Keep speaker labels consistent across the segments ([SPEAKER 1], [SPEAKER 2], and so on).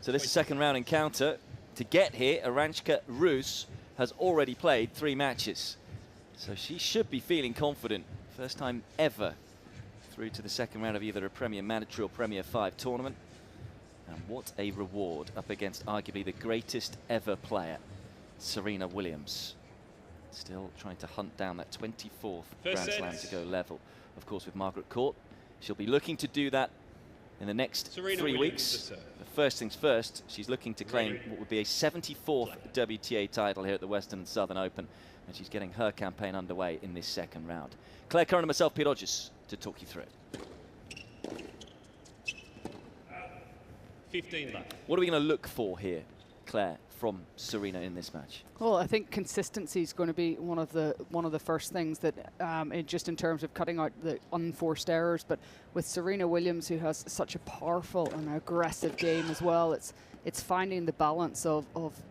[SPEAKER 1] So this is a second round encounter. To get here, Arantxa Rus has already played 3 matches. So she should be feeling confident. First time ever through to the second round of either a Premier Mandatory or Premier 5 tournament. And what a reward up against arguably the greatest ever player, Serena Williams. Still trying to hunt down that 24th Grand Slam to go level. Of course, with Margaret Court, she'll be looking to do that in the next 3 weeks. But first things first, she's looking to claim what would be a 74th WTA title here at the Western and Southern Open. And she's getting her campaign underway in this second round. Claire Curran and myself, Pete Rogers, to talk you through it.
[SPEAKER 2] 15 left.
[SPEAKER 1] What are we going to look for here, Claire, from Serena in this match?
[SPEAKER 3] Well, I think consistency is going to be one of the first things that, just in terms of cutting out the unforced errors. But with Serena Williams, who has such a powerful and aggressive game as well, it's finding the balance of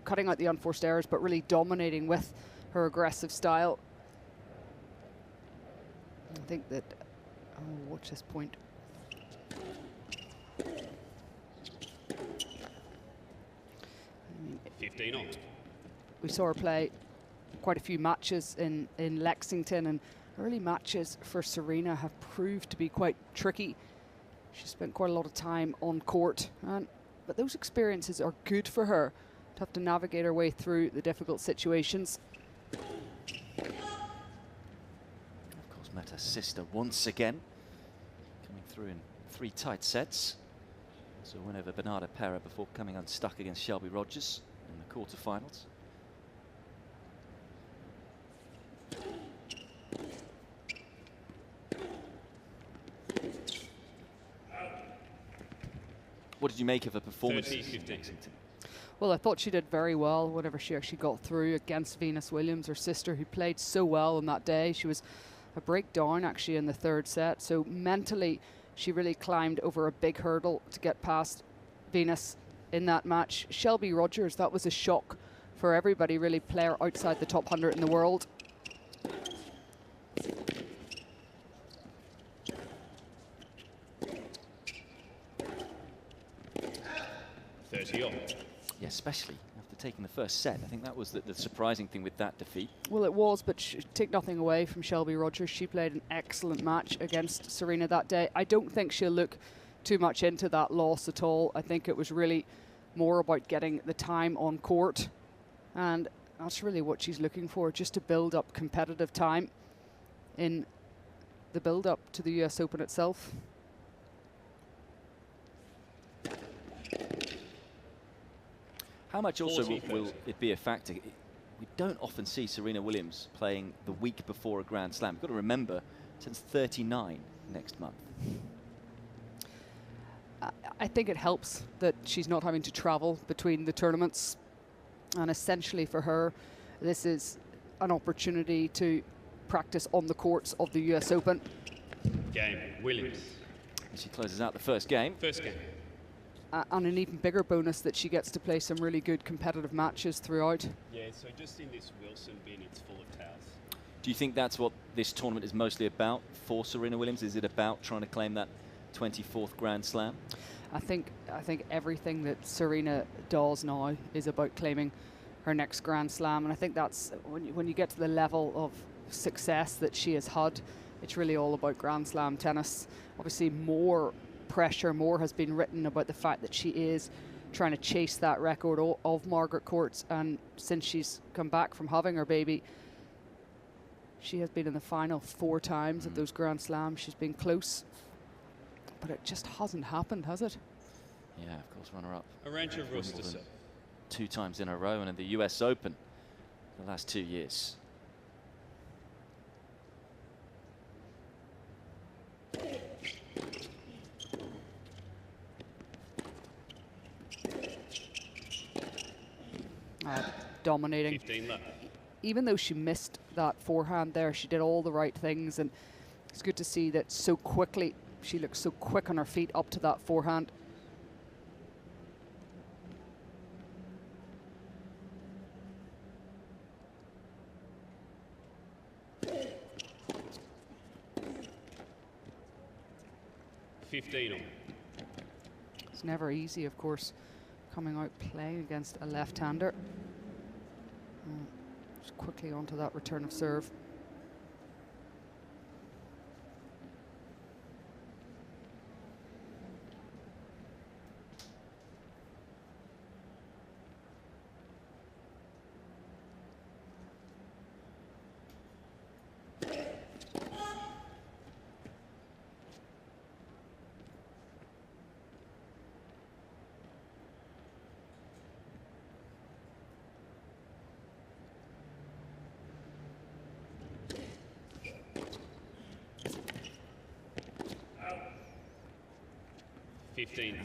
[SPEAKER 3] cutting out the unforced errors, but really dominating with her aggressive style. I think that I'll watch this point.
[SPEAKER 2] 15 on.
[SPEAKER 3] We saw her play quite a few matches in Lexington, and early matches for Serena have proved to be quite tricky. She spent quite a lot of time on court, but those experiences are good for her to have to navigate her way through the difficult situations.
[SPEAKER 1] Of course, met her sister once again, coming through in 3 tight sets. So win over Bernarda Pera before coming unstuck against Shelby Rogers in the quarterfinals. What did you make of her performance in Lexington?
[SPEAKER 3] Well, I thought she did very well whenever she actually got through against Venus Williams, her sister, who played so well on that day. She was a breakdown actually in the 3rd set. So mentally, she really climbed over a big hurdle to get past Venus in that match. Shelby Rogers, that was a shock for everybody, really, player outside the top 100 in the world.
[SPEAKER 2] 30 on.
[SPEAKER 1] Yeah, especially after taking the first set. I think that was the surprising thing with that defeat.
[SPEAKER 3] Well, it was, but take nothing away from Shelby Rogers. She played an excellent match against Serena that day. I don't think she'll look too much into that loss at all. I think it was really more about getting the time on court, and that's really what she's looking for, just to build up competitive time in the build-up to the US Open itself.
[SPEAKER 1] How much also will it be a factor? We don't often see Serena Williams playing the week before a Grand Slam. You've got to remember, since 39 next month.
[SPEAKER 3] I think it helps that she's not having to travel between the tournaments. And essentially for her, this is an opportunity to practice on the courts of the US Open.
[SPEAKER 2] Game, Williams.
[SPEAKER 1] And she closes out the first game.
[SPEAKER 2] First game.
[SPEAKER 3] And an even bigger bonus that she gets to play some really good competitive matches throughout.
[SPEAKER 2] Yeah, so just in this Wilson bin, it's full of towels.
[SPEAKER 1] Do you think that's what this tournament is mostly about for Serena Williams? Is it about trying to claim that 24th Grand Slam?
[SPEAKER 3] I think everything that Serena does now is about claiming her next Grand Slam, and I think that's when you get to the level of success that she has had, it's really all about Grand Slam tennis. Obviously, more pressure, more has been written about the fact that she is trying to chase that record of Margaret Court's, and since she's come back from having her baby, she has been in the final 4 times of those Grand Slams. She's been close, but it just hasn't happened, has it?
[SPEAKER 1] Yeah, of course, runner-up.
[SPEAKER 2] Arantxa Rus to serve.
[SPEAKER 1] 2 times in a row, and in the US Open the last 2 years.
[SPEAKER 3] Dominating.
[SPEAKER 2] 15 left.
[SPEAKER 3] Even though she missed that forehand there, she did all the right things, and it's good to see that so quickly. She looks so quick on her feet up to that forehand.
[SPEAKER 2] It's
[SPEAKER 3] never easy, of course, coming out playing against a left-hander. Just quickly onto that return of serve.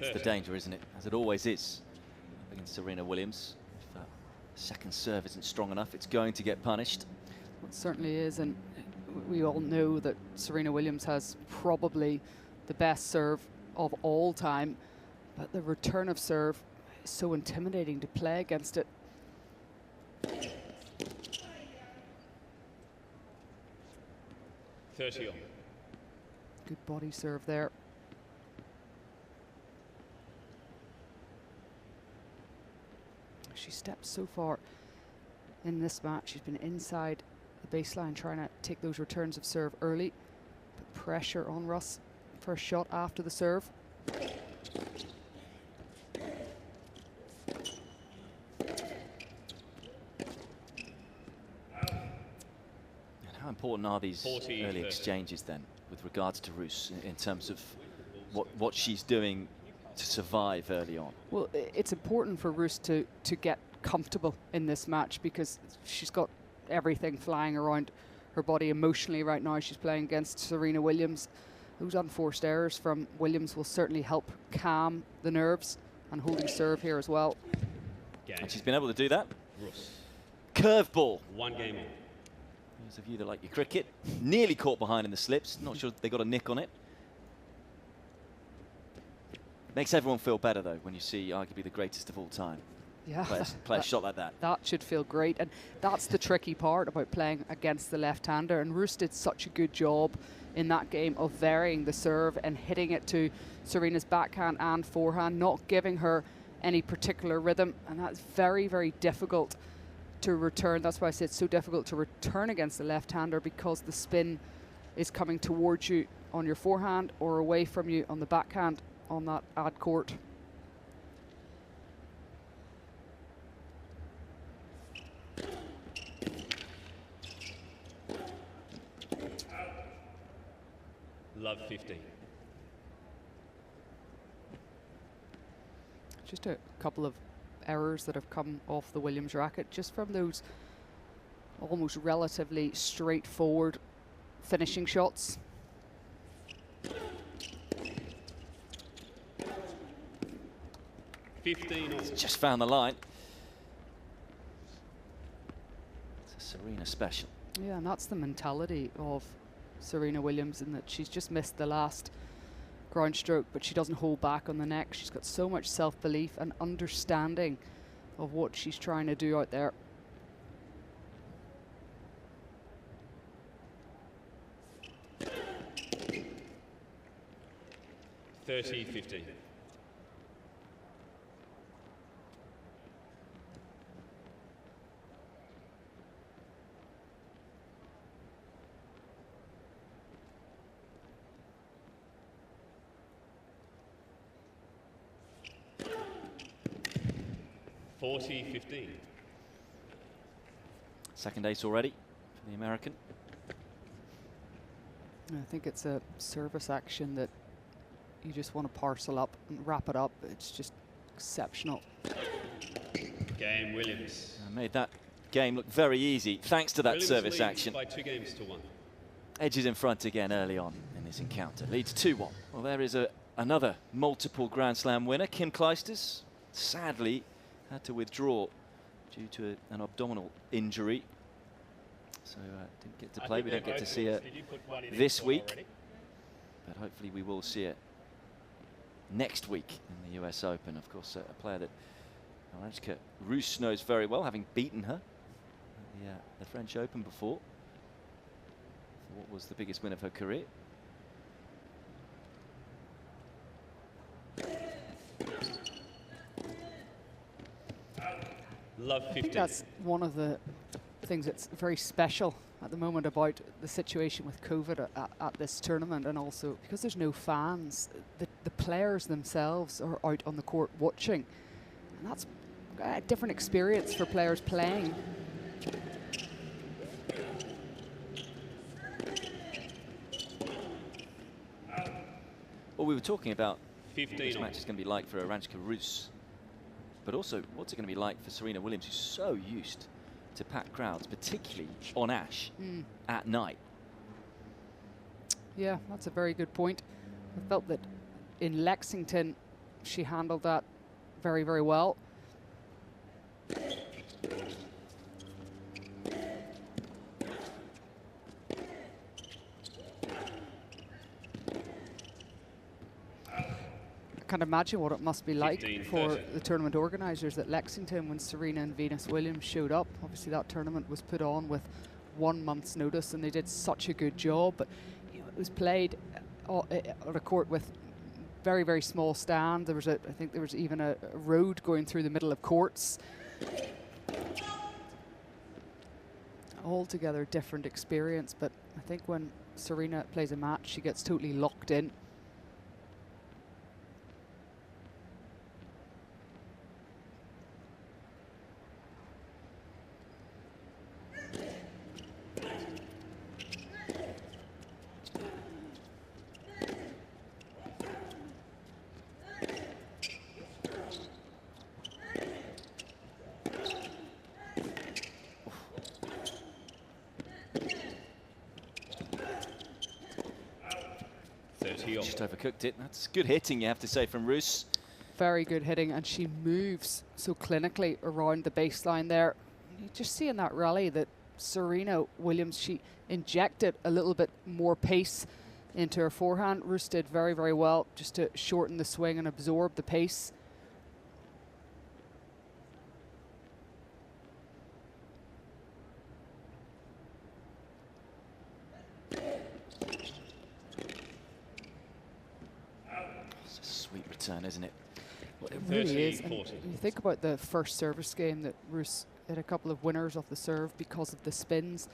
[SPEAKER 1] That's the danger, isn't it? As it always is against Serena Williams. If second serve isn't strong enough, it's going to get punished.
[SPEAKER 3] Well, it certainly is, and we all know that Serena Williams has probably the best serve of all time, but the return of serve is so intimidating to play against it.
[SPEAKER 2] Good
[SPEAKER 3] body serve there. She stepped so far in this match. She's been inside the baseline trying to take those returns of serve early. Put pressure on Rus for a shot after the serve.
[SPEAKER 1] And how important are these early exchanges then with regards to Rus in terms of what she's doing to survive early on?
[SPEAKER 3] Well, it's important for Rus to get comfortable in this match because she's got everything flying around her body emotionally right now. She's playing against Serena Williams. Those unforced errors from Williams will certainly help calm the nerves, and holding serve here as well.
[SPEAKER 1] And she's been able to do that. Curveball.
[SPEAKER 2] 1 game on.
[SPEAKER 1] Those of you that like your cricket, nearly caught behind in the slips. Not sure they got a nick on it. Makes everyone feel better, though, when you see arguably the greatest of all time.
[SPEAKER 3] Yeah,
[SPEAKER 1] play a shot like that.
[SPEAKER 3] That should feel great, and that's the tricky part about playing against the left-hander. And Rus did such a good job in that game of varying the serve and hitting it to Serena's backhand and forehand, not giving her any particular rhythm, and that's very, very difficult to return. That's why I say it's so difficult to return against the left-hander, because the spin is coming towards you on your forehand or away from you on the backhand on that ad court.
[SPEAKER 2] Love 15.
[SPEAKER 3] Just a couple of errors that have come off the Williams racket, just from those almost relatively straightforward finishing shots.
[SPEAKER 1] Just found the line. It's a Serena special.
[SPEAKER 3] Yeah, and that's the mentality of Serena Williams, in that she's just missed the last ground stroke, but she doesn't hold back on the neck. She's got so much self-belief and understanding of what she's trying to do out there.
[SPEAKER 2] (30-15). (40-15).
[SPEAKER 1] Second ace already for the American.
[SPEAKER 3] I think it's a service action that you just want to parcel up and wrap it up. It's just exceptional.
[SPEAKER 2] Game Williams.
[SPEAKER 1] Made that game look very easy thanks to that
[SPEAKER 2] Williams
[SPEAKER 1] service action.
[SPEAKER 2] by 2-1.
[SPEAKER 1] Edges in front again early on in this encounter. Leads 2-1. Well, there is another multiple Grand Slam winner, Kim Clijsters. Sadly, had to withdraw due to an abdominal injury. So didn't get to play. We don't get to see her this week. But hopefully we will see it next week in the US Open. Of course, a player that Arantxa Rus knows very well, having beaten her at the French Open before. What was the biggest win of her career?
[SPEAKER 2] Love
[SPEAKER 3] I think
[SPEAKER 2] 15.
[SPEAKER 3] that's one of the things that's very special at the moment about the situation with COVID at this tournament, and also because there's no fans, the players themselves are out on the court watching, and that's a different experience for players playing.
[SPEAKER 1] Well, we were talking about
[SPEAKER 2] 15
[SPEAKER 1] this
[SPEAKER 2] on.
[SPEAKER 1] match is going to be like for Arantxa Rus, but also what's it going to be like for Serena Williams, who's so used to packed crowds, particularly on Ash at night.
[SPEAKER 3] Yeah, that's a very good point. I felt that in Lexington she handled that very, very well. I can't imagine what it must be like
[SPEAKER 2] 15,
[SPEAKER 3] for
[SPEAKER 2] 30.
[SPEAKER 3] the tournament organisers at Lexington when Serena and Venus Williams showed up. Obviously that tournament was put on with 1 month's notice and they did such a good job, but you know, it was played on a court with very, very small stand. There was I think there was even a road going through the middle of courts. Altogether different experience, but I think when Serena plays a match she gets totally locked in.
[SPEAKER 1] Just overcooked it. That's good hitting, you have to say, from Rus.
[SPEAKER 3] Very good hitting, and she moves so clinically around the baseline there. You just see in that rally that Serena Williams, she injected a little bit more pace into her forehand. Rus did very, very well just to shorten the swing and absorb the pace.
[SPEAKER 1] Turn, isn't it?
[SPEAKER 3] Well, it really is.
[SPEAKER 2] 30,
[SPEAKER 3] And
[SPEAKER 2] 40.
[SPEAKER 3] you think about the first service game that Rus had a couple of winners off the serve because of the spins.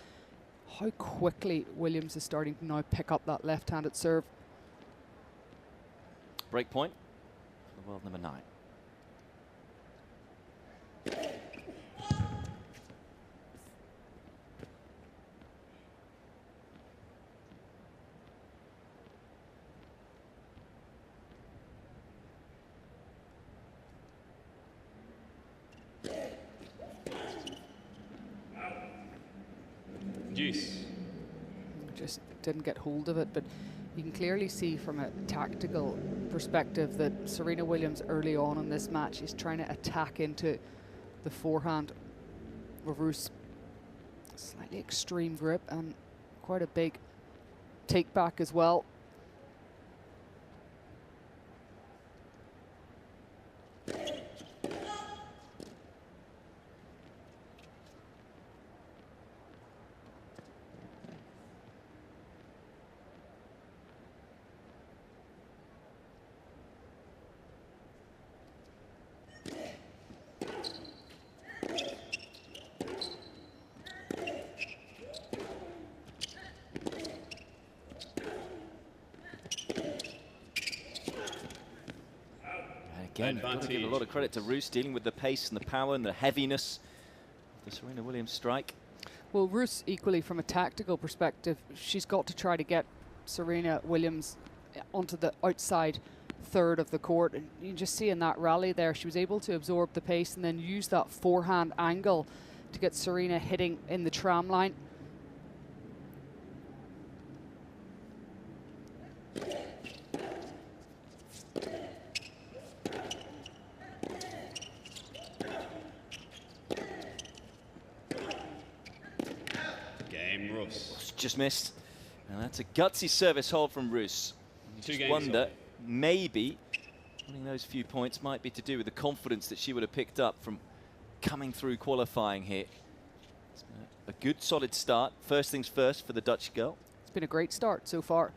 [SPEAKER 3] How quickly Williams is starting to now pick up that left-handed serve.
[SPEAKER 1] Break point for the world number 9. Just didn't get hold of it, but you can clearly see from a tactical perspective that Serena Williams early on in this match is trying to attack into the forehand of Rus. Slightly extreme grip and quite a big take back as well. Again, you've got to give a lot of credit to Rus dealing with the pace and the power and the heaviness of the Serena Williams strike. Well, Rus equally from a tactical perspective, she's got to try to get Serena Williams onto the outside third of the court. And you just see in that rally there, she was able to absorb the pace and then use that forehand angle to get Serena hitting in the tram line. Just missed. And that's a gutsy service hold from Rus. You just wonder, maybe winning those few points might be to do with the confidence that she would have picked up from coming through qualifying here. It's been a good, solid start. First things first for the Dutch girl. It's been a great start so far.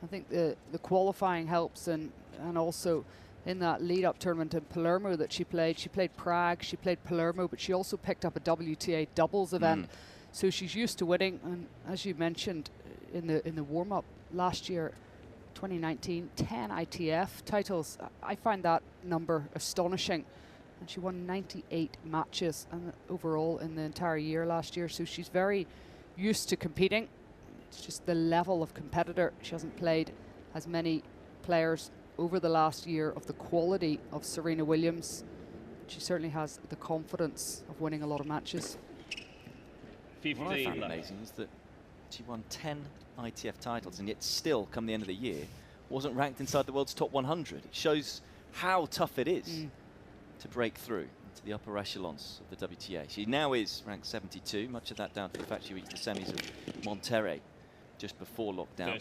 [SPEAKER 1] I think the qualifying helps, and also
[SPEAKER 3] in that lead-up tournament in Palermo that she played. She played Prague, she played Palermo, but she also picked up a WTA doubles event. So she's used to winning, and as you mentioned in the warm-up last year, 2019, 10 ITF titles. I find that number astonishing. And she won 98 matches overall in the entire year last year. So she's very used to competing. It's just the level of competitor. She hasn't played as many players over the last year of the quality of Serena Williams. She certainly has the confidence of winning a lot of matches.
[SPEAKER 1] What I found amazing is that she won 10 ITF titles and yet still, come the end of the year, wasn't ranked inside the world's top 100. It shows how tough it is to break through into the upper echelons of the WTA. She now is ranked 72, much of that down to the fact she reached the semis of Monterrey just before lockdown.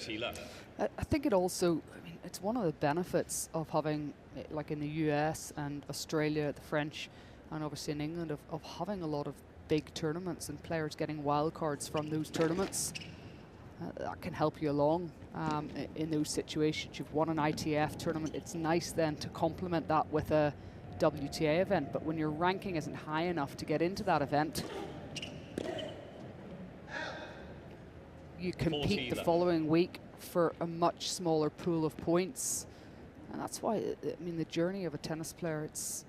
[SPEAKER 3] I think it also, I mean, it's one of the benefits of having, like in the US and Australia, the French, and obviously in England, of having a lot of big tournaments and players getting wild cards from those tournaments. That can help you along in those situations. You've won an ITF tournament. It's nice then to complement that with a WTA event. But when your ranking isn't high enough to get into that event, you compete the following week for a much smaller pool of points. And that's why, I mean, the journey of a tennis player, it's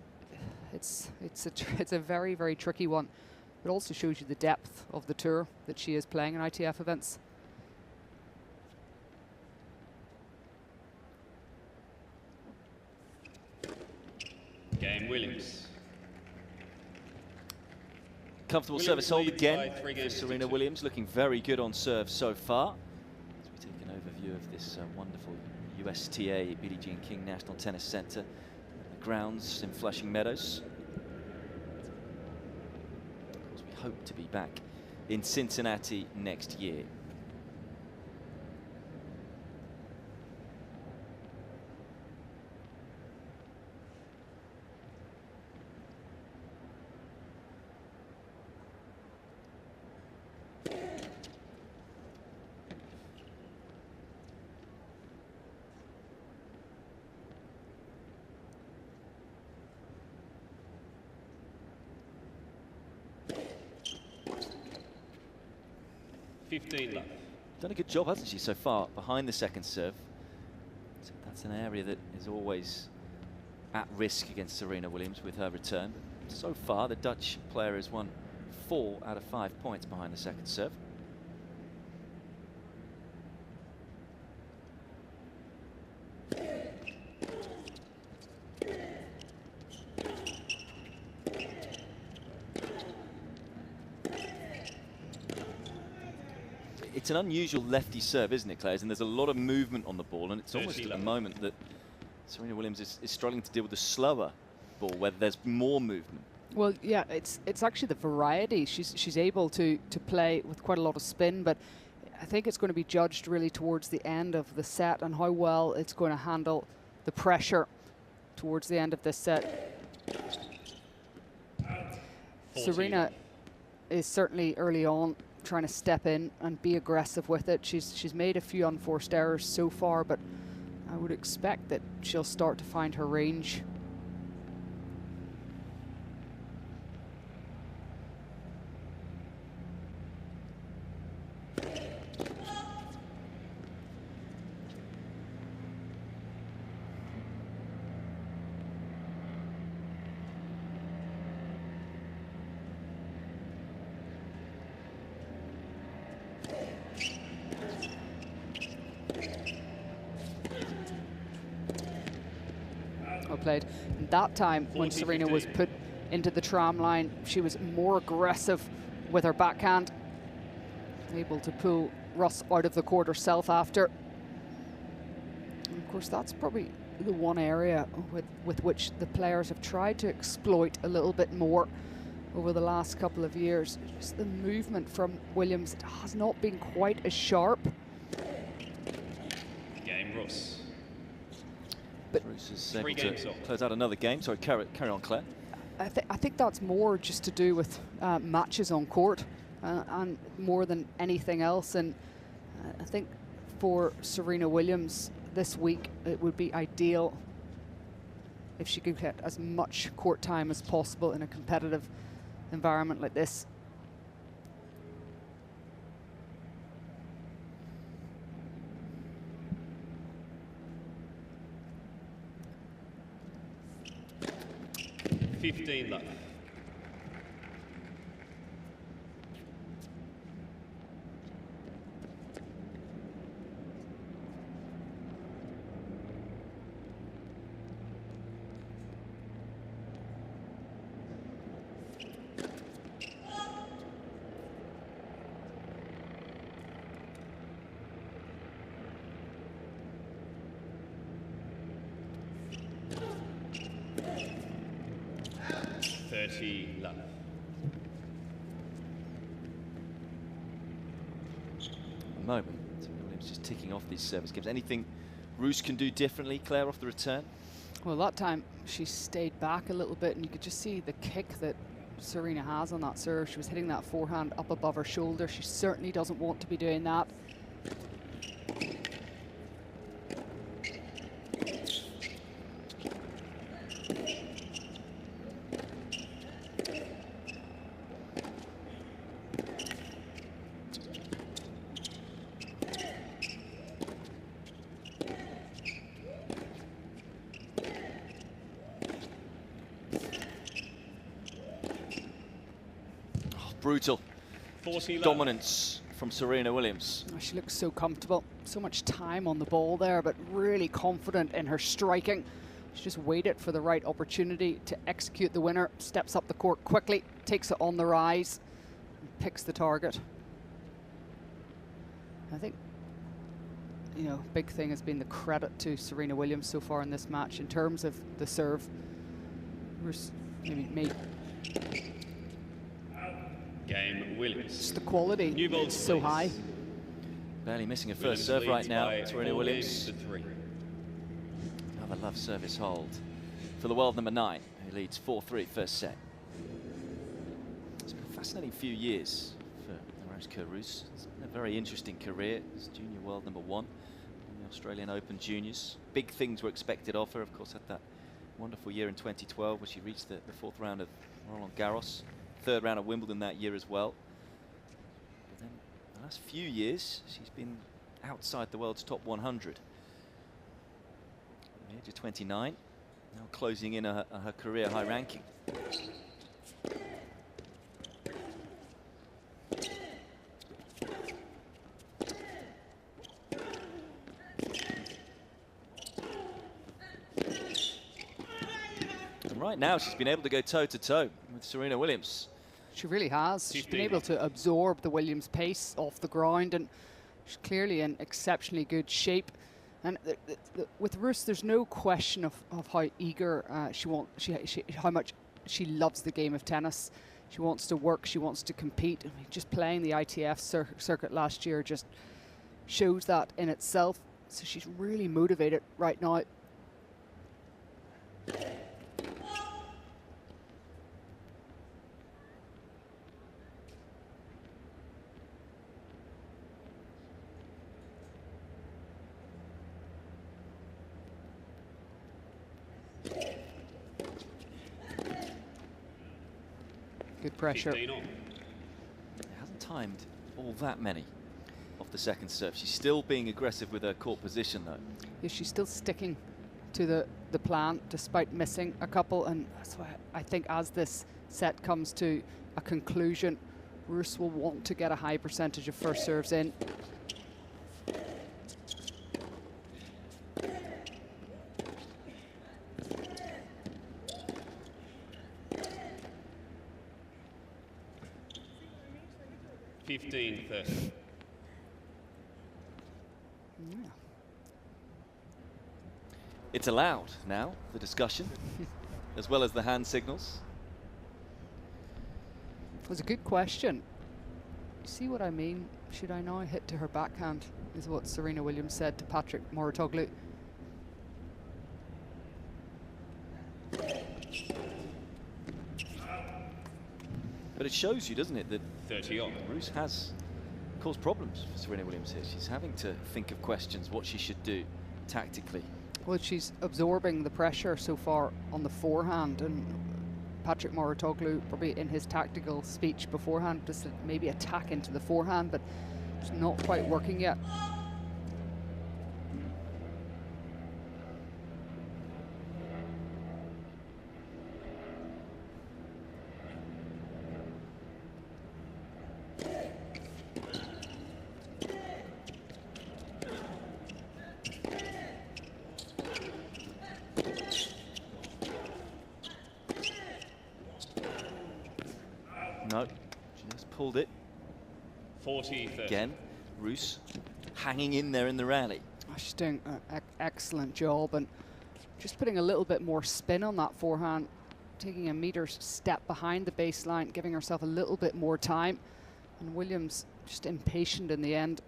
[SPEAKER 3] a very, very tricky one. It also shows you the depth of the tour that she is playing in ITF events.
[SPEAKER 2] Game Williams.
[SPEAKER 1] Comfortable service hold again for Serena Williams, looking very good on serve so far. As we take an overview of this wonderful USTA Billie Jean King National Tennis Center, the grounds in Flushing Meadows. Of course, we hope to be back in Cincinnati next year. Done a good job, hasn't she, so far, behind the second serve. So that's an area that is always at risk against Serena Williams with her return. But so far, the Dutch player has won 4 out of 5 points behind the second serve. It's an unusual lefty serve, isn't it, Claire? And there's a lot of movement on the ball, and it's almost at the moment that Serena Williams is struggling to deal with the slower ball, where there's more movement.
[SPEAKER 3] Well, yeah, it's actually the variety. She's able to play with quite a lot of spin, but I think it's going to be judged really towards the end of the set and how well it's going to handle the pressure towards the end of this set. 14. Serena is certainly early on trying to step in and be aggressive with it. She's made a few unforced errors so far, but I would expect that she'll start to find her range. Played. And that time when Serena was put into the tram line, she was more aggressive with her backhand, able to pull Rus out of the court herself after. And of course, that's probably the one area with which the players have tried to exploit a little bit more over the last couple of years. Just the movement from Williams has not been quite as sharp.
[SPEAKER 2] Game Rus.
[SPEAKER 1] But Rus is able to close out another game. Sorry, carry on, Claire.
[SPEAKER 3] I think that's more just to do with matches on court and more than anything else. And I think for Serena Williams this week, it would be ideal if she could get as much court time as possible in a competitive environment like this.
[SPEAKER 2] $15 left. Left.
[SPEAKER 1] At the moment, Williams just ticking off these service games. Anything Rus can do differently, Claire, off the return?
[SPEAKER 3] Well, that time she stayed back a little bit, and you could just see the kick that Serena has on that serve. She was hitting that forehand up above her shoulder. She certainly doesn't want to be doing that.
[SPEAKER 1] Brutal
[SPEAKER 2] 40 left.
[SPEAKER 1] dominance from Serena Williams.
[SPEAKER 3] Oh, she looks so comfortable. So much time on the ball there, but really confident in her striking. She just waited for the right opportunity to execute the winner. Steps up the court quickly, takes it on the rise, and picks the target. I think, you know, big thing has been the credit to Serena Williams so far in this match in terms of the serve. Maybe made
[SPEAKER 2] Game Williams.
[SPEAKER 3] just the quality
[SPEAKER 2] New ball,
[SPEAKER 3] is so
[SPEAKER 2] please.
[SPEAKER 3] high.
[SPEAKER 1] Barely missing a
[SPEAKER 2] Williams
[SPEAKER 1] first serve right
[SPEAKER 2] leads
[SPEAKER 1] now.
[SPEAKER 2] by
[SPEAKER 1] Serena
[SPEAKER 2] 4
[SPEAKER 1] Williams.
[SPEAKER 2] games to 3.
[SPEAKER 1] Another love service hold for the world number 9, who leads 4-3 first set. It's been a fascinating few years for Arantxa Rus. It's been a very interesting career. It's junior world number 1 in the Australian Open Juniors. Big things were expected of her. Of course, had that wonderful year in 2012 where she reached the 4th round of Roland Garros. 3rd round of Wimbledon that year as well. But then the last few years, she's been outside the world's top 100. At the age of 29, now closing in her career high ranking. And right now, she's been able to go toe-to-toe with Serena Williams.
[SPEAKER 3] She really has. She's been
[SPEAKER 2] 15.
[SPEAKER 3] able to absorb the Williams pace off the ground, and she's clearly in exceptionally good shape. And with Rus, there's no question of how eager how much she loves the game of tennis. She wants to work. She wants to compete. I mean, just playing the ITF circuit last year just shows that in itself. So she's really motivated right now. Good pressure.
[SPEAKER 2] 15 on.
[SPEAKER 1] Hasn't timed all that many off the second serve. She's still being aggressive with her court position, though.
[SPEAKER 3] Yeah, she's still sticking to the plan despite missing a couple, and that's why I think as this set comes to a conclusion, Rus will want to get a high percentage of first serves in.
[SPEAKER 2] $15.30.
[SPEAKER 3] Yeah.
[SPEAKER 1] It's allowed now, the discussion, as well as the hand signals.
[SPEAKER 3] It was a good question. You see what I mean? Should I now hit to her backhand, is what Serena Williams said to Patrick Mouratoglou.
[SPEAKER 1] But it shows you, doesn't it, that
[SPEAKER 2] 30 on.
[SPEAKER 1] Rus has caused problems for Serena Williams here. She's having to think of questions, what she should do tactically.
[SPEAKER 3] Well, she's absorbing the pressure so far on the forehand, and Patrick Mouratoglou probably in his tactical speech beforehand just said maybe attack into the forehand, but it's not quite working yet.
[SPEAKER 1] No, she just pulled it.
[SPEAKER 2] 40-30.
[SPEAKER 1] Again, Rus hanging in there in the rally.
[SPEAKER 3] Oh, she's doing an excellent job and just putting a little bit more spin on that forehand, taking a meter's step behind the baseline, giving herself a little bit more time. And Williams just impatient in the end.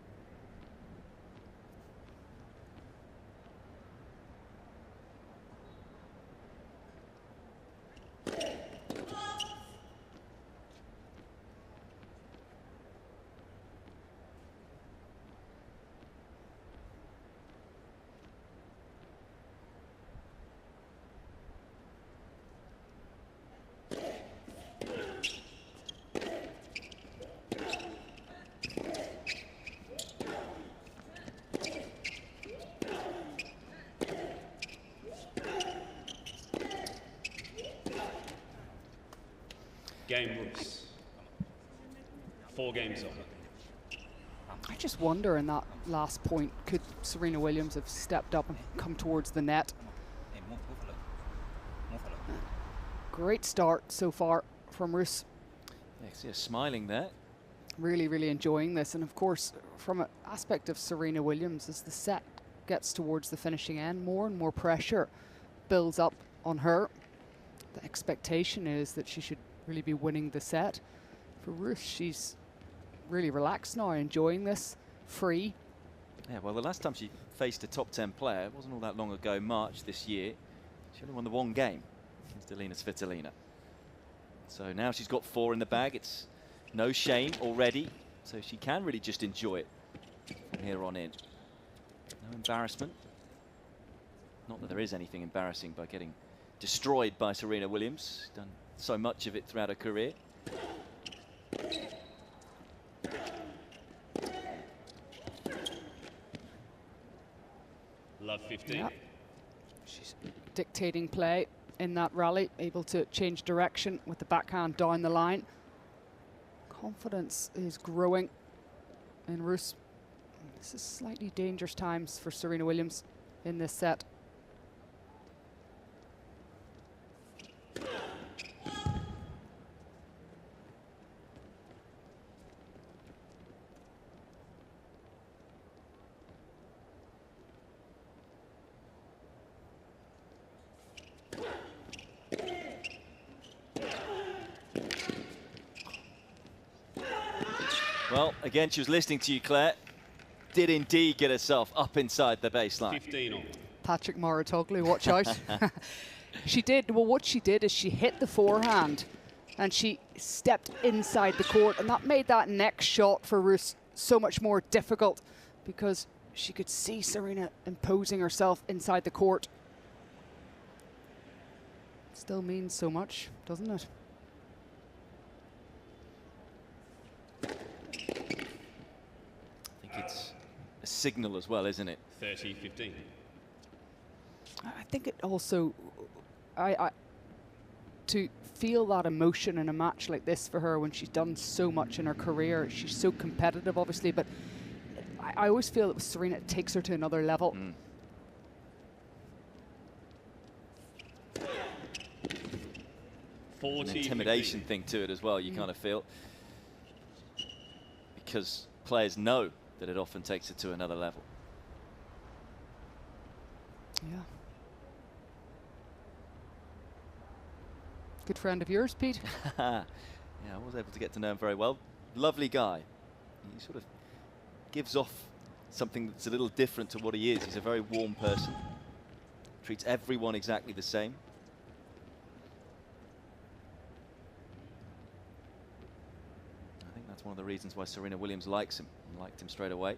[SPEAKER 2] Game Rus. 4 games on.
[SPEAKER 3] I just wonder in that last point, could Serena Williams have stepped up and come towards the net? Great start so far from Rus.
[SPEAKER 1] Yeah, see her smiling there.
[SPEAKER 3] Really, really enjoying this. And of course, from an aspect of Serena Williams, as the set gets towards the finishing end, more and more pressure builds up on her. The expectation is that she should really be winning the set. For Rus, she's really relaxed now, enjoying this, free.
[SPEAKER 1] Yeah, well, the last time she faced a top 10 player, it wasn't all that long ago, March this year. She only won the 1 game against Alina Svitolina. So now she's got 4 in the bag. It's no shame already, so she can really just enjoy it from here on in. No embarrassment. Not that there is anything embarrassing by getting destroyed by Serena Williams. Done so much of it throughout her career.
[SPEAKER 2] Love 15.
[SPEAKER 3] Yep. She's dictating play in that rally, able to change direction with the backhand down the line. Confidence is growing in Rus. This is slightly dangerous times for Serena Williams in this set.
[SPEAKER 1] Well, again, she was listening to you, Claire. Did indeed get herself up inside the baseline.
[SPEAKER 2] 15 on.
[SPEAKER 3] Patrick Mouratoglou, watch out. She did, well, what she did is she hit the forehand and she stepped inside the court, and that made that next shot for Rus so much more difficult because she could see Serena imposing herself inside the court. Still means so much, doesn't it?
[SPEAKER 1] I think it's a signal as well, isn't it?
[SPEAKER 2] 30-15.
[SPEAKER 3] I think it also, to feel that emotion in a match like this for her when she's done so much in her career, she's so competitive, obviously, but I always feel that with Serena, it takes her to another level.
[SPEAKER 1] Mm. An intimidation thing to it as well, you kind of feel. Because players know that it often takes it to another level.
[SPEAKER 3] Yeah. Good friend of yours, Pete?
[SPEAKER 1] Yeah, I was able to get to know him very well. Lovely guy. He sort of gives off something that's a little different to what he is. He's a very warm person. Treats everyone exactly the same. I think that's one of the reasons why Serena Williams likes him, and liked him straight away.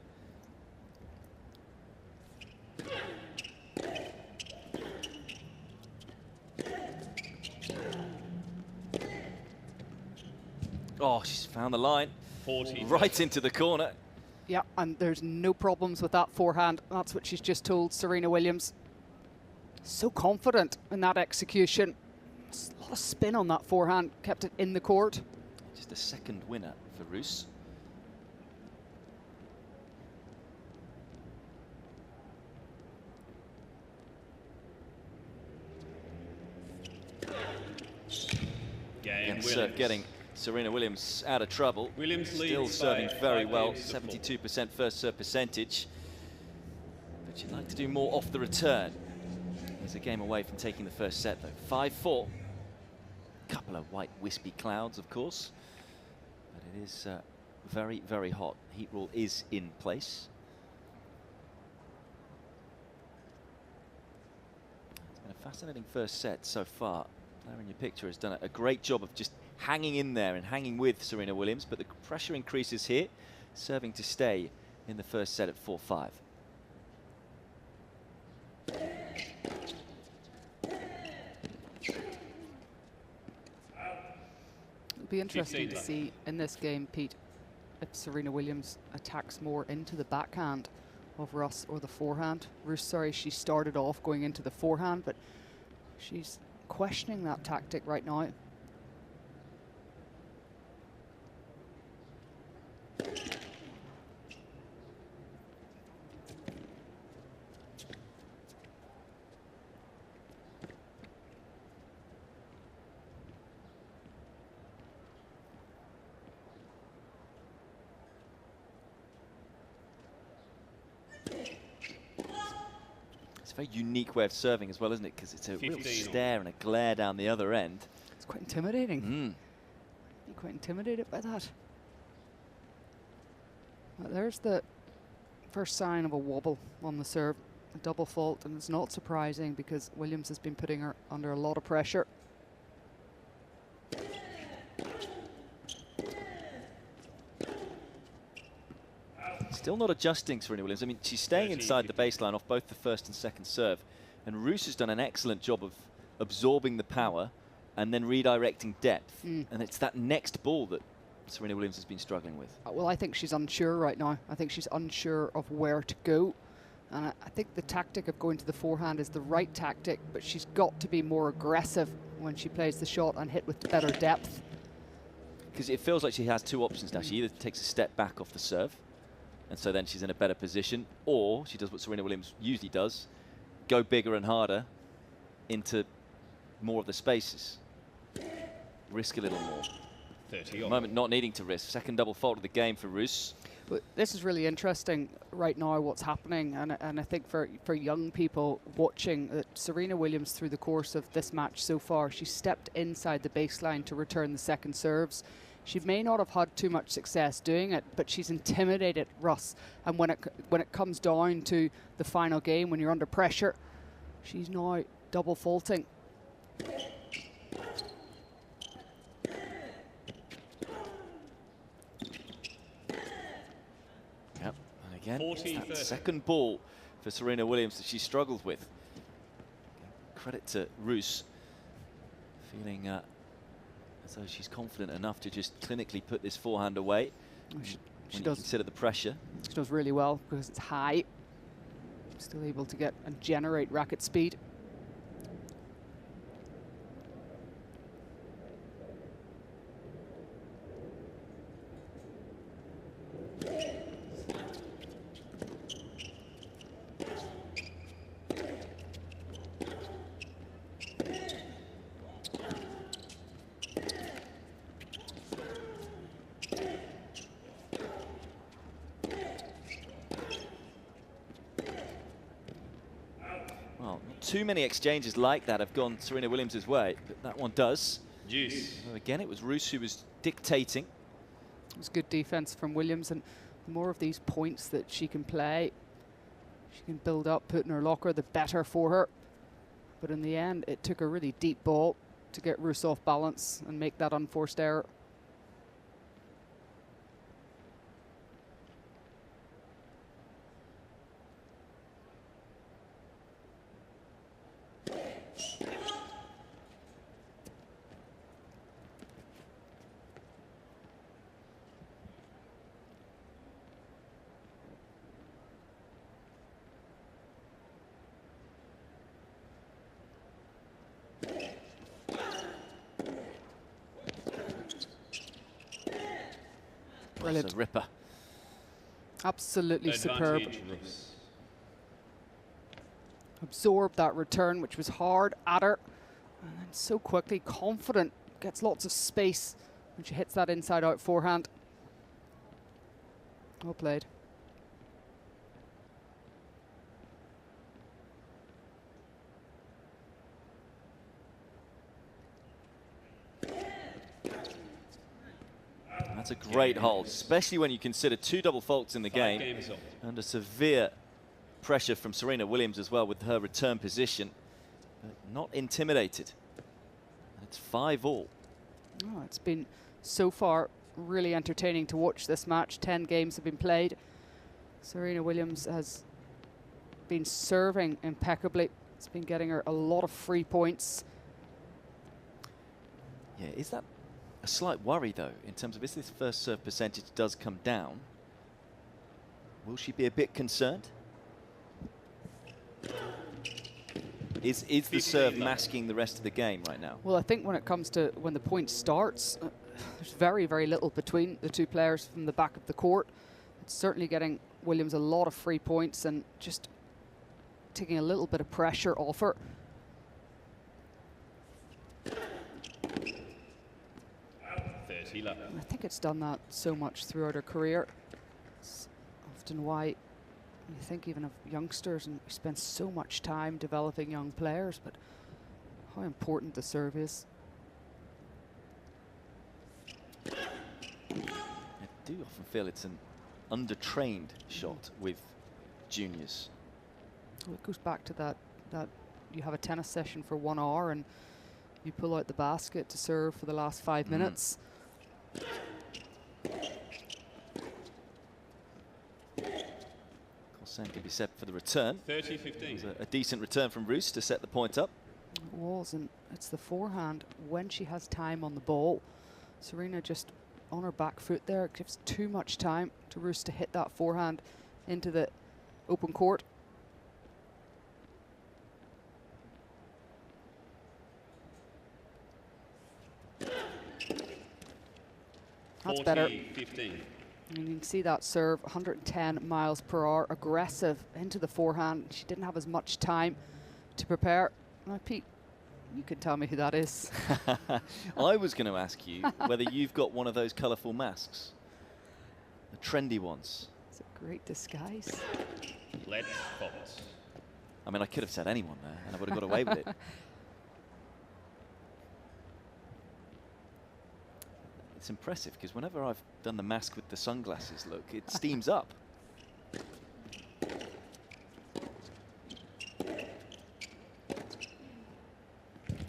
[SPEAKER 1] Oh, she's found the line.
[SPEAKER 2] 40.
[SPEAKER 1] Right into the corner.
[SPEAKER 3] Yeah, and there's no problems with that forehand. That's what she's just told Serena Williams. So confident in that execution. Just a lot of spin on that forehand, kept it in the court.
[SPEAKER 1] Just a second winner for Rus.
[SPEAKER 2] Game.
[SPEAKER 1] Getting Serena Williams out of trouble.
[SPEAKER 2] Williams
[SPEAKER 1] still
[SPEAKER 2] leads
[SPEAKER 1] serving
[SPEAKER 2] by
[SPEAKER 1] very
[SPEAKER 2] 5
[SPEAKER 1] well,
[SPEAKER 2] games to
[SPEAKER 1] 72% first serve percentage. But you'd like to do more off the return. There's a game away from taking the first set though. 5-4. Couple of white wispy clouds, of course. But it is very, very hot. Heat rule is in place. It's been a fascinating first set so far. Player in your picture has done a great job of just hanging in there and hanging with Serena Williams, but the pressure increases here, serving to stay in the first set at 4-5.
[SPEAKER 3] It'll be interesting to see in this game, Pete, if Serena Williams attacks more into the backhand of Rus or the forehand. Rus, sorry, she started off going into the forehand, but she's questioning that tactic right now.
[SPEAKER 1] It's a very unique way of serving as well, isn't it? Because it's a real
[SPEAKER 2] 15.
[SPEAKER 1] stare and a glare down the other end.
[SPEAKER 3] It's quite intimidating.
[SPEAKER 1] Mm.
[SPEAKER 3] You're quite intimidated by that. Well, there's the first sign of a wobble on the serve, a double fault, and it's not surprising because Williams has been putting her under a lot of pressure.
[SPEAKER 1] Still not adjusting, Serena Williams. I mean, she's staying inside the baseline off both the first and second serve. And Rus has done an excellent job of absorbing the power and then redirecting depth. And it's that next ball that Serena Williams has been struggling with.
[SPEAKER 3] Well, I think she's unsure right now. I think she's unsure of where to go. And I think the tactic of going to the forehand is the right tactic, but she's got to be more aggressive when she plays the shot and hit with better depth.
[SPEAKER 1] Because it feels like she has two options now. She either takes a step back off the serve, and so then she's in a better position, or she does what Serena Williams usually does, go bigger and harder into more of the spaces. Risk a little more.
[SPEAKER 2] 30
[SPEAKER 1] At the moment, not needing to risk. Second double fault of the game for Rus.
[SPEAKER 3] But this is really interesting right now, what's happening, and I think for young people watching, Serena Williams through the course of this match so far, she stepped inside the baseline to return the second serves. She may not have had too much success doing it, but she's intimidated Rus. And when it comes down to the final game, when you're under pressure, she's now double faulting.
[SPEAKER 1] Yep, and again,
[SPEAKER 2] 40,
[SPEAKER 1] it's that
[SPEAKER 2] 30.
[SPEAKER 1] second ball for Serena Williams that she struggled with. Credit to Rus, feeling as though she's confident enough to just clinically put this forehand away.
[SPEAKER 3] She does
[SPEAKER 1] consider the pressure.
[SPEAKER 3] She does really well because it's high. Still able to get and generate racket speed.
[SPEAKER 1] Well, not too many exchanges like that have gone Serena Williams' way, but that one does.
[SPEAKER 2] Juice.
[SPEAKER 1] So again, it was Rus who was dictating.
[SPEAKER 3] It was good defense from Williams, and the more of these points that she can play, she can build up, put in her locker, the better for her. But in the end, it took a really deep ball to get Rus off balance and make that unforced error. Brilliant.
[SPEAKER 1] It's a ripper.
[SPEAKER 3] Absolutely superb.
[SPEAKER 2] Advantage, Rus.
[SPEAKER 3] Absorbed that return, which was hard at her. And then so quickly, confident, gets lots of space when she hits that inside-out forehand. Well played.
[SPEAKER 1] That's a great hold, especially when you consider 2 double faults in the game. Under severe pressure from Serena Williams as well with her return position. But not intimidated. It's 5-all.
[SPEAKER 3] Oh, it's been so far really entertaining to watch this match. 10 games have been played. Serena Williams has been serving impeccably. It's been getting her a lot of free points.
[SPEAKER 1] Yeah, is that a slight worry though, in terms of if this first serve percentage does come down, will she be a bit concerned? Is the serve masking the rest of the game right now?
[SPEAKER 3] Well, I think when it comes to when the point starts, there's very, very little between the two players from the back of the court. It's certainly getting Williams a lot of free points and just taking a little bit of pressure off her. I think it's done that so much throughout her career. It's often why you think even of youngsters, and we spend so much time developing young players, but how important the serve is.
[SPEAKER 1] I do often feel it's an undertrained shot with juniors.
[SPEAKER 3] Well, it goes back to that you have a tennis session for 1 hour and you pull out the basket to serve for the last 5 minutes.
[SPEAKER 1] Same can be said for the return.
[SPEAKER 2] 30-15.
[SPEAKER 1] A decent return from Rus to set the point up.
[SPEAKER 3] It was, and it's the forehand when she has time on the ball. Serena just on her back foot there, gives too much time to Rus to hit that forehand into the open court. That's better.
[SPEAKER 2] 15.
[SPEAKER 3] And you can see that serve, 110 miles per hour, aggressive into the forehand. She didn't have as much time to prepare. Now, Pete, you can tell me who that is.
[SPEAKER 1] I was going to ask you whether you've got one of those colourful masks, the trendy ones.
[SPEAKER 3] It's a great disguise.
[SPEAKER 2] Let fault.
[SPEAKER 1] I mean, I could have said anyone there, and I would have got away with it. It's impressive because whenever I've done the mask with the sunglasses look, it steams up.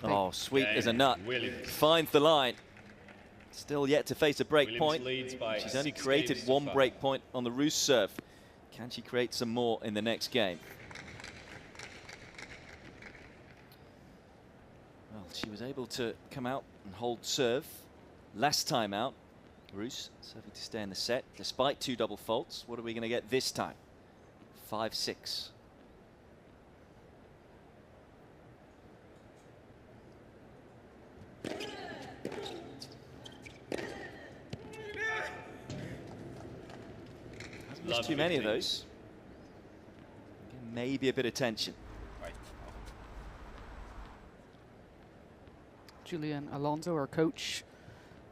[SPEAKER 1] Oh, sweet as a nut.
[SPEAKER 2] Williams.
[SPEAKER 1] Finds the line. Still yet to face a break point.
[SPEAKER 2] Leads by
[SPEAKER 1] She's only
[SPEAKER 2] 6
[SPEAKER 1] created
[SPEAKER 2] games to
[SPEAKER 1] 1
[SPEAKER 2] 5.
[SPEAKER 1] break point on the Rus serve. Can she create some more in the next game? Well, she was able to come out and hold serve last time out. Rus serving to stay in the set despite 2 double faults. What are we going to get this time? 5-6. Hasn't missed too many of those. Maybe a bit of tension.
[SPEAKER 3] Julian Alonso, her coach,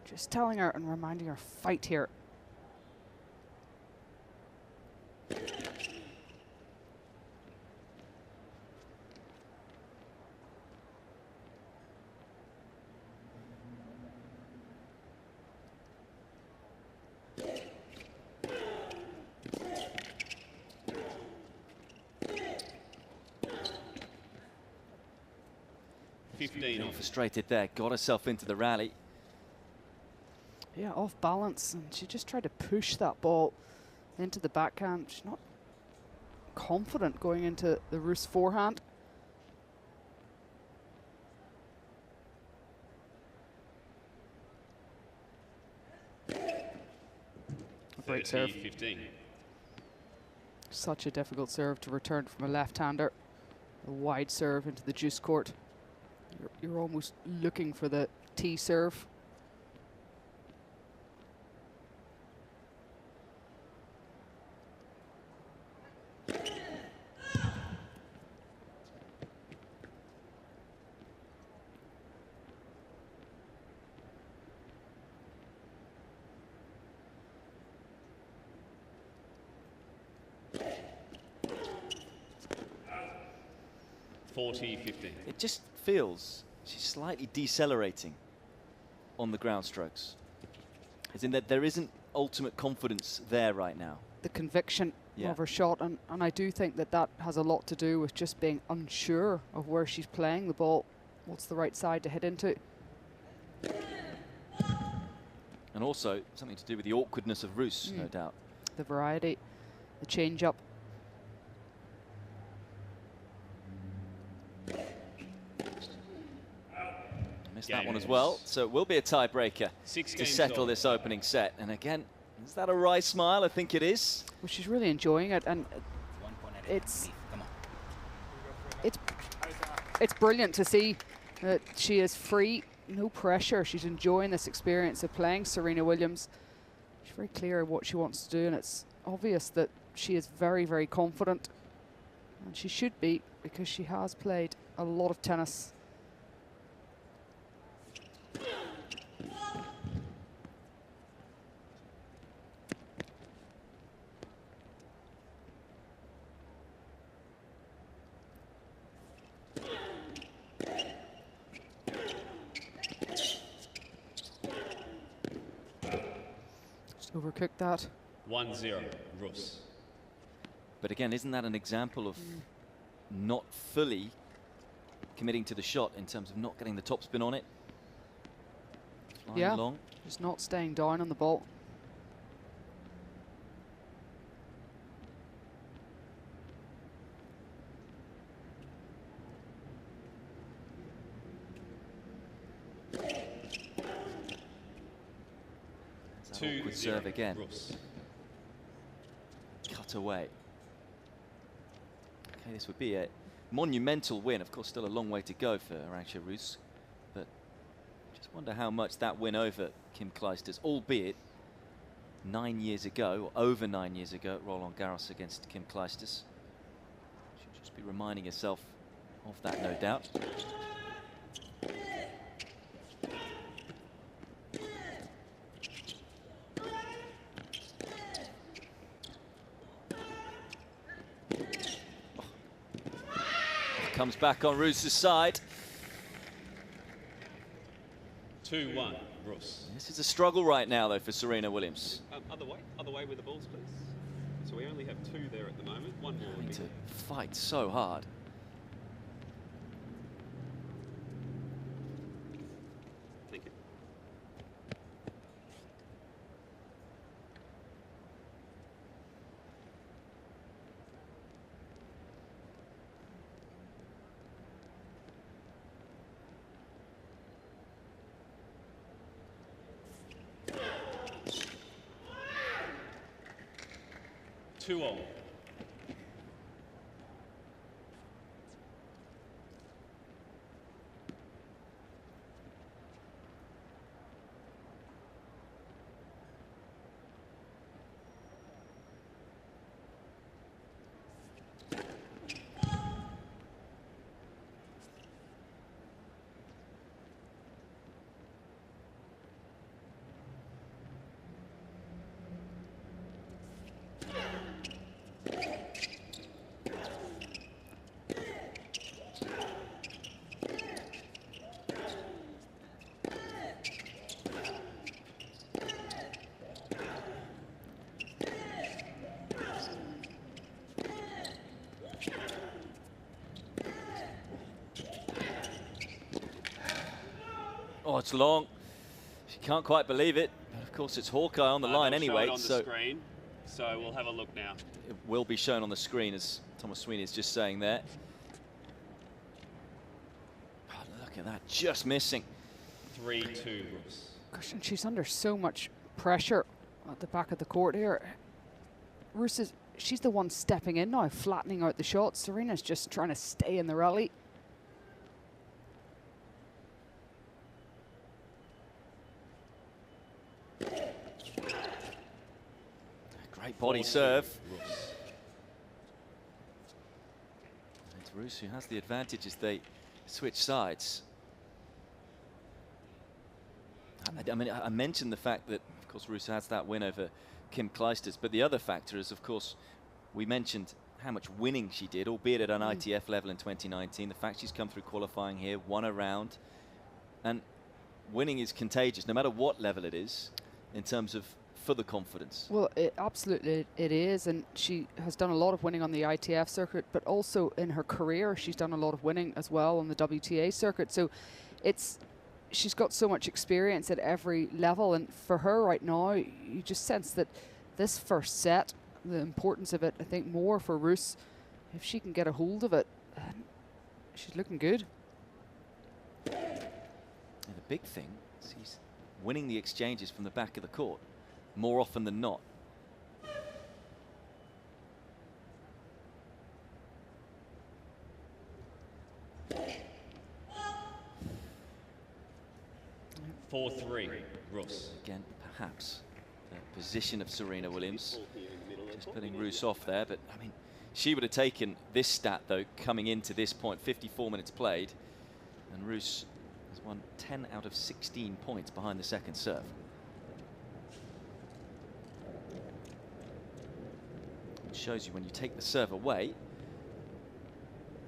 [SPEAKER 3] just telling her and reminding her, fight here.
[SPEAKER 1] Frustrated there, got herself into the rally.
[SPEAKER 3] Yeah, off balance, and she just tried to push that ball into the backhand. She's not confident going into the Rus forehand. Great serve.
[SPEAKER 2] 15.
[SPEAKER 3] Such a difficult serve to return from a left-hander. A wide serve into the juice court. You're almost looking for the tee serve.
[SPEAKER 2] 40-15.
[SPEAKER 1] It just feels she's slightly decelerating on the ground strokes. As in that there isn't ultimate confidence there right now.
[SPEAKER 3] The conviction of her shot, and I do think that that has a lot to do with just being unsure of where she's playing the ball, what's the right side to hit into.
[SPEAKER 1] And also something to do with the awkwardness of Rus, no doubt.
[SPEAKER 3] The variety, the change-up.
[SPEAKER 1] Missed that one as well, so it will be a tiebreaker to settle
[SPEAKER 2] off.
[SPEAKER 1] this opening set. And again, is that a wry smile? I think it is.
[SPEAKER 3] Well, she's really enjoying it, and it's brilliant to see that she is free, no pressure. She's enjoying this experience of playing Serena Williams. She's very clear of what she wants to do, and it's obvious that she is very, very confident. And she should be, because she has played a lot of tennis. Overcooked that.
[SPEAKER 2] 1-0, Rus.
[SPEAKER 1] But again, isn't that an example of not fully committing to the shot in terms of not getting the topspin on it? Flying along.
[SPEAKER 3] Just not staying down on the ball.
[SPEAKER 1] Awkward serve again.
[SPEAKER 2] Rus.
[SPEAKER 1] Cut away. Okay, this would be a monumental win. Of course, still a long way to go for Arantxa Rus, but just wonder how much that win over Kim Clijsters, albeit 9 years ago, or over 9 years ago, at Roland Garros against Kim Clijsters. She'll just be reminding herself of that, no doubt. Comes back on Rus's side.
[SPEAKER 2] 2-1, Rus.
[SPEAKER 1] This is a struggle right now, though, for Serena Williams.
[SPEAKER 2] Other way with the balls, please. So we only have 2 there at the moment. One more.
[SPEAKER 1] Having to fight so hard.
[SPEAKER 2] Thank you. Two all.
[SPEAKER 1] Oh, it's long. She can't quite believe it. But of course, it's Hawkeye on the line anyway.
[SPEAKER 2] On the screen, so we'll have a look now.
[SPEAKER 1] It will be shown on the screen, as Thomas Sweeney is just saying there. Oh, look at that, just missing.
[SPEAKER 2] 3-2, Rus.
[SPEAKER 3] Gosh, and she's under so much pressure at the back of the court here. Rus is, she's the one stepping in now, flattening out the shots. Serena's just trying to stay in the rally.
[SPEAKER 1] Great body serve. It's Rus who has the advantage as they switch sides. I mean, I mentioned the fact that, of course, Rus has that win over Kim Clijsters, but the other factor is, of course, we mentioned how much winning she did, albeit at an ITF level in 2019. The fact she's come through qualifying here, won a round, and winning is contagious, no matter what level it is, in terms of further confidence.
[SPEAKER 3] Well, absolutely it is, and she has done a lot of winning on the ITF circuit, but also in her career she's done a lot of winning as well on the WTA circuit. So she's got so much experience at every level, and for her right now, you just sense that this first set, the importance of it, I think more for Rus, if she can get a hold of it, she's looking good.
[SPEAKER 1] And the big thing is he's winning the exchanges from the back of the court more often than not.
[SPEAKER 4] Four, 3, Rus.
[SPEAKER 1] Again, perhaps the position of Serena Williams just putting Rus off there, but I mean, she would have taken this stat though coming into this point. 54 minutes played, and Rus has won 10 out of 16 points behind the second serve. It shows you when you take the serve away,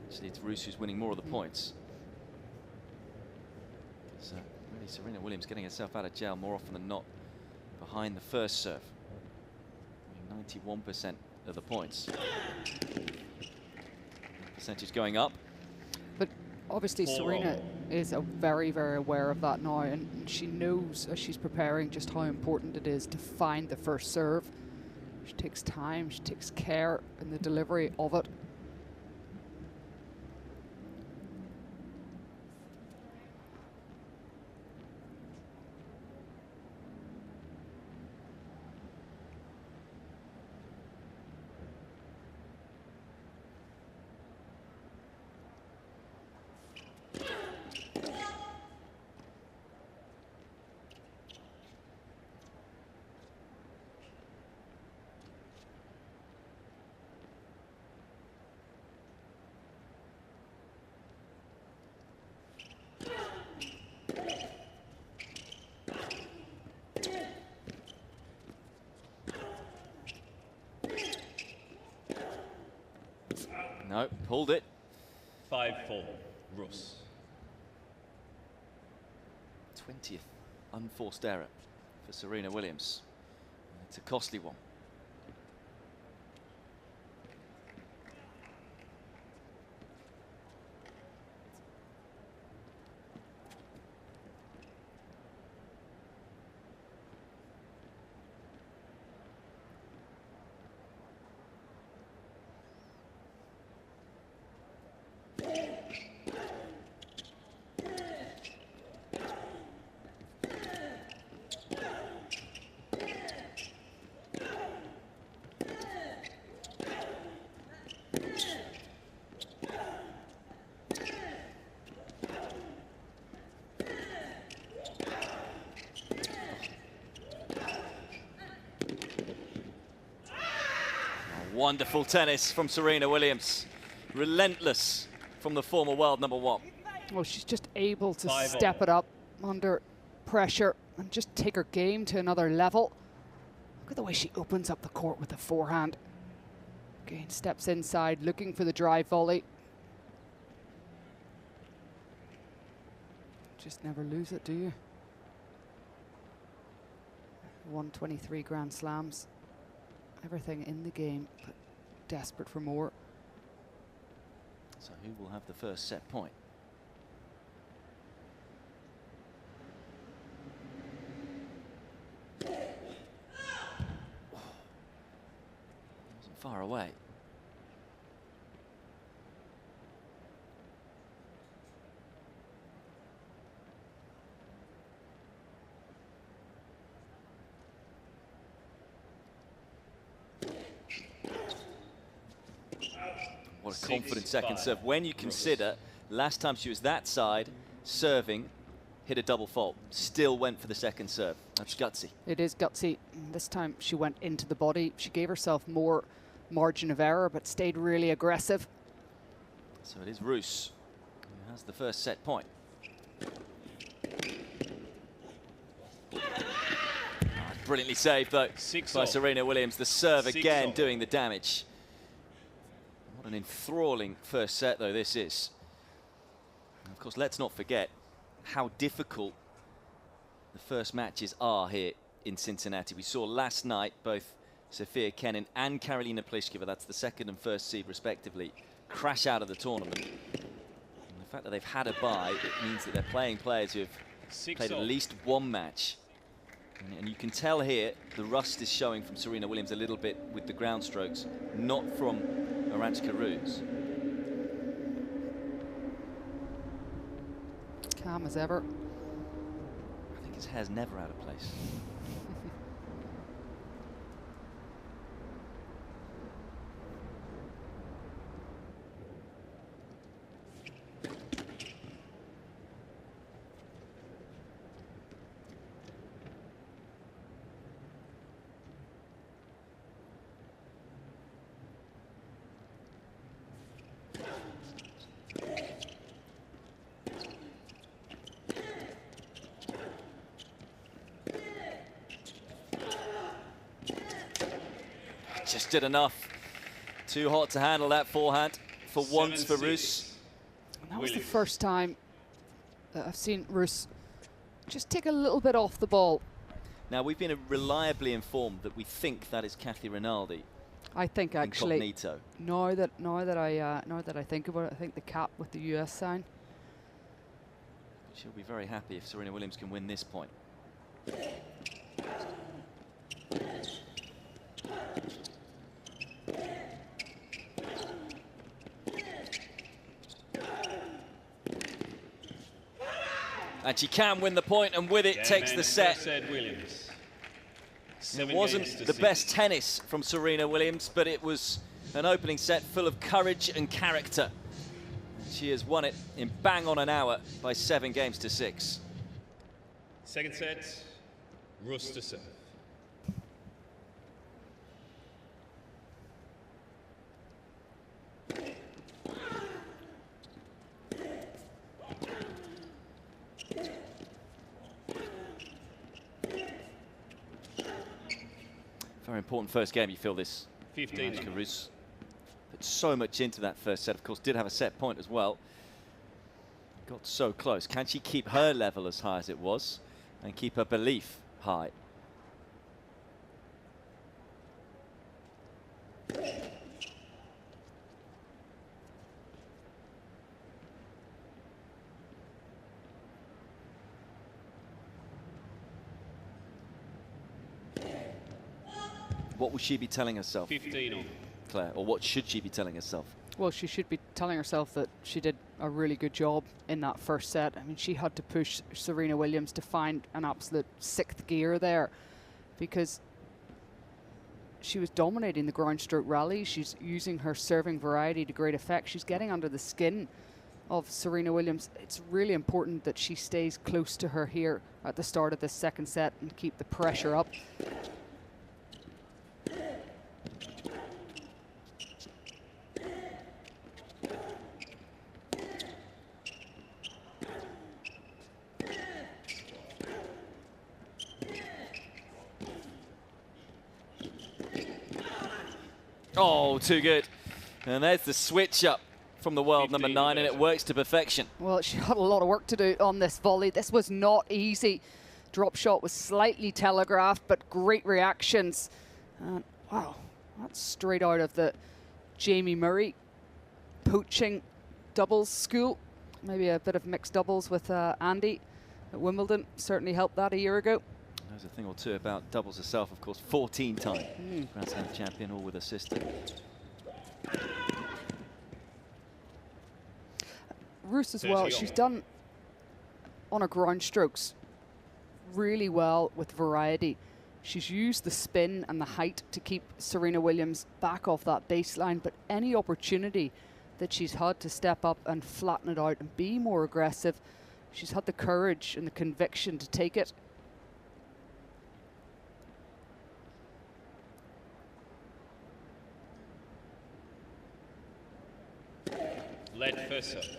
[SPEAKER 1] actually it's Rus who's winning more of the points. So really Serena Williams getting herself out of jail more often than not behind the first serve. 91% of the points. Percentage going up.
[SPEAKER 3] But obviously Serena is very, very aware of that now, and she knows as she's preparing just how important it is to find the first serve. She takes time, she takes care in the delivery of it.
[SPEAKER 1] No, pulled it.
[SPEAKER 4] 5-4, Rus.
[SPEAKER 1] 20th unforced error for Serena Williams. It's a costly one. Wonderful tennis from Serena Williams. Relentless from the former world number one.
[SPEAKER 3] Well, she's just able to
[SPEAKER 4] 5-0.
[SPEAKER 3] step it up under pressure and just take her game to another level. Look at the way she opens up the court with the forehand. Again, steps inside, looking for the drive volley. Just never lose it, do you? 123 Grand Slams. Everything in the game, but desperate for more.
[SPEAKER 1] So who will have the first set point? Wasn't far away. What a confident second serve. When you consider last time she was that side, serving, hit a double fault, still went for the second serve. That's gutsy.
[SPEAKER 3] It is gutsy. This time she went into the body. She gave herself more margin of error, but stayed really aggressive.
[SPEAKER 1] So it is Rus who has the first set point. Brilliantly saved though by Serena Williams. The serve again doing the damage. What an enthralling first set, though, this is. And of course, let's not forget how difficult the first matches are here in Cincinnati. We saw last night both Sofia Kenin and Karolina Pliskova, that's the second and first seed respectively, crash out of the tournament. And the fact that they've had a bye, it means that they're playing players who have played at least one match. And you can tell here the rust is showing from Serena Williams a little bit with the ground strokes, not from Arantxa Rus.
[SPEAKER 3] Calm as ever.
[SPEAKER 1] I think his hair's never out of place. Just did enough. Too hot to handle that forehand for once for Rus.
[SPEAKER 3] And that was the first time that I've seen Rus just take a little bit off the ball.
[SPEAKER 1] Now, we've been reliably informed that we think that is Kathy Rinaldi.
[SPEAKER 3] I think actually,
[SPEAKER 1] incognito.
[SPEAKER 3] now that I think about it, I think the cap with the US sign.
[SPEAKER 1] She'll be very happy if Serena Williams can win this point. And she can win the point, and with it takes the set.
[SPEAKER 4] Williams.
[SPEAKER 1] It wasn't the best tennis from Serena Williams, but it was an opening set full of courage and character. She has won it in bang on an hour by 7 games to 6.
[SPEAKER 4] Second set, Rus to serve.
[SPEAKER 1] Very important first game, you feel this.
[SPEAKER 4] 15.
[SPEAKER 1] Arantxa Rus put so much into that first set. Of course, did have a set point as well. Got so close. Can she keep her level as high as it was and keep her belief high? What will she be telling herself,
[SPEAKER 4] 15 on.
[SPEAKER 1] Claire, or what should she be telling herself?
[SPEAKER 3] Well, she should be telling herself that she did a really good job in that first set. I mean, she had to push Serena Williams to find an absolute 6th gear there, because she was dominating the ground stroke rally. She's using her serving variety to great effect. She's getting under the skin of Serena Williams. It's really important that she stays close to her here at the start of this second set and keep the pressure up.
[SPEAKER 1] Oh, too good. And there's the switch up from the world number 9, and it works to perfection.
[SPEAKER 3] Well, she had a lot of work to do on this volley. This was not easy. Drop shot was slightly telegraphed, but great reactions. And wow, that's straight out of the Jamie Murray poaching doubles school. Maybe a bit of mixed doubles with Andy at Wimbledon. Certainly helped that a year ago.
[SPEAKER 1] There's a thing or two about doubles herself, of course. 14-time Grand Slam champion, all with her sister.
[SPEAKER 3] Rus as well, she's done on her ground strokes really well with variety. She's used the spin and the height to keep Serena Williams back off that baseline, but any opportunity that she's had to step up and flatten it out and be more aggressive, she's had the courage and the conviction to take it.
[SPEAKER 4] Led first serve.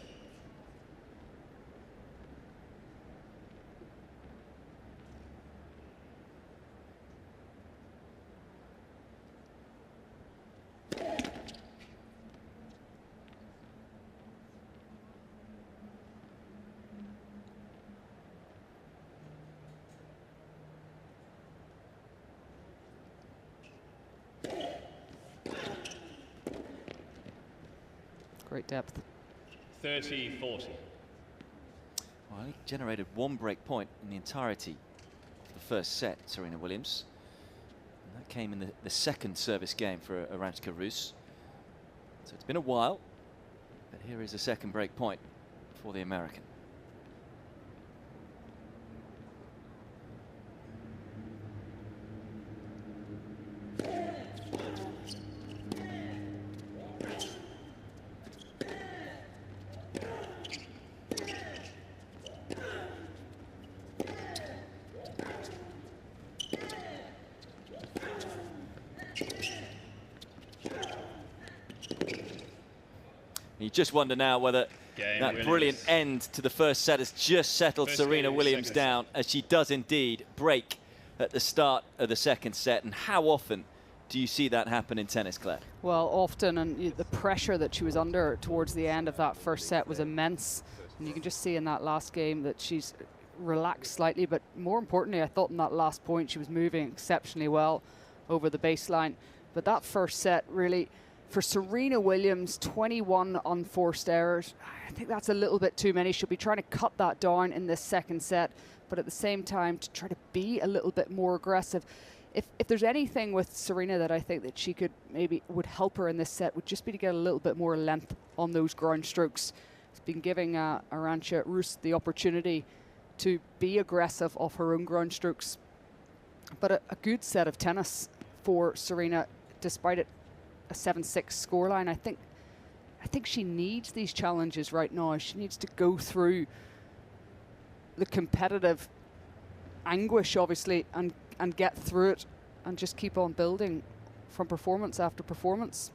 [SPEAKER 3] great depth.
[SPEAKER 4] 30-40.
[SPEAKER 1] Well, he generated one break point in the entirety of the first set, Serena Williams. And that came in the second service game for Arantxa Rus. So it's been a while, but here is a second break point for the American. You just wonder now whether that brilliant end to the first set has just settled Serena Williams down, as she does indeed break at the start of the second set. And how often do you see that happen in tennis, Claire?
[SPEAKER 3] Well, often, and the pressure that she was under towards the end of that first set was immense. And you can just see in that last game that she's relaxed slightly, but more importantly, I thought in that last point she was moving exceptionally well over the baseline. But that first set really, for Serena Williams, 21 unforced errors. I think that's a little bit too many. She'll be trying to cut that down in this second set, but at the same time to try to be a little bit more aggressive. If there's anything with Serena that I think that she could maybe would help her in this set, would just be to get a little bit more length on those ground strokes. It's been giving Arantxa Rus the opportunity to be aggressive off her own ground strokes. But a good set of tennis for Serena, despite it a 7-6 scoreline. I think she needs these challenges right now. She needs to go through the competitive anguish, obviously, and get through it and just keep on building from performance after performance.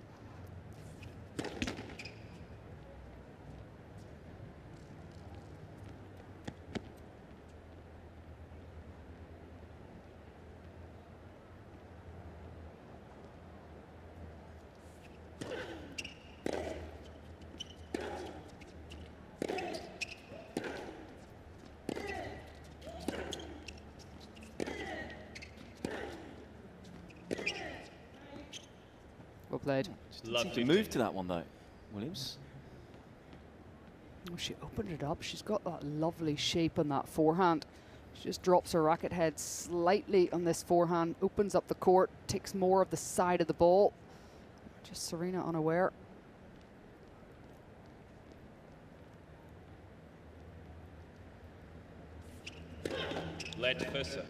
[SPEAKER 3] Well played.
[SPEAKER 1] Seems to move to that one though, Williams.
[SPEAKER 3] Oh, she opened it up. She's got that lovely shape on that forehand. She just drops her racket head slightly on this forehand, opens up the court, takes more of the side of the ball. Just Serena unaware.
[SPEAKER 4] Lead first serve.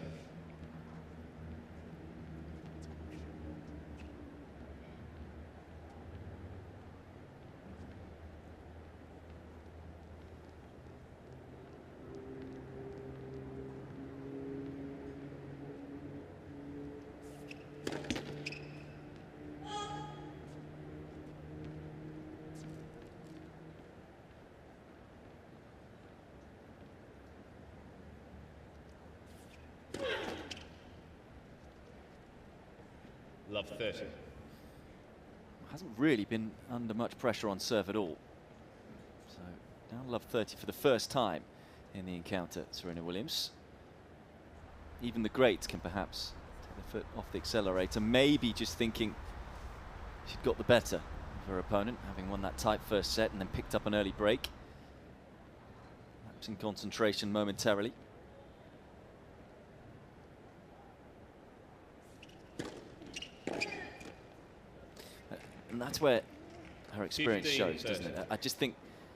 [SPEAKER 4] Love 30.
[SPEAKER 1] Hasn't really been under much pressure on serve at all. So down love 30 for the first time in the encounter, Serena Williams. Even the greats can perhaps take their foot off the accelerator, maybe just thinking she'd got the better of her opponent, having won that tight first set and then picked up an early break. Lapsing concentration momentarily. And that's where her experience shows, doesn't it? I just think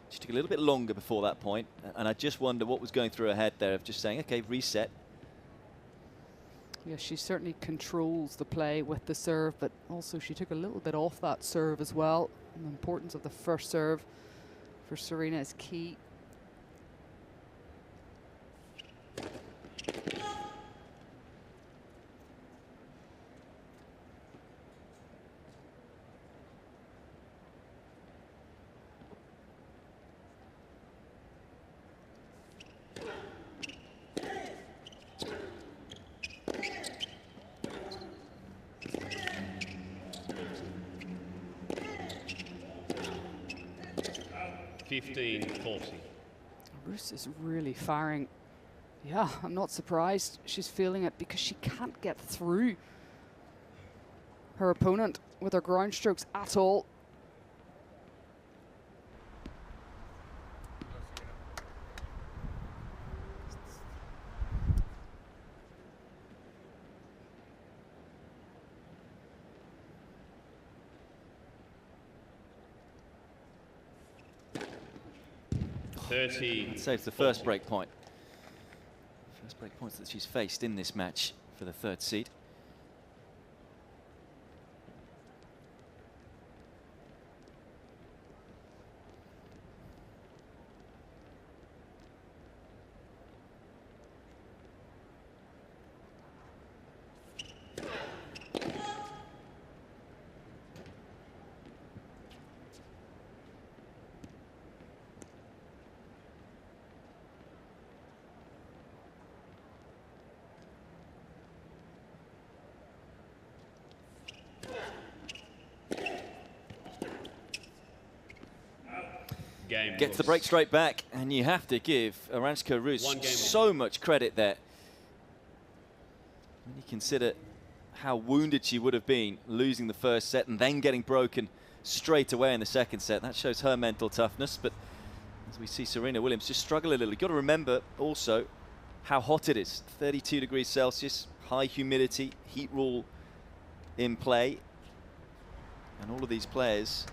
[SPEAKER 1] she took a little bit longer before that point, and I just wonder what was going through her head there of just saying, okay, reset.
[SPEAKER 3] Yeah, she certainly controls the play with the serve, but also she took a little bit off that serve as well. And the importance of the first serve for Serena is key. Rus is really firing. Yeah, I'm not surprised she's feeling it because she can't get through her opponent with her ground strokes at all.
[SPEAKER 4] 30.
[SPEAKER 1] That saves the first break point. First break points that she's faced in this match for the third seed.
[SPEAKER 4] Game
[SPEAKER 1] Gets the break straight back, and you have to give Arantxa Rus so much credit there. When you consider how wounded she would have been losing the first set and then getting broken straight away in the second set, that shows her mental toughness. But as we see Serena Williams just struggle a little, you've got to remember also how hot it is. 32 degrees Celsius, high humidity, heat rule in play. And all of these players,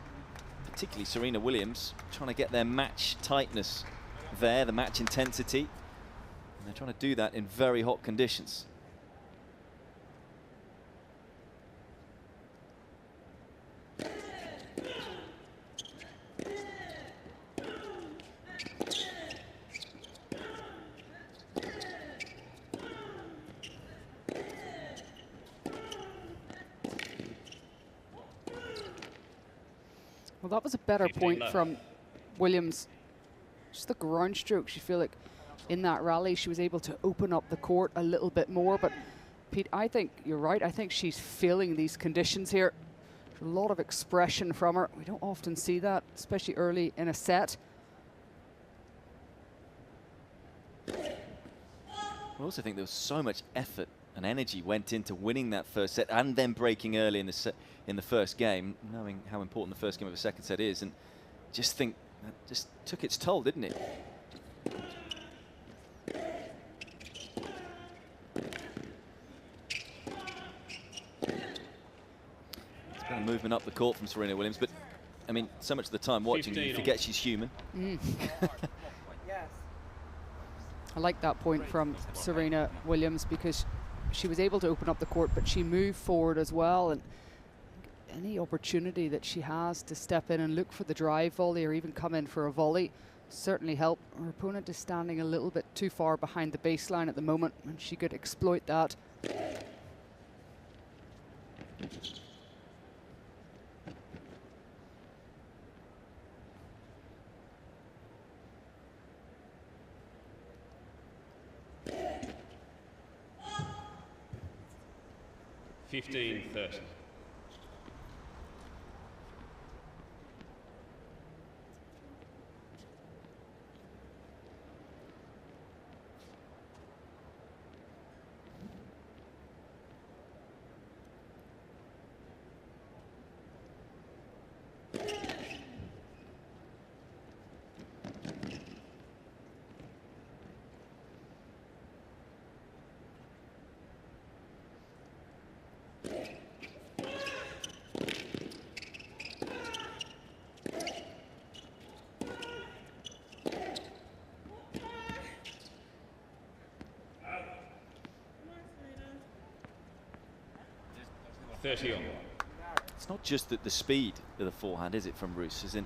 [SPEAKER 1] particularly Serena Williams, trying to get their match tightness there, the match intensity. And they're trying to do that in very hot conditions.
[SPEAKER 3] Well, that was a better point from Williams. Just the ground strokes. You feel like in that rally she was able to open up the court a little bit more. But Pete, I think you're right. I think she's feeling these conditions here. There's a lot of expression from her. We don't often see that, especially early in a set.
[SPEAKER 1] I also think there was so much effort and energy went into winning that first set and then breaking early in the first game, knowing how important the first game of a second set is, and just think that just took its toll, didn't it? It's been a movement up the court from Serena Williams, but I mean, so much of the time watching, you forget she's human.
[SPEAKER 3] I like that point from Serena Williams because she was able to open up the court, but she moved forward as well. And any opportunity that she has to step in and look for the drive volley or even come in for a volley certainly help. Her opponent is standing a little bit too far behind the baseline at the moment, and she could exploit that.
[SPEAKER 4] Fifteen 30.
[SPEAKER 1] It's not just that the speed of the forehand, is it, from Rus? As in,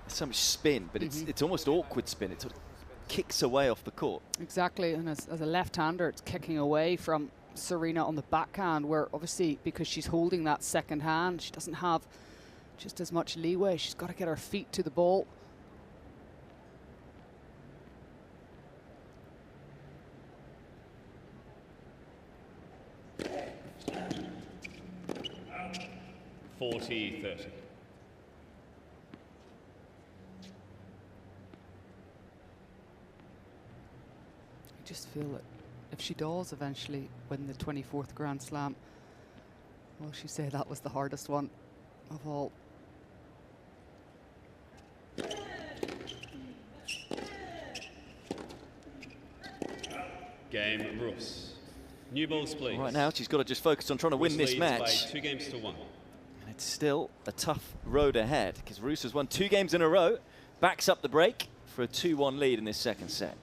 [SPEAKER 1] there's so much spin, but it's almost awkward spin. It sort of kicks away off the court.
[SPEAKER 3] Exactly, and as a left-hander, it's kicking away from Serena on the backhand, where obviously because she's holding that second hand, she doesn't have just as much leeway. She's got to get her feet to the ball.
[SPEAKER 4] .40-30.
[SPEAKER 3] I just feel that if she does eventually win the 24th Grand Slam, will she say that was the hardest one of all?
[SPEAKER 2] Game Rus. New balls, please.
[SPEAKER 1] Right now, she's got to just focus on trying to win this match.
[SPEAKER 2] By 2 games to 1.
[SPEAKER 1] And it's still a tough road ahead because Rus has won 2 games in a row, backs up the break for a 2-1 lead in this second set.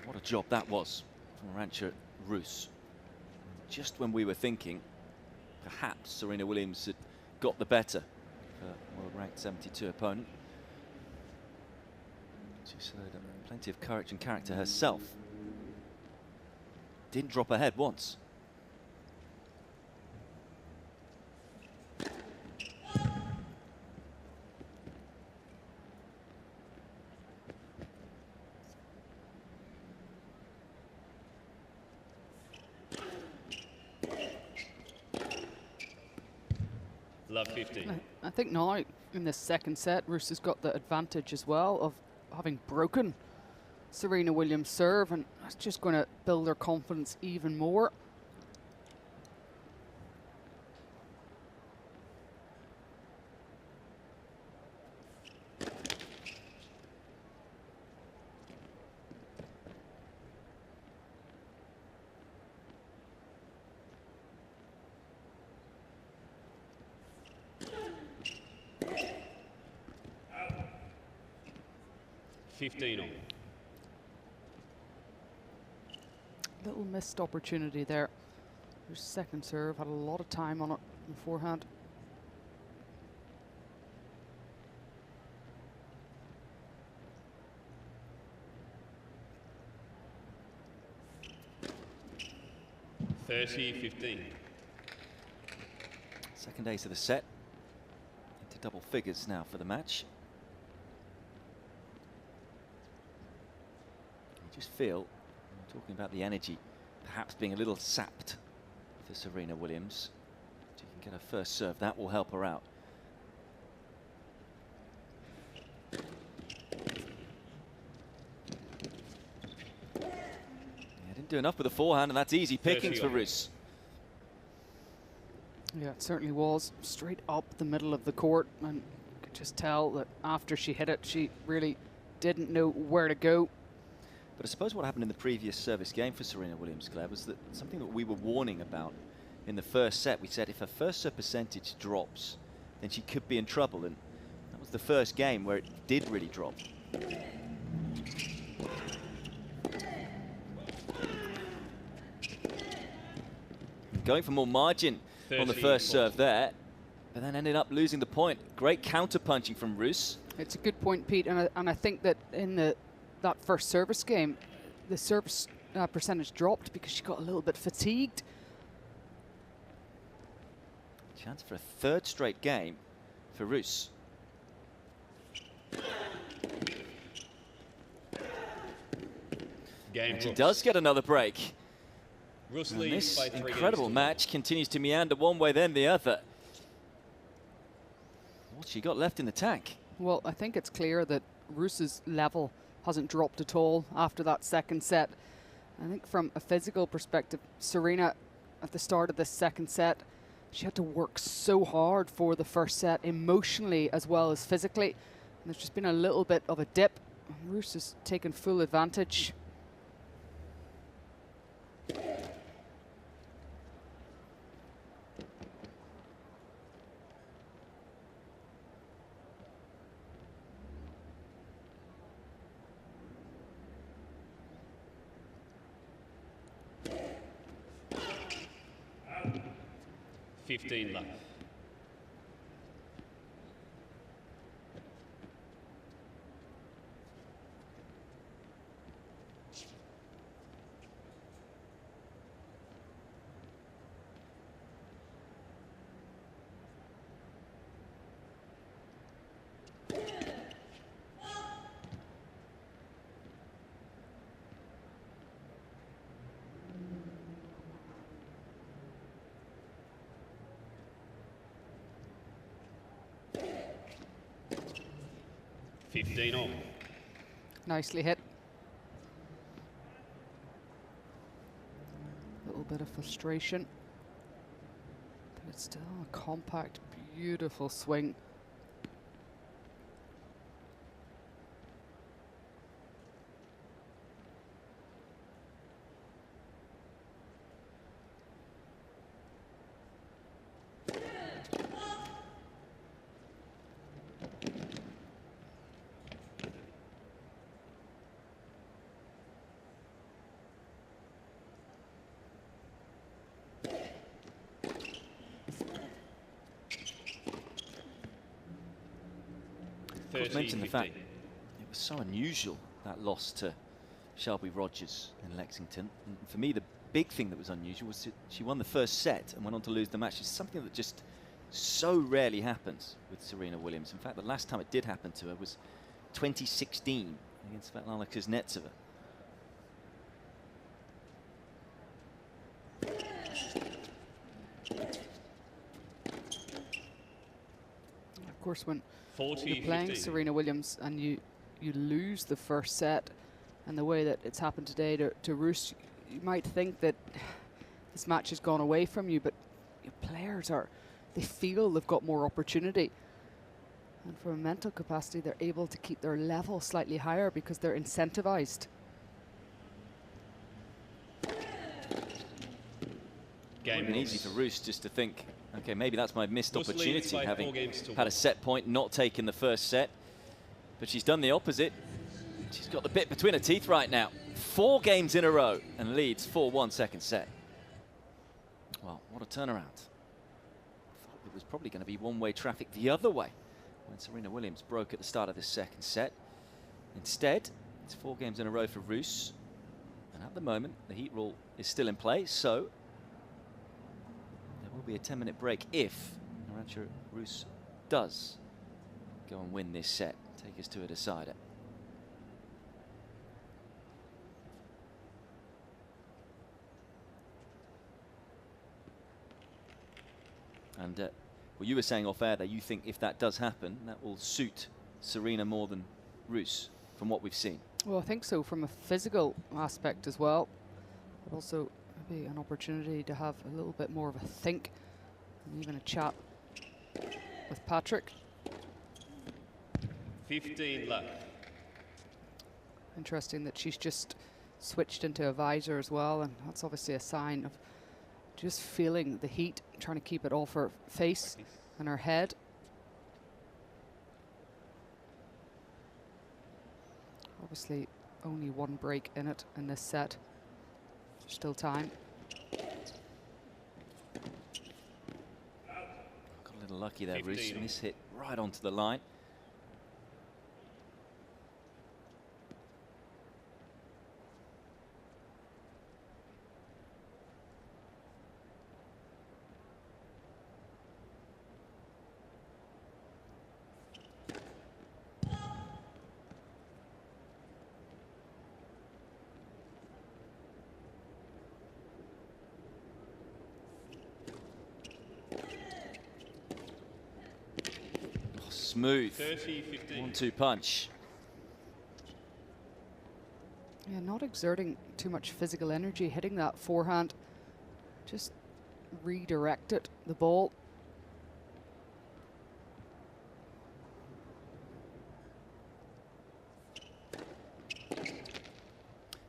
[SPEAKER 1] What a job that was from Arantxa Rus. Just when we were thinking perhaps Serena Williams had got the better of her world-ranked 72 opponent. She showed plenty of courage and character herself. Didn't drop her head once.
[SPEAKER 4] Love 15.
[SPEAKER 3] I think now in this second set, Rus has got the advantage as well of having broken Serena Williams' serve, and that's just going to build her confidence even more. Little missed opportunity there. Her second serve had a lot of time on it beforehand.
[SPEAKER 1] Second ace of the set. Into double figures now for the match. You just feel, talking about the energy, perhaps being a little sapped for Serena Williams. If she can get her first serve, that will help her out. Yeah, didn't do enough with the forehand, and that's easy pickings for Rus.
[SPEAKER 3] Yeah, it certainly was. Straight up the middle of the court, and you could just tell that after she hit it, she really didn't know where to go.
[SPEAKER 1] But I suppose what happened in the previous service game for Serena Williams, Claire, was that something that we were warning about in the first set. We said if her first serve percentage drops, then she could be in trouble. And that was the first game where it did really drop. Going for more margin on the first serve there, but then ended up losing the point. Great counter punching from Rus.
[SPEAKER 3] It's a good point, Pete, and I think that in that first service game, the service percentage dropped because she got a little bit fatigued.
[SPEAKER 1] Chance for a third straight game for Rus. And she does get another break. And this incredible match continues to meander one way then the other. What's she got left in the tank?
[SPEAKER 3] Well, I think it's clear that Rus's level hasn't dropped at all after that second set. I think from a physical perspective, Serena, at the start of this second set, she had to work so hard for the first set, emotionally as well as physically. And there's just been a little bit of a dip. Rus has taken full advantage.
[SPEAKER 4] Love.
[SPEAKER 3] Nicely hit. A little bit of frustration, but it's still a compact, beautiful swing.
[SPEAKER 1] course,
[SPEAKER 4] 30,
[SPEAKER 1] mentioned the
[SPEAKER 4] 15.
[SPEAKER 1] fact it was so unusual, that loss to Shelby Rogers in Lexington. And for me, the big thing that was unusual was that she won the first set and went on to lose the match. It's something that just so rarely happens with Serena Williams. In fact, the last time it did happen to her was 2016 against Svetlana Kuznetsova.
[SPEAKER 3] Of course, when
[SPEAKER 4] 40,
[SPEAKER 3] you're playing
[SPEAKER 4] 15.
[SPEAKER 3] Serena Williams and you lose the first set, and the way that it's happened today to Rus, you might think that this match has gone away from you, but your players they feel they've got more opportunity. And from a mental capacity, they're able to keep their level slightly higher because they're incentivized.
[SPEAKER 1] It would have been easy for Rus just to think, okay, maybe that's my missed
[SPEAKER 4] Rus leads
[SPEAKER 1] opportunity,
[SPEAKER 4] by 4
[SPEAKER 1] having
[SPEAKER 4] games to
[SPEAKER 1] had a
[SPEAKER 4] 1.
[SPEAKER 1] set point, not taking the first set. But she's done the opposite. She's got the bit between her teeth right now. 4 games in a row and leads 4-1 second set. Well, what a turnaround. I thought it was probably going to be one-way traffic the other way when Serena Williams broke at the start of this second set. Instead, it's 4 games in a row for Rus. And at the moment, the heat rule is still in place, so there will be a 10-minute break if Arantxa Rus does go and win this set, take us to a decider. And well, you were saying off air that you think if that does happen, that will suit Serena more than Rus, from what we've seen.
[SPEAKER 3] Well, I think so, from a physical aspect as well, but also maybe an opportunity to have a little bit more of a think and even a chat with Patrick.
[SPEAKER 4] 15 love.
[SPEAKER 3] Interesting that she's just switched into a visor as well, and that's obviously a sign of just feeling the heat, trying to keep it off her face and her head. Obviously only 1 break in it in this set. There's still time.
[SPEAKER 1] Got a little lucky there, Rus.
[SPEAKER 4] 15.
[SPEAKER 1] Miss hit right onto the line. Smooth
[SPEAKER 4] 30, 15.
[SPEAKER 1] 1-2 punch.
[SPEAKER 3] Yeah, not exerting too much physical energy, hitting that forehand. Just redirected the ball.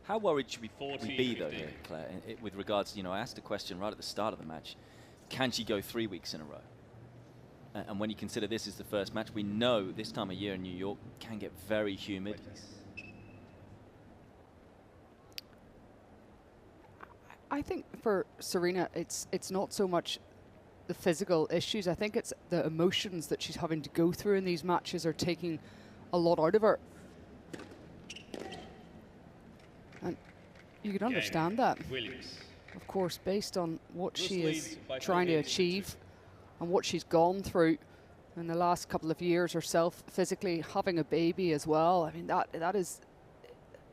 [SPEAKER 1] How worried should we
[SPEAKER 4] 14,
[SPEAKER 1] be, though,
[SPEAKER 4] 15.
[SPEAKER 1] here, Claire, with regards, I asked a question right at the start of the match. Can she go 3 weeks in a row? And when you consider this is the first match, we know this time of year in New York can get very humid.
[SPEAKER 3] I think for Serena, it's not so much the physical issues. I think it's the emotions that she's having to go through in these matches are taking a lot out of her. And you can understand that,
[SPEAKER 4] Williams.
[SPEAKER 3] of course, based on what
[SPEAKER 4] Rus
[SPEAKER 3] she
[SPEAKER 4] leads
[SPEAKER 3] is
[SPEAKER 4] by 4
[SPEAKER 3] trying to
[SPEAKER 4] games to
[SPEAKER 3] achieve and what she's gone through in the last couple of years herself, physically having a baby as well. I mean, that is,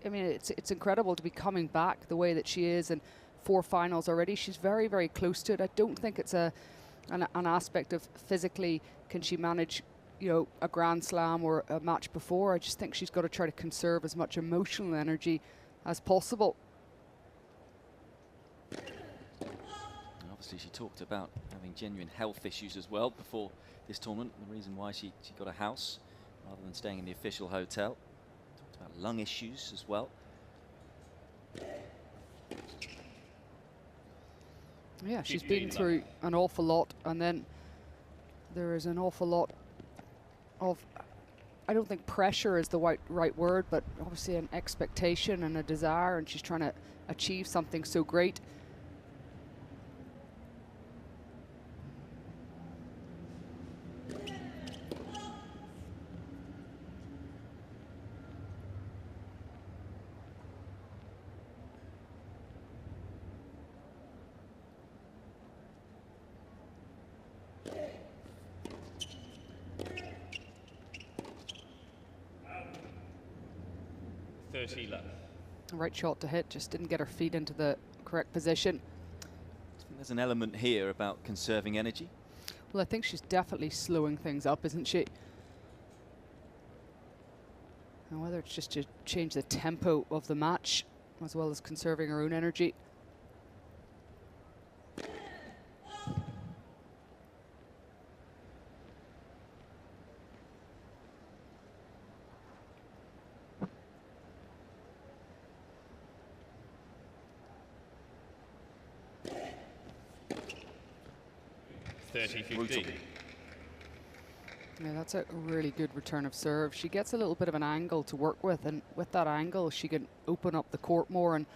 [SPEAKER 3] I mean, it's incredible to be coming back the way that she is, and 4 finals already. She's very, very close to it. I don't think it's an aspect of physically, can she manage, a Grand Slam or a match before. I just think she's got to try to conserve as much emotional energy as possible.
[SPEAKER 1] Obviously, she talked about having genuine health issues as well before this tournament. The reason why she got a house rather than staying in the official hotel. Talked about lung issues as well.
[SPEAKER 3] Yeah, she's been through an awful lot, and then there is an awful lot of, I don't think pressure is the right word, but obviously an expectation and a desire, and she's trying to achieve something so great.
[SPEAKER 4] 30 love.
[SPEAKER 3] Right shot to hit, just didn't get her feet into the correct position.
[SPEAKER 1] I think there's an element here about conserving energy.
[SPEAKER 3] Well, I think she's definitely slowing things up, isn't she? And whether it's just to change the tempo of the match, as well as conserving her own energy. Yeah, that's a really good return of serve. She gets a little bit of an angle to work with, and with that angle she can open up the court more, and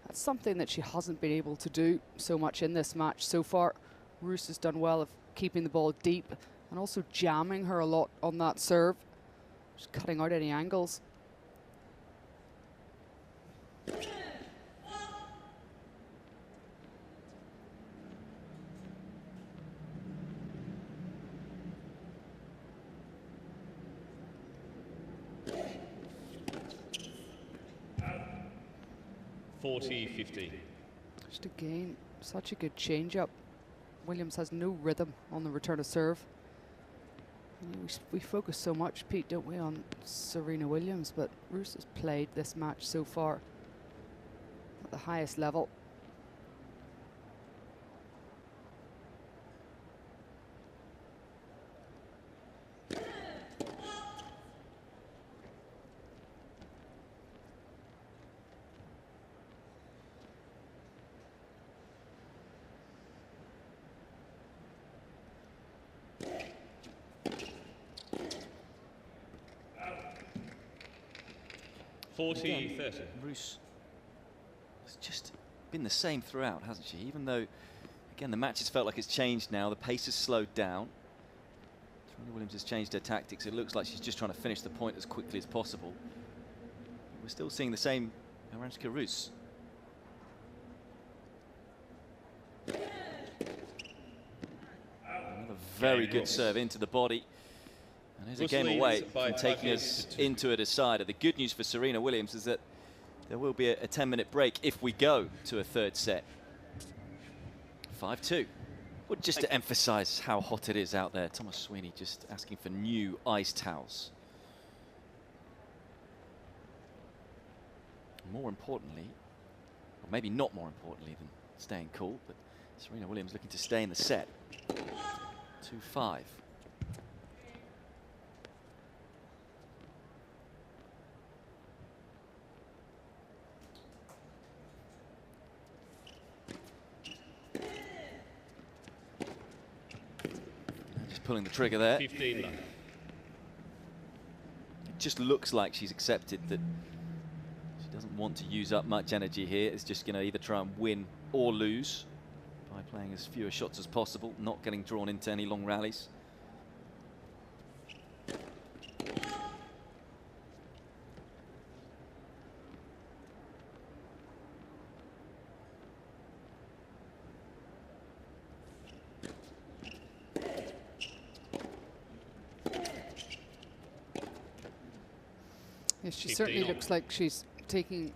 [SPEAKER 3] that's something that she hasn't been able to do so much in this match so far. Rus has done well of keeping the ball deep and also jamming her a lot on that serve, just cutting out any angles. Just again, such a good change-up. Williams has no rhythm on the return of serve. You know, we focus so much, Pete, don't we, on Serena Williams, but Rus has played this match so far at the highest level.
[SPEAKER 1] Rus has just been the same throughout, hasn't she? Even though, again, the match has felt like it's changed now. The pace has slowed down. Serena Williams has changed her tactics. It looks like she's just trying to finish the point as quickly as possible. We're still seeing the same Arantxa Rus. Another very good serve into the body. And there's a game away from taking us into a decider. The good news for Serena Williams is that there will be a 10-minute break if we go to a third set. 5-2. Well, just to emphasize how hot it is out there, Thomas Sweeney just asking for new ice towels. More importantly, or maybe not more importantly than staying cool, but Serena Williams looking to stay in the set. 2-5. Pulling the trigger there.
[SPEAKER 4] 15 love.
[SPEAKER 1] It just looks like she's accepted that she doesn't want to use up much energy here. It's just going to either try and win or lose by playing as fewer shots as possible, not getting drawn into any long rallies.
[SPEAKER 3] Yes, she certainly looks like she's taking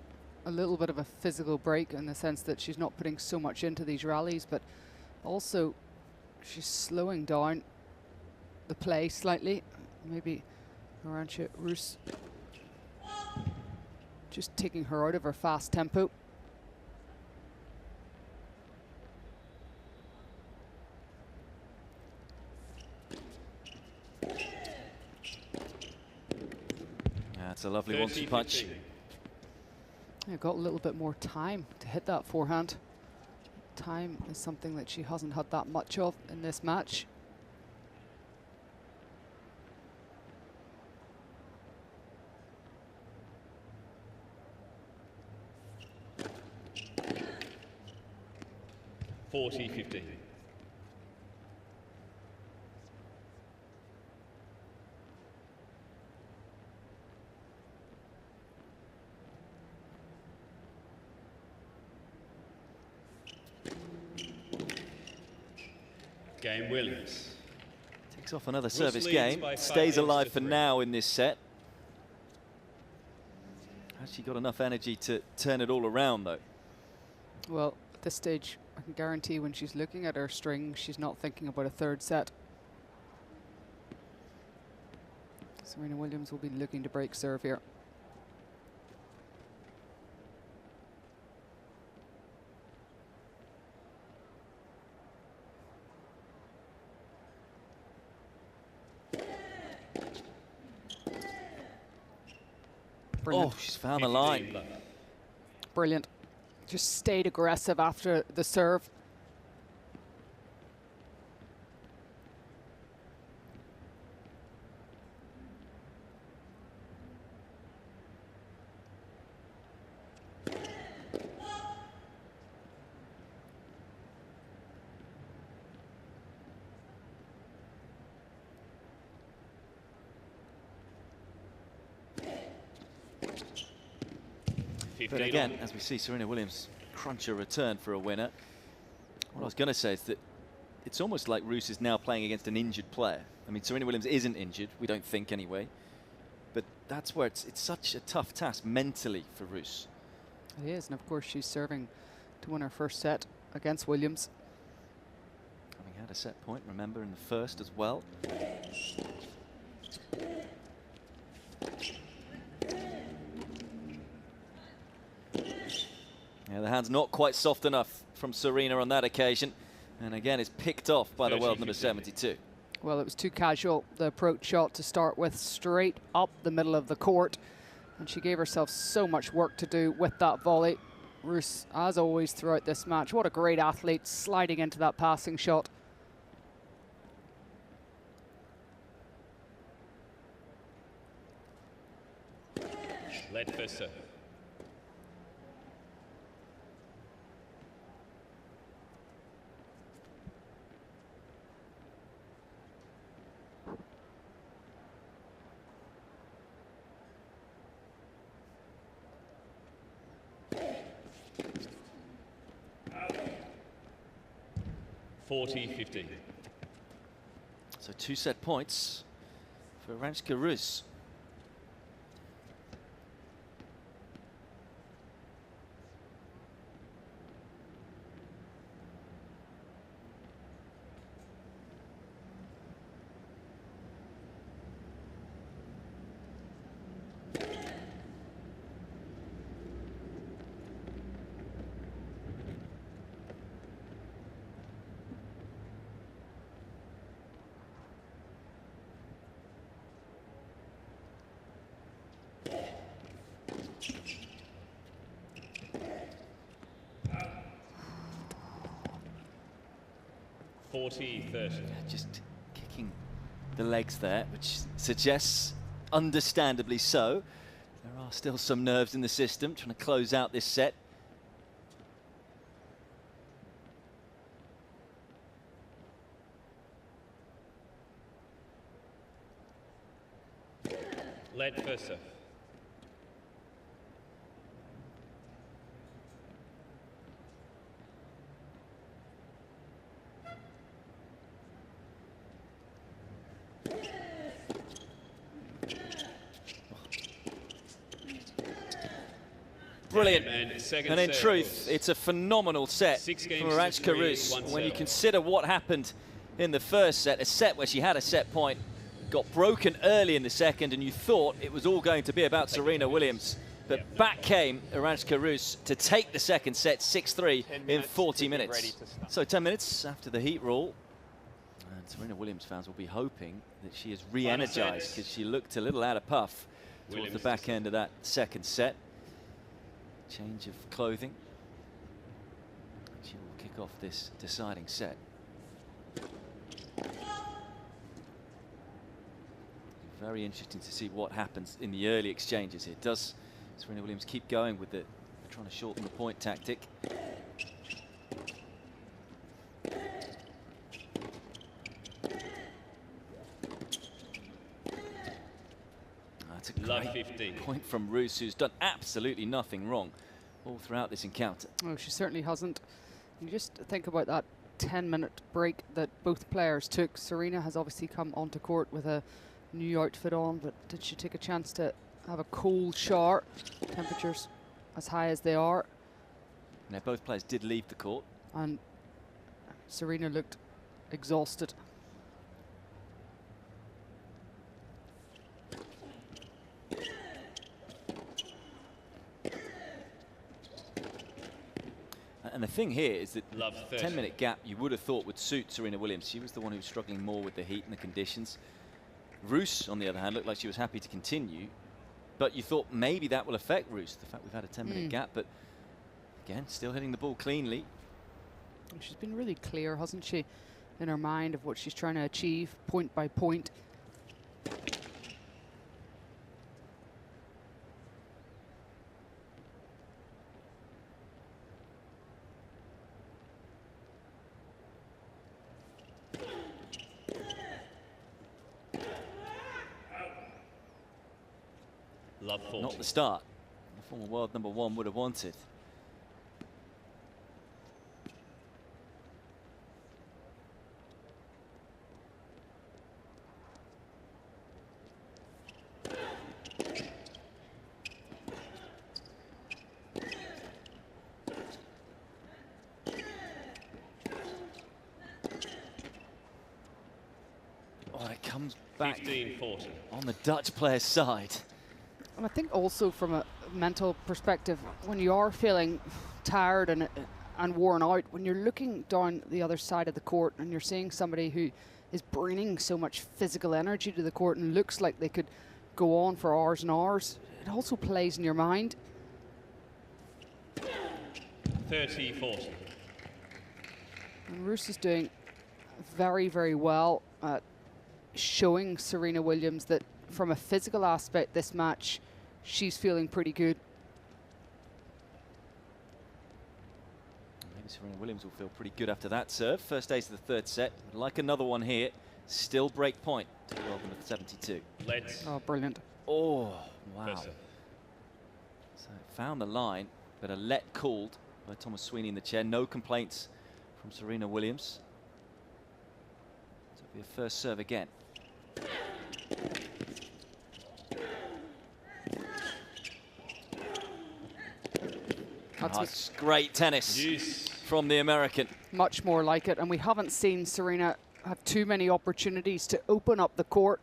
[SPEAKER 3] a little bit of a physical break in the sense that she's not putting so much into these rallies, but also she's slowing down the play slightly. Maybe Arantxa Rus just taking her out of her fast tempo.
[SPEAKER 1] That's a lovely one-two punch.
[SPEAKER 3] Yeah, got a little bit more time to hit that forehand. Time is something that she hasn't had that much of in this match.
[SPEAKER 4] (40-15). Game Williams.
[SPEAKER 1] Takes off another service game. Stays alive for now in this set. As she got enough energy to turn it all around, though.
[SPEAKER 3] Well, at this stage, I can guarantee when she's looking at her string, she's not thinking about a third set. Serena Williams will be looking to break serve here. Brilliant.
[SPEAKER 1] Oh, she's found the line.
[SPEAKER 3] Brilliant. Just stayed aggressive after the serve.
[SPEAKER 1] But again, as we see Serena Williams crunch a return for a winner, what I was going to say is that it's almost like Rus is now playing against an injured player. I mean, Serena Williams isn't injured, we don't think anyway, but that's where it's such a tough task mentally for Rus.
[SPEAKER 3] It is, and of course she's serving to win her first set against Williams.
[SPEAKER 1] Having had a set point, remember, in the first as well. Yeah, the hand's not quite soft enough from Serena on that occasion. And again, it's picked off by the world number 72.
[SPEAKER 3] Well, it was too casual, the approach shot to start with, straight up the middle of the court. And she gave herself so much work to do with that volley. Rus, as always, throughout this match, what a great athlete, sliding into that passing shot.
[SPEAKER 4] Led first serve. .40-50.
[SPEAKER 1] So 2 set points for Arantxa Rus. Just kicking the legs there, which suggests, understandably so, there are still some nerves in the system, trying to close out this set.
[SPEAKER 4] Led first serve.
[SPEAKER 1] Brilliant. And in truth, it's a phenomenal set from Arantxa Rus. When you consider what happened in the first set, a set where she had a set point, got broken early in the second, and you thought it was all going to be about Serena Williams. But back came Arantxa Rus to take the second set 6-3 in 40 minutes. So 10 minutes after the heat rule. And Serena Williams fans will be hoping that she is re-energized, because she looked a little out of puff towards the back end of that second set. Change of clothing. She will kick off this deciding set. Very interesting to see what happens in the early exchanges here. Does Serena Williams keep going with the trying to shorten the point tactic? That's a great point from Rus, who's done absolutely nothing wrong all throughout this encounter.
[SPEAKER 3] Oh, she certainly hasn't. You just think about that 10-minute break that both players took. Serena has obviously come onto court with a new outfit on, but did she take a chance to have a cold shower. Temperatures as high as they are.
[SPEAKER 1] Now, both players did leave the court.
[SPEAKER 3] And Serena looked exhausted.
[SPEAKER 1] And the thing here is that
[SPEAKER 4] Love 30.
[SPEAKER 1] 10-minute gap you would have thought would suit Serena Williams. She was the one who was struggling more with the heat and the conditions. Rus, on the other hand, looked like she was happy to continue. But you thought maybe that will affect Rus, the fact we've had a 10-minute gap. But again, still hitting the ball cleanly.
[SPEAKER 3] She's been really clear, hasn't she, in her mind of what she's trying to achieve, point by point.
[SPEAKER 4] Love 40.
[SPEAKER 1] Not the start the former world #1 would have wanted. Oh, it comes back
[SPEAKER 4] 15-40.
[SPEAKER 1] on the Dutch player's side.
[SPEAKER 3] And I think also from a mental perspective, when you are feeling tired and worn out, when you're looking down the other side of the court and you're seeing somebody who is bringing so much physical energy to the court and looks like they could go on for hours and hours, it also plays in your mind.
[SPEAKER 4] 30-40.
[SPEAKER 3] And Rus is doing very, very well at showing Serena Williams that from a physical aspect this match, she's feeling pretty good.
[SPEAKER 1] Maybe Serena Williams will feel pretty good after that serve. First ace of the third set. Would like another one here. Still break point to the World number 72.
[SPEAKER 4] Let's.
[SPEAKER 3] Oh, brilliant.
[SPEAKER 1] Oh, wow.
[SPEAKER 4] First serve.
[SPEAKER 1] So it found the line, but a let called by Thomas Sweeney in the chair. No complaints from Serena Williams. So it'll be a first serve again. That's great tennis
[SPEAKER 4] Yes.
[SPEAKER 1] from the American.
[SPEAKER 3] Much more like it, and we haven't seen Serena have too many opportunities to open up the court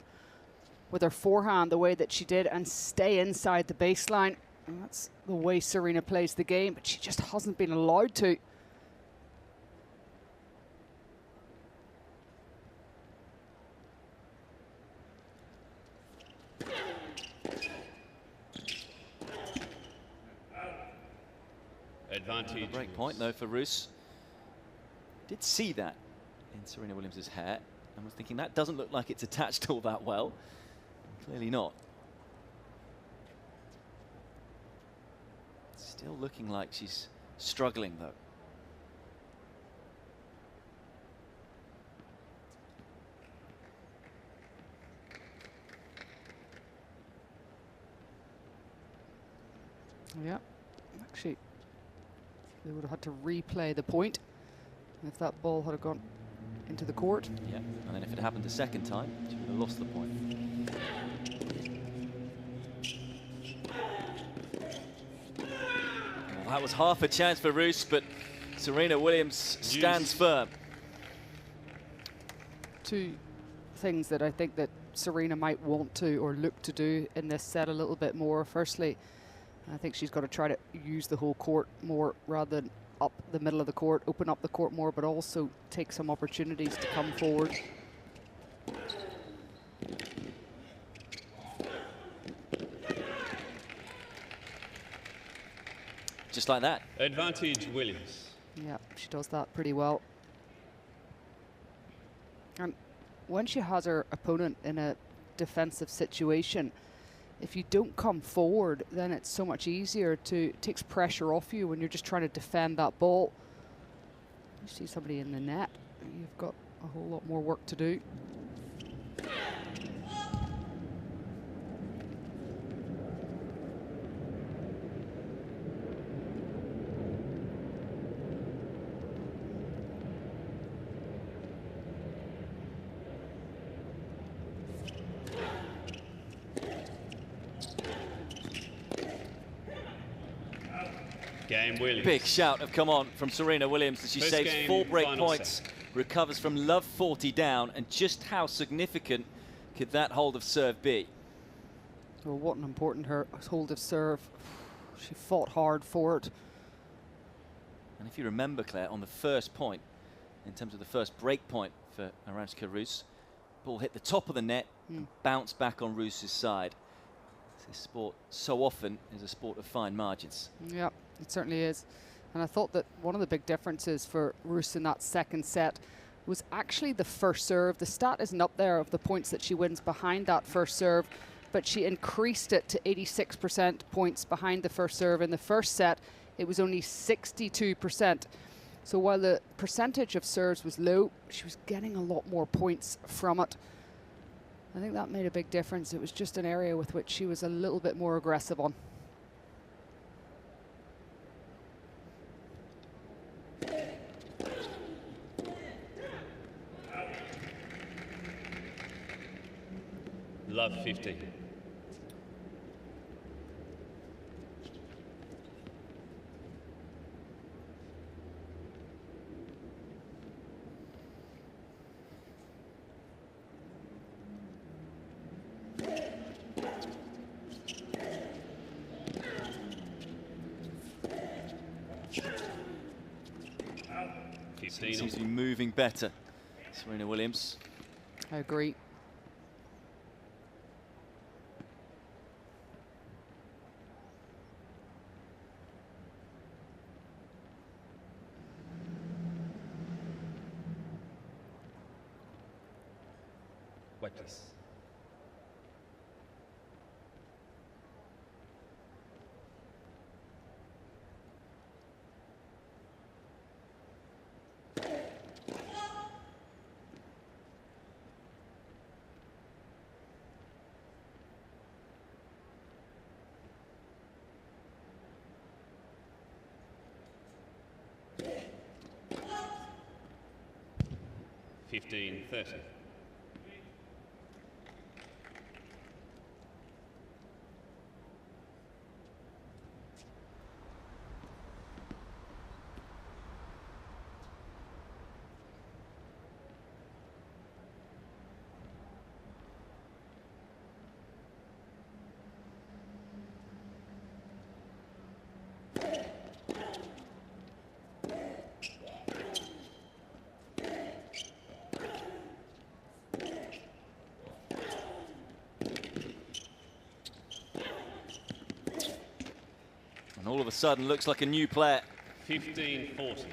[SPEAKER 3] with her forehand the way that she did and stay inside the baseline. And that's the way Serena plays the game, but she just hasn't been allowed to.
[SPEAKER 4] Advantage.
[SPEAKER 1] Break point though for Rus. Did see that in Serena Williams' hair and was thinking that doesn't look like it's attached all that well. Clearly not. Still looking like she's struggling though.
[SPEAKER 3] Yeah, actually, they would have had to replay the point if that ball had gone into the court.
[SPEAKER 1] Yeah, and then if it happened a second time, she would have lost the point. Well, that was half a chance for Rus, but Serena Williams stands firm.
[SPEAKER 3] Two things that I think that Serena might want to or look to do in this set a little bit more. Firstly, I think she's got to try to use the whole court more rather than up the middle of the court, open up the court more, but also take some opportunities to come forward.
[SPEAKER 1] Just like that.
[SPEAKER 4] Advantage Williams.
[SPEAKER 3] Yeah, she does that pretty well. And when she has her opponent in a defensive situation, if you don't come forward, then it's so much easier to, it takes pressure off you when you're just trying to defend that ball. You see somebody in the net, you've got a whole lot more work to do.
[SPEAKER 4] Game Williams.
[SPEAKER 1] Big shout have come on from Serena Williams as she
[SPEAKER 4] First
[SPEAKER 1] saves
[SPEAKER 4] game,
[SPEAKER 1] 4 break
[SPEAKER 4] final
[SPEAKER 1] points,
[SPEAKER 4] set.
[SPEAKER 1] recovers from love 40 down, and just how significant could that hold of serve be?
[SPEAKER 3] Well, what an important hold of serve. She fought hard for it.
[SPEAKER 1] And if you remember, Claire, on the first point, in terms of the first break point for Arantxa Rus, ball hit the top of the net and bounced back on Rus's side. This sport so often is a sport of fine margins.
[SPEAKER 3] Yeah, it certainly is. And I thought that one of the big differences for Rus in that second set was actually the first serve. The stat isn't up there of the points that she wins behind that first serve, but she increased it to 86% points behind the first serve. In the first set, it was only 62%. So while the percentage of serves was low, she was getting a lot more points from it. I think that made a big difference. It was just an area with which she was a little bit more aggressive on.
[SPEAKER 4] Love 15.
[SPEAKER 1] Seems to be moving better, Serena Williams.
[SPEAKER 3] I agree.
[SPEAKER 4] Wait, please. Fifteen 30.
[SPEAKER 1] All of a sudden looks like a new player.
[SPEAKER 4] 15-40.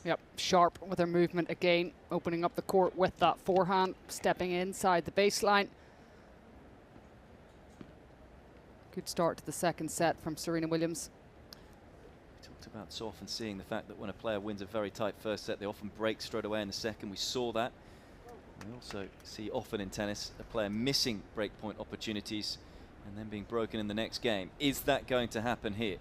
[SPEAKER 3] Yep, sharp with her movement again, opening up the court with that forehand, stepping inside the baseline. Good start to the second set from Serena Williams.
[SPEAKER 1] We talked about so often seeing the fact that when a player wins a very tight first set, they often break straight away in the second. We saw that. We also see often in tennis a player missing breakpoint opportunities and then being broken in the next game. Is that going to happen here?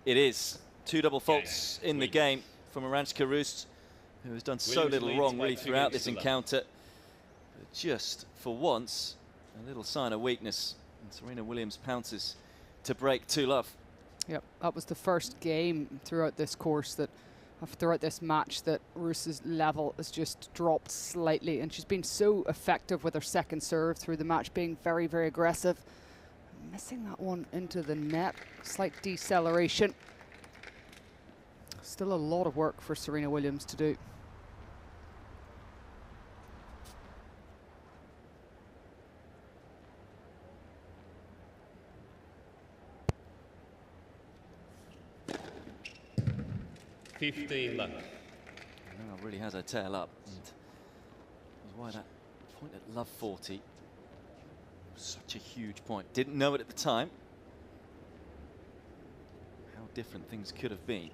[SPEAKER 1] It is. 2 double faults in the game from Arantxa Rus, who has done so little wrong really throughout this encounter. But just for once, a little sign of weakness. And Serena Williams pounces to break 2-love.
[SPEAKER 3] Yep, that was the first game throughout this course that, throughout this match, that Rus's level has just dropped slightly, and she's been so effective with her second serve through the match, being very, very aggressive. Missing that one into the net, slight deceleration. Still a lot of work for Serena Williams to do.
[SPEAKER 4] Love.
[SPEAKER 1] Now really has her tail up, and that's why that point at love 40 was such a huge point. Didn't know it at the time. How different things could have been.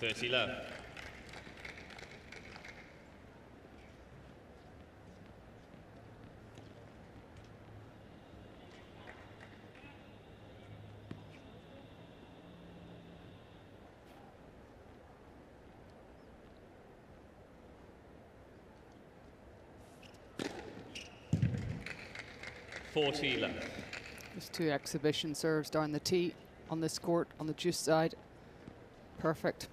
[SPEAKER 4] 30 love.
[SPEAKER 3] Just 2 exhibition serves down the tee on this court on the juice side. Perfect.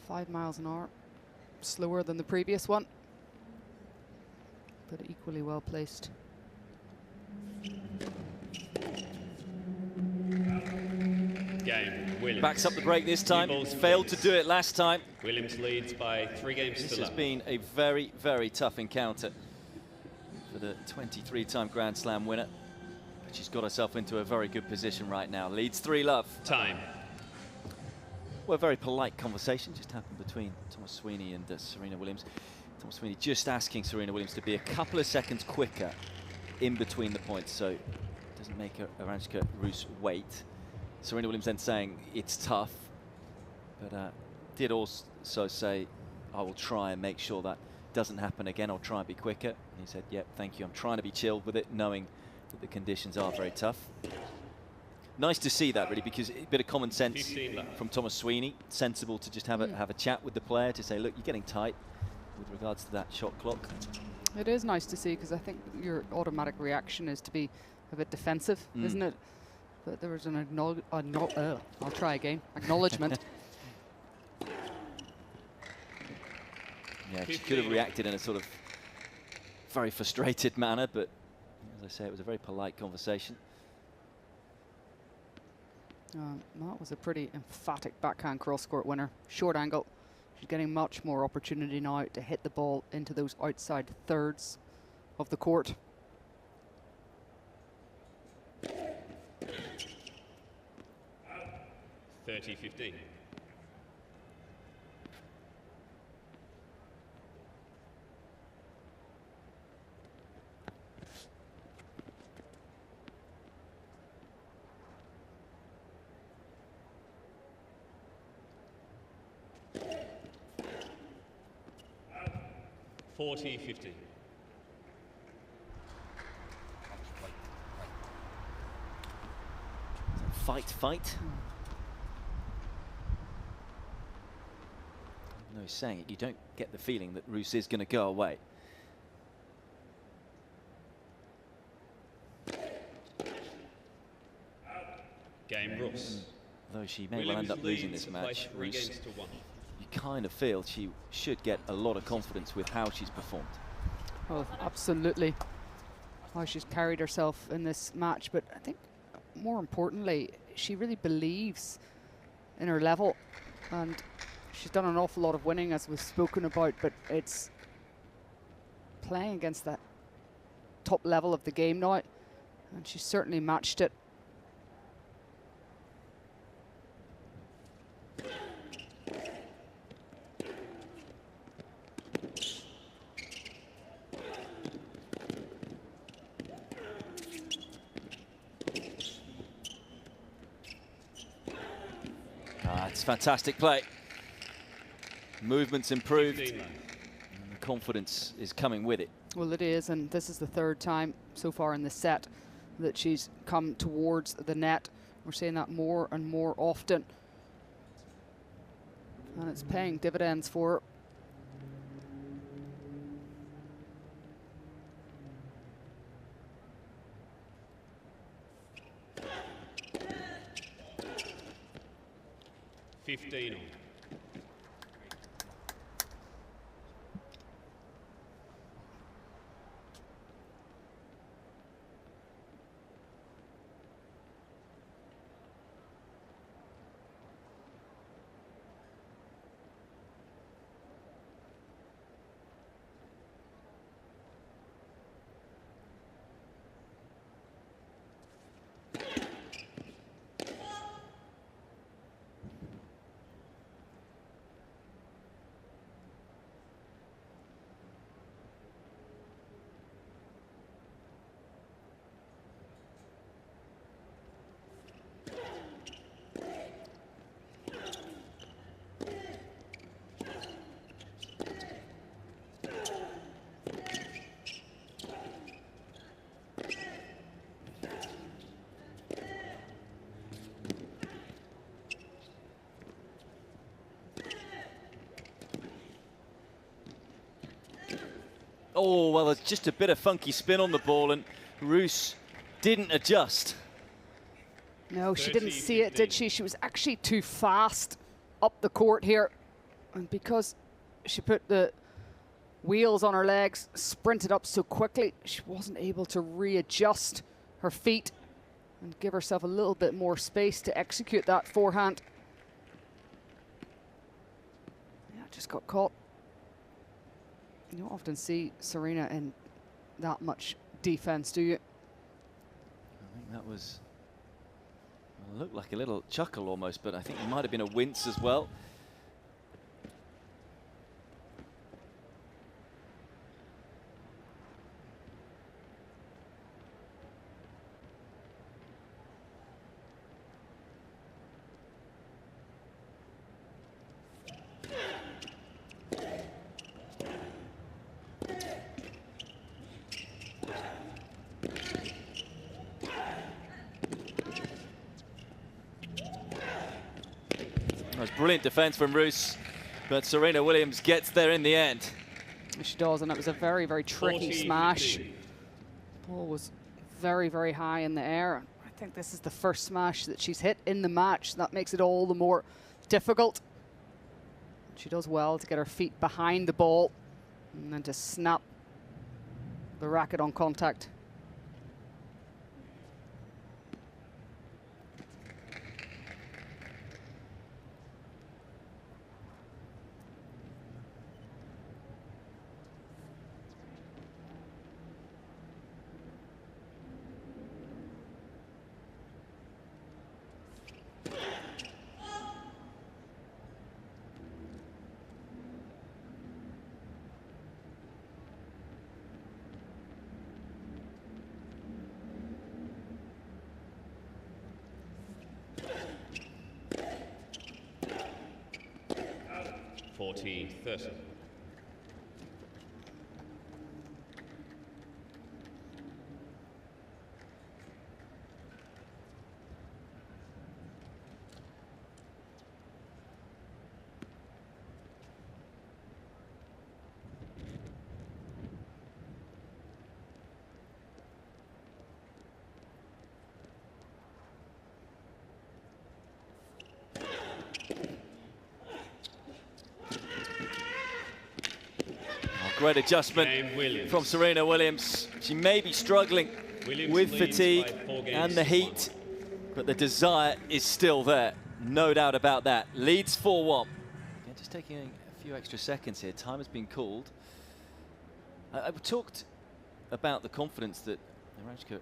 [SPEAKER 3] 5 miles an hour. Slower than the previous one, but equally well placed.
[SPEAKER 4] Game. Williams.
[SPEAKER 1] Backs up the break this time.
[SPEAKER 4] Balls,
[SPEAKER 1] Failed to
[SPEAKER 4] please.
[SPEAKER 1] do it last time.
[SPEAKER 4] Williams leads by 3 games
[SPEAKER 1] This
[SPEAKER 4] to
[SPEAKER 1] has
[SPEAKER 4] love.
[SPEAKER 1] been a very, very tough encounter for the 23-time Grand Slam winner. But she's got herself into a very good position right now. Leads 3-love.
[SPEAKER 4] Time.
[SPEAKER 1] Well, a very polite conversation just happened between Thomas Sweeney and Serena Williams. Thomas Sweeney just asking Serena Williams to be a couple of seconds quicker in between the points, so it doesn't make Arantxa Rus wait. Serena Williams then saying it's tough, but did also say, I will try and make sure that doesn't happen again. I'll try and be quicker. And he said, yep, thank you. I'm trying to be chilled with it, knowing that the conditions are very tough. Nice to see that, really, because a bit of common sense from Thomas Sweeney. Sensible to just have a chat with the player to say, look, you're getting tight with regards to that shot clock.
[SPEAKER 3] It is nice to see, because I think your automatic reaction is to be a bit defensive, isn't it? But there was an I'll try again. Acknowledgement.
[SPEAKER 1] Yeah, she could have reacted in a sort of very frustrated manner, but as I say, it was a very polite conversation.
[SPEAKER 3] That was a pretty emphatic backhand cross-court winner. Short angle. She's getting much more opportunity now to hit the ball into those outside thirds of the court.
[SPEAKER 4] (30-15). (40-15).
[SPEAKER 1] Fight. No, he's saying it. You don't get the feeling that Rus is going to go away.
[SPEAKER 4] Game Rus.
[SPEAKER 1] Though she may well end up losing this match, Rus, you kind of feel she should get a lot of confidence with how she's performed.
[SPEAKER 3] Oh, absolutely. How she's carried herself in this match, but I think more importantly, she really believes in her level, and she's done an awful lot of winning, as we've spoken about, but it's playing against that top level of the game now, and she's certainly matched it.
[SPEAKER 1] It's fantastic play. Movement's improved, and the confidence is coming with it.
[SPEAKER 3] Well, it is, and this is the 3rd time so far in the set that she's come towards the net. We're seeing that more and more often, and it's paying dividends for her.
[SPEAKER 1] Oh, well, there's just a bit of funky spin on the ball, and Rus didn't adjust.
[SPEAKER 3] No, she didn't see it, did she? She was actually too fast up the court here. And because she put the wheels on her legs, sprinted up so quickly, she wasn't able to readjust her feet and give herself a little bit more space to execute that forehand. Yeah, just got caught. You don't often see Serena in that much defense, do you?
[SPEAKER 1] I think that was, well, looked like a little chuckle almost, but I think it might have been a wince as well. That was brilliant defense from Rus, but Serena Williams gets there in the end.
[SPEAKER 3] She does, and it was a very, very tricky smash. The ball was very, very high in the air. I think this is the first smash that she's hit in the match. That makes it all the more difficult. She does well to get her feet behind the ball and then to snap the racket on contact.
[SPEAKER 4] Thirty.
[SPEAKER 1] Great adjustment from Serena Williams. She may be struggling with fatigue and the heat, but the desire is still there. No doubt about that. Leads 4-1. Yeah, just taking a few extra seconds here. Time has been called. I talked about the confidence that Arantxa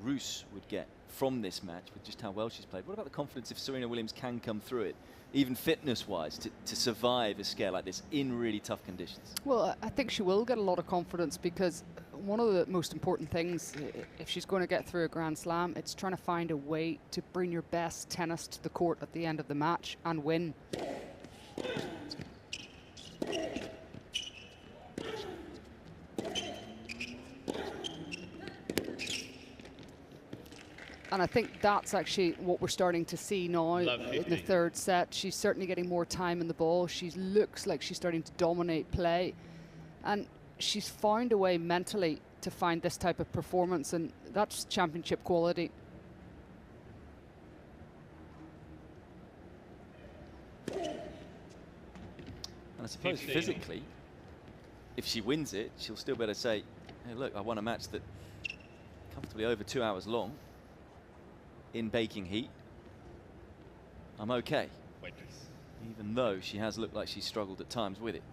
[SPEAKER 1] Rus would get from this match with just how well she's played. What about the confidence if Serena Williams can come through it, even fitness-wise, to survive a scare like this in really tough conditions?
[SPEAKER 3] Well, I think she will get a lot of confidence, because one of the most important things, if she's going to get through a Grand Slam, it's trying to find a way to bring your best tennis to the court at the end of the match and win. And I think that's actually what we're starting to see now in the third set. She's certainly getting more time in the ball. She looks like she's starting to dominate play. And she's found a way mentally to find this type of performance, and that's championship quality.
[SPEAKER 1] And I suppose physically, if she wins it, she'll still be able to say, hey, look, I won a match that comfortably over 2 hours long, in baking heat. I'm okay. Even though she has looked like she's struggled at times with it.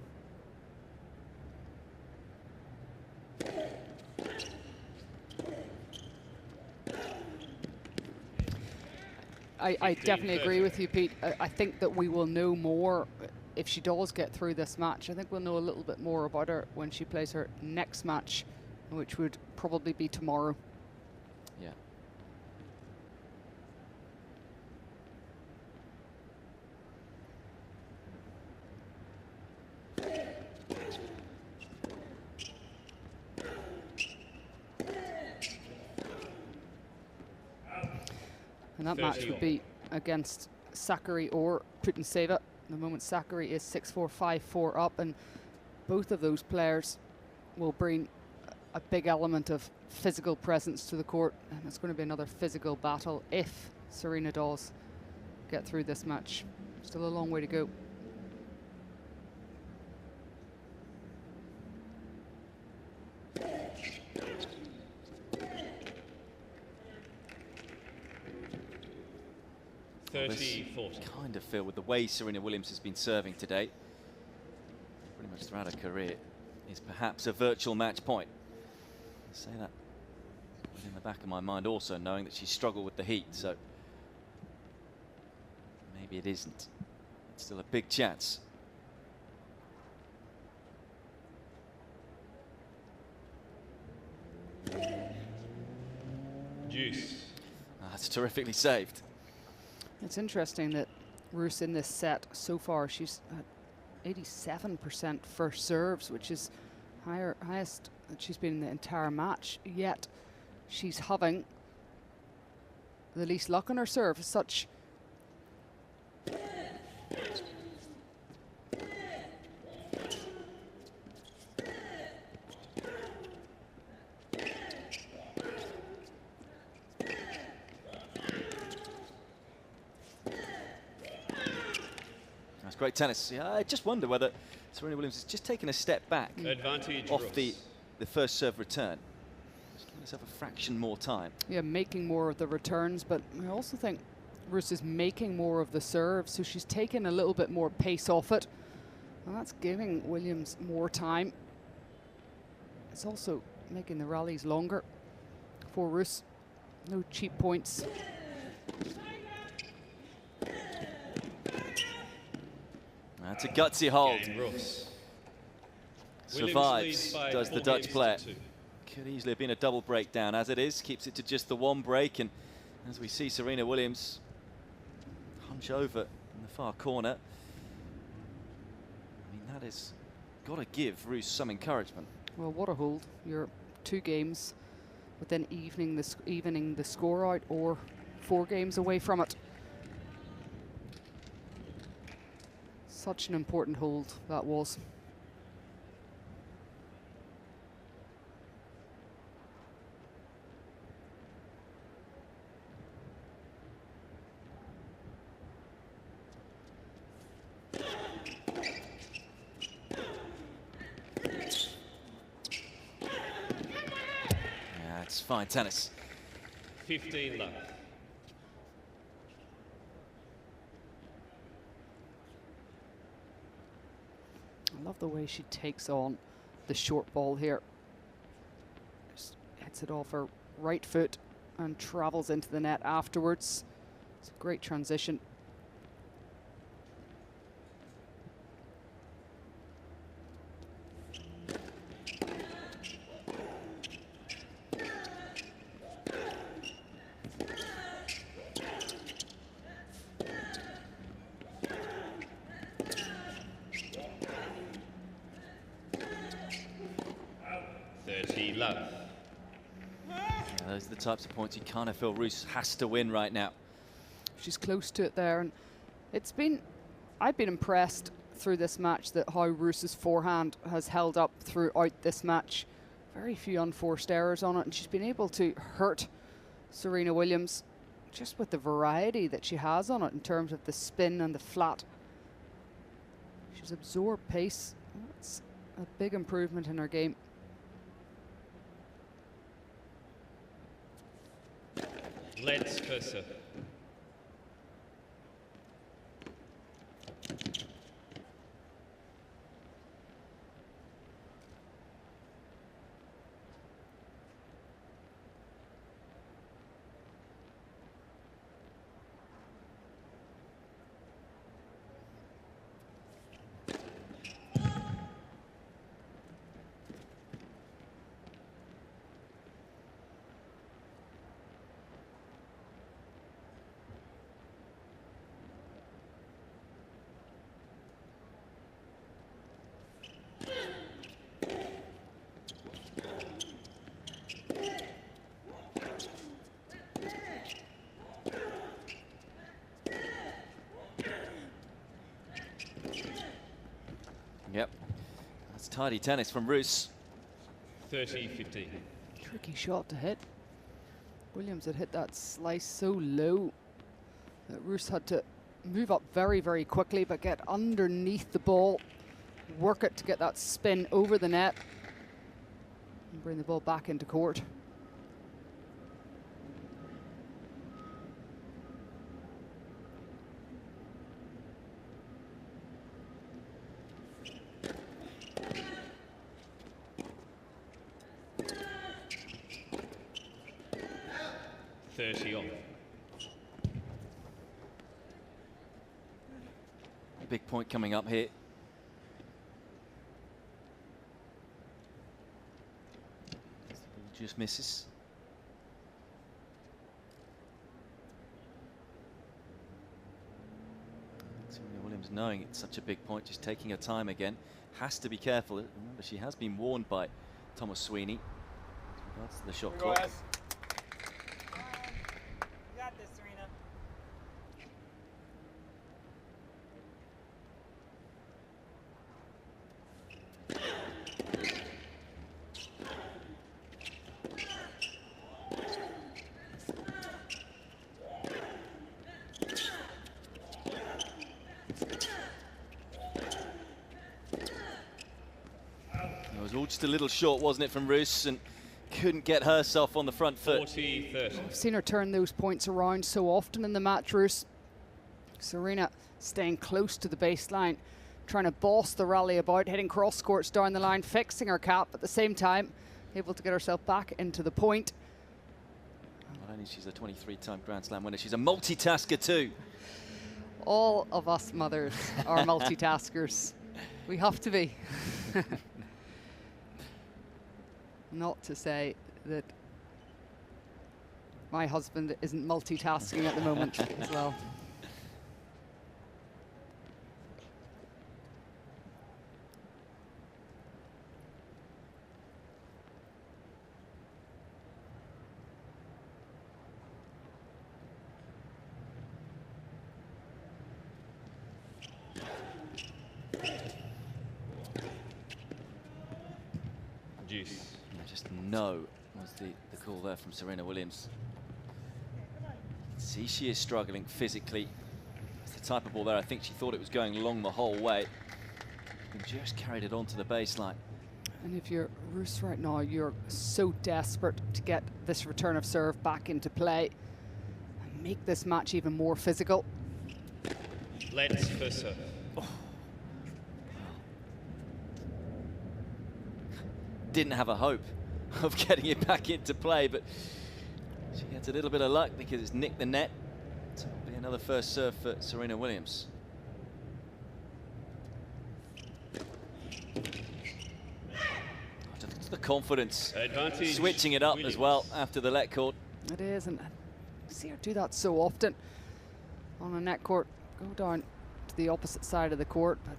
[SPEAKER 3] I definitely agree with you, Pete. I think that we will know more if she does get through this match. I think we'll know a little bit more about her when she plays her next match, which would probably be tomorrow.
[SPEAKER 1] Yeah.
[SPEAKER 3] And that match would be against Sakkari or Putintseva. At the moment, Sakkari is 6-4, 5-4 up, and both of those players will bring a big element of physical presence to the court, and it's going to be another physical battle if Serena does get through this match. Still a long way to go.
[SPEAKER 1] Kind of feel with the way Serena Williams has been serving today, pretty much throughout her career, is perhaps a virtual match point. I say that in the back of my mind also, knowing that she struggled with the heat, so maybe it isn't. It's still a big chance.
[SPEAKER 4] Juice.
[SPEAKER 1] That's terrifically saved.
[SPEAKER 3] It's interesting that Rus in this set so far, she's at 87% first serves, which is highest that she's been in the entire match, yet she's having the least luck on her serve. Such
[SPEAKER 1] great tennis. Yeah, I just wonder whether Serena Williams has just taken a step back
[SPEAKER 4] Advantage
[SPEAKER 1] off
[SPEAKER 4] Rus.
[SPEAKER 1] the first serve return. Just giving herself a fraction more time.
[SPEAKER 3] yeah, making more of the returns, but I also think Rus is making more of the serve, so she's taken a little bit more pace off it, and that's giving Williams more time. It's also making the rallies longer for Rus. No cheap points.
[SPEAKER 1] That's a gutsy hold.
[SPEAKER 4] Game, Rus.
[SPEAKER 1] Survives,
[SPEAKER 4] Williams leads by
[SPEAKER 1] does the
[SPEAKER 4] 4
[SPEAKER 1] Dutch
[SPEAKER 4] games
[SPEAKER 1] player.
[SPEAKER 4] to 2.
[SPEAKER 1] Could easily have been a double breakdown. As it is, keeps it to just the one break, and as we see Serena Williams hunch over in the far corner, I mean, that has got to give Rus some encouragement.
[SPEAKER 3] Well, what a hold. You're 2 games within evening the score out, or 4 games away from it. Such an important hold that was.
[SPEAKER 1] Yeah, it's fine tennis.
[SPEAKER 4] 15 love.
[SPEAKER 3] I love the way she takes on the short ball here. Just hits it off her right foot and travels into the net afterwards. It's a great transition.
[SPEAKER 4] Love.
[SPEAKER 1] Yeah, those are the types of points you kind of feel Rus has to win right now.
[SPEAKER 3] She's close to it there, and I've been impressed through this match that how Rus's forehand has held up throughout this match. Very few unforced errors on it, and she's been able to hurt Serena Williams just with the variety that she has on it in terms of the spin and the flat. She's absorbed pace. That's a big improvement in her game.
[SPEAKER 4] Let's Versa.
[SPEAKER 1] Yep, that's tidy tennis from Rus.
[SPEAKER 4] 30-15.
[SPEAKER 3] Tricky shot to hit. Williams had hit that slice so low that Rus had to move up very, very quickly, but get underneath the ball, work it to get that spin over the net, and bring the ball back into court.
[SPEAKER 1] Big point coming up here. Just misses. Serena Williams, knowing it's such a big point, just taking her time again. Has to be careful. Remember, she has been warned by Thomas Sweeney with regards to the shot clock.
[SPEAKER 5] You got this, Serena.
[SPEAKER 1] It was all just a little short, wasn't it, from Rus, and couldn't get herself on the front foot.
[SPEAKER 4] 40-30.
[SPEAKER 3] I've seen her turn those points around so often in the match, Rus. Serena staying close to the baseline, trying to boss the rally about, hitting cross courts down the line, fixing her cap at the same time, able to get herself back into the point.
[SPEAKER 1] Not only she's a 23-time Grand Slam winner, she's a multitasker too.
[SPEAKER 3] All of us mothers are multitaskers. We have to be. Not to say that my husband isn't multitasking at the moment as well.
[SPEAKER 4] Juice.
[SPEAKER 1] Just no was the call there from Serena Williams. See, she is struggling physically. It's the type of ball there, I think she thought it was going along the whole way and just carried it onto the baseline.
[SPEAKER 3] And if you're Rus right now, you're so desperate to get this return of serve back into play and make this match even more physical.
[SPEAKER 4] Let's for serve.
[SPEAKER 1] Didn't have a hope of getting it back into play, but she gets a little bit of luck because it's nicked the net. So it'll be another first serve for Serena Williams. Just the confidence,
[SPEAKER 4] Advantage.
[SPEAKER 1] switching it up
[SPEAKER 4] Williams.
[SPEAKER 1] as well after the let court.
[SPEAKER 3] It is, and you see her do that so often on a net court. Go down to the opposite side of the court, but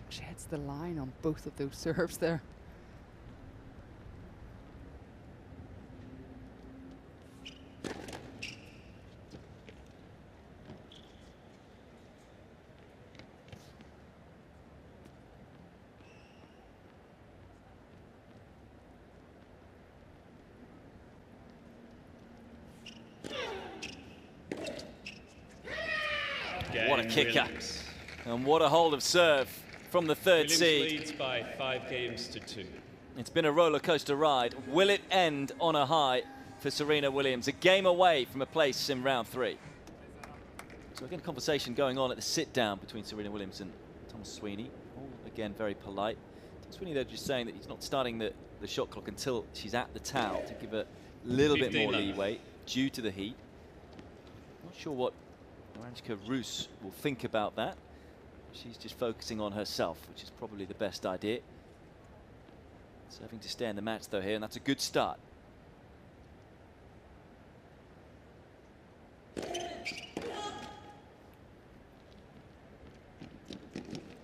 [SPEAKER 3] she hits the line on both of those serves there.
[SPEAKER 1] What a kicker.
[SPEAKER 4] Williams.
[SPEAKER 1] And what a hold of serve from the third
[SPEAKER 4] Williams
[SPEAKER 1] seed.
[SPEAKER 4] leads by 5 games to 2.
[SPEAKER 1] It's been a roller coaster ride. Will it end on a high for Serena Williams? A game away from a place in round 3. So again, conversation going on at the sit down between Serena Williams and Thomas Sweeney. All again very polite. Sweeney though just saying that he's not starting the shot clock until she's at the towel to give her a little bit more leeway due to the heat. Not sure what Arantxa Rus will think about that. She's just focusing on herself, which is probably the best idea. Serving to stay in the match though here, and that's a good start. Of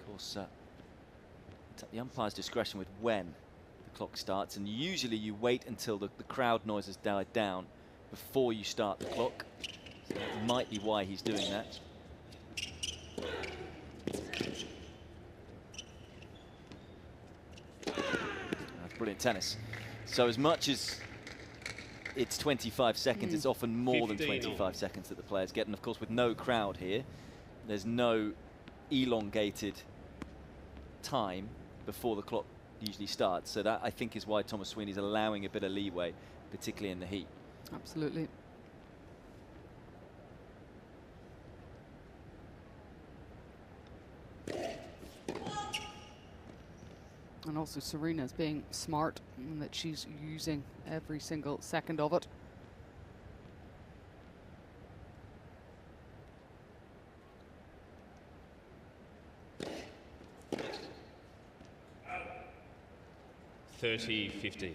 [SPEAKER 1] course, it's at the umpire's discretion with when the clock starts, and usually you wait until the crowd noise has died down before you start the clock. So that might be why he's doing that. brilliant tennis. So as much as it's 25 seconds, it's often more than 25 seconds that the players get. And of course, with no crowd here, there's no elongated time before the clock usually starts. So that, I think, is why Thomas Sweeney's allowing a bit of leeway, particularly in the heat.
[SPEAKER 3] Absolutely. And also Serena's being smart in that she's using every single second of it.
[SPEAKER 4] (30-15).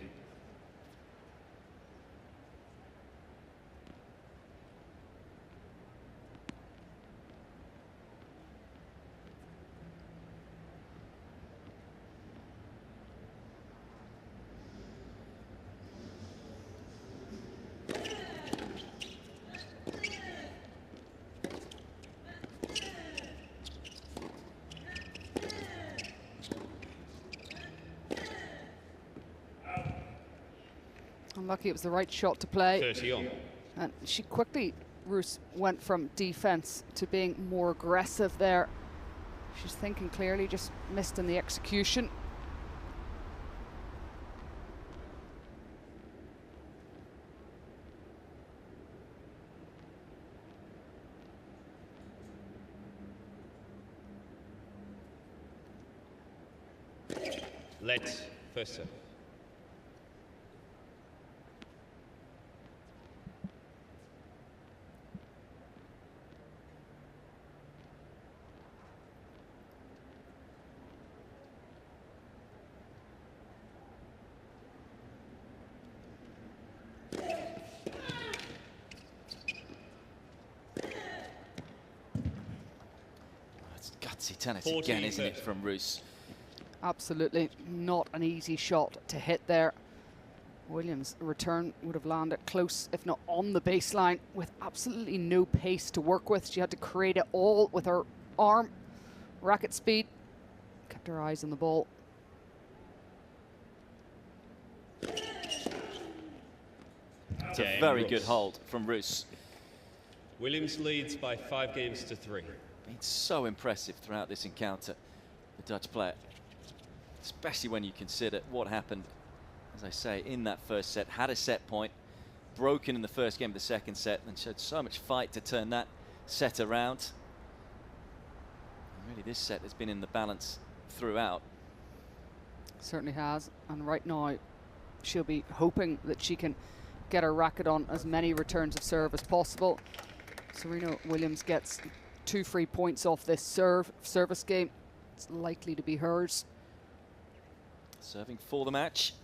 [SPEAKER 3] Unlucky, it was the right shot to play.
[SPEAKER 4] 30 on.
[SPEAKER 3] And she quickly, Rus, went from defense to being more aggressive there. She's thinking clearly, just missed in the execution.
[SPEAKER 4] Let's first serve.
[SPEAKER 1] It's gutsy tennis again, isn't it, from Rus?
[SPEAKER 3] Absolutely not an easy shot to hit there. Williams' return would have landed close, if not on the baseline, with absolutely no pace to work with. She had to create it all with her arm, racket speed, kept her eyes on the ball.
[SPEAKER 1] It's a very good hold from Rus.
[SPEAKER 4] Williams leads by 5 games to 3.
[SPEAKER 1] Been so impressive throughout this encounter, the Dutch player. Especially when you consider what happened, as I say, in that first set. Had a set point, broken in the first game of the second set, and showed so much fight to turn that set around. And really, this set has been in the balance throughout.
[SPEAKER 3] Certainly has, and right now she'll be hoping that she can get her racket on as many returns of serve as possible. Serena Williams gets 2 free points off this service game. It's likely to be hers.
[SPEAKER 1] Serving for the match.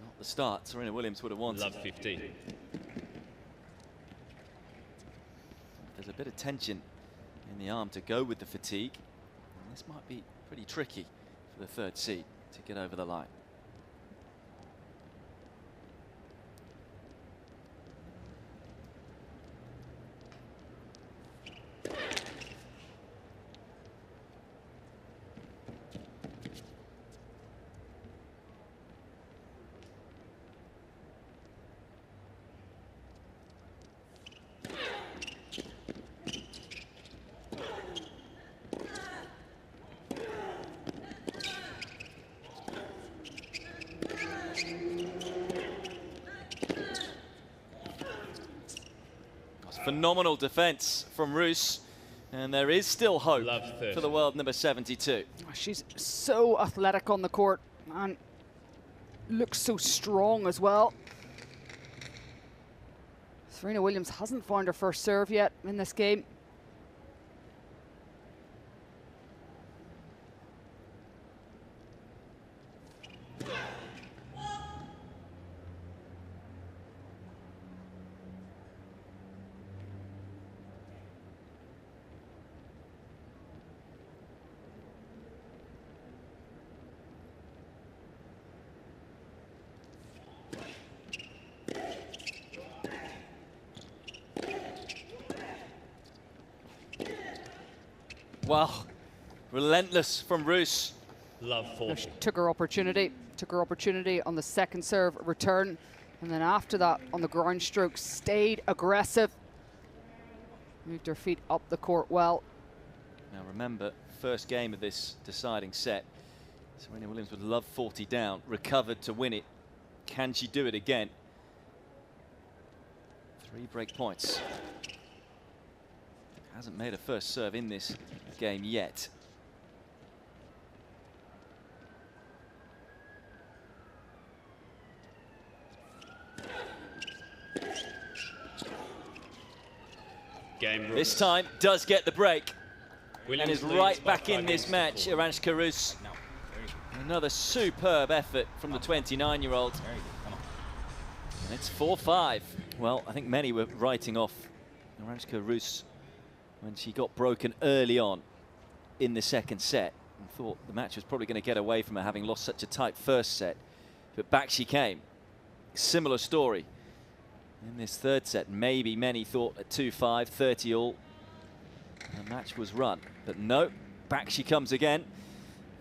[SPEAKER 1] Not the start Serena Williams would have wanted.
[SPEAKER 4] Love 15.
[SPEAKER 1] There's a bit of tension in the arm to go with the fatigue. And this might be pretty tricky for the third seed to get over the line. Phenomenal defense from Rus, and there is still hope for the world number 72.
[SPEAKER 3] She's so athletic on the court and looks so strong as well. Serena Williams hasn't found her first serve yet in this game.
[SPEAKER 1] Well, relentless from Rus.
[SPEAKER 4] Love
[SPEAKER 3] No,
[SPEAKER 4] 40.
[SPEAKER 3] she took her opportunity on the second serve return, and then after that on the ground stroke stayed aggressive, moved her feet up the court well.
[SPEAKER 1] Now remember, first game of this deciding set, Serena Williams with love 40 down, recovered to win it. Can she do it again? 3 break points. Hasn't made a first serve in this game yet.
[SPEAKER 4] Game Rus.
[SPEAKER 1] This time does get the break.
[SPEAKER 4] Williams
[SPEAKER 1] And is
[SPEAKER 4] leads
[SPEAKER 1] right
[SPEAKER 4] by
[SPEAKER 1] back
[SPEAKER 4] 5
[SPEAKER 1] in this
[SPEAKER 4] games to
[SPEAKER 1] match,
[SPEAKER 4] 4.
[SPEAKER 1] Arantxa Rus. Another superb effort from the 29-year-old. And it's 4-5. Well, I think many were writing off Arantxa Rus when she got broken early on in the second set and thought the match was probably going to get away from her, having lost such a tight first set. But back she came. Similar story in this third set. Maybe many thought at 2-5, 30 all, the match was run. But no, back she comes again.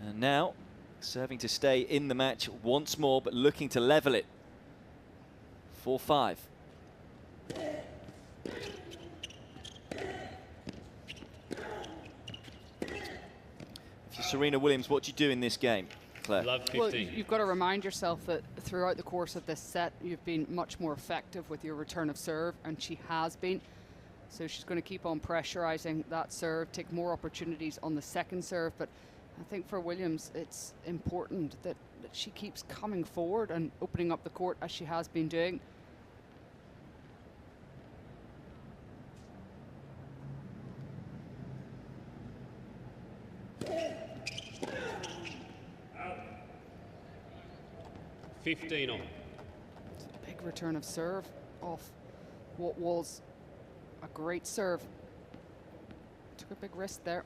[SPEAKER 1] And now serving to stay in the match once more, but looking to level it. 4-5. If you're Serena Williams, what do you do in this game, Claire?
[SPEAKER 4] Love 15.
[SPEAKER 3] Well, you've got to remind yourself that throughout the course of this set, you've been much more effective with your return of serve, and she has been. So she's going to keep on pressurizing that serve, take more opportunities on the second serve. But I think for Williams, it's important that she keeps coming forward and opening up the court as she has been doing.
[SPEAKER 4] $15 on.
[SPEAKER 3] Big return of serve off what was a great serve. Took a big risk there.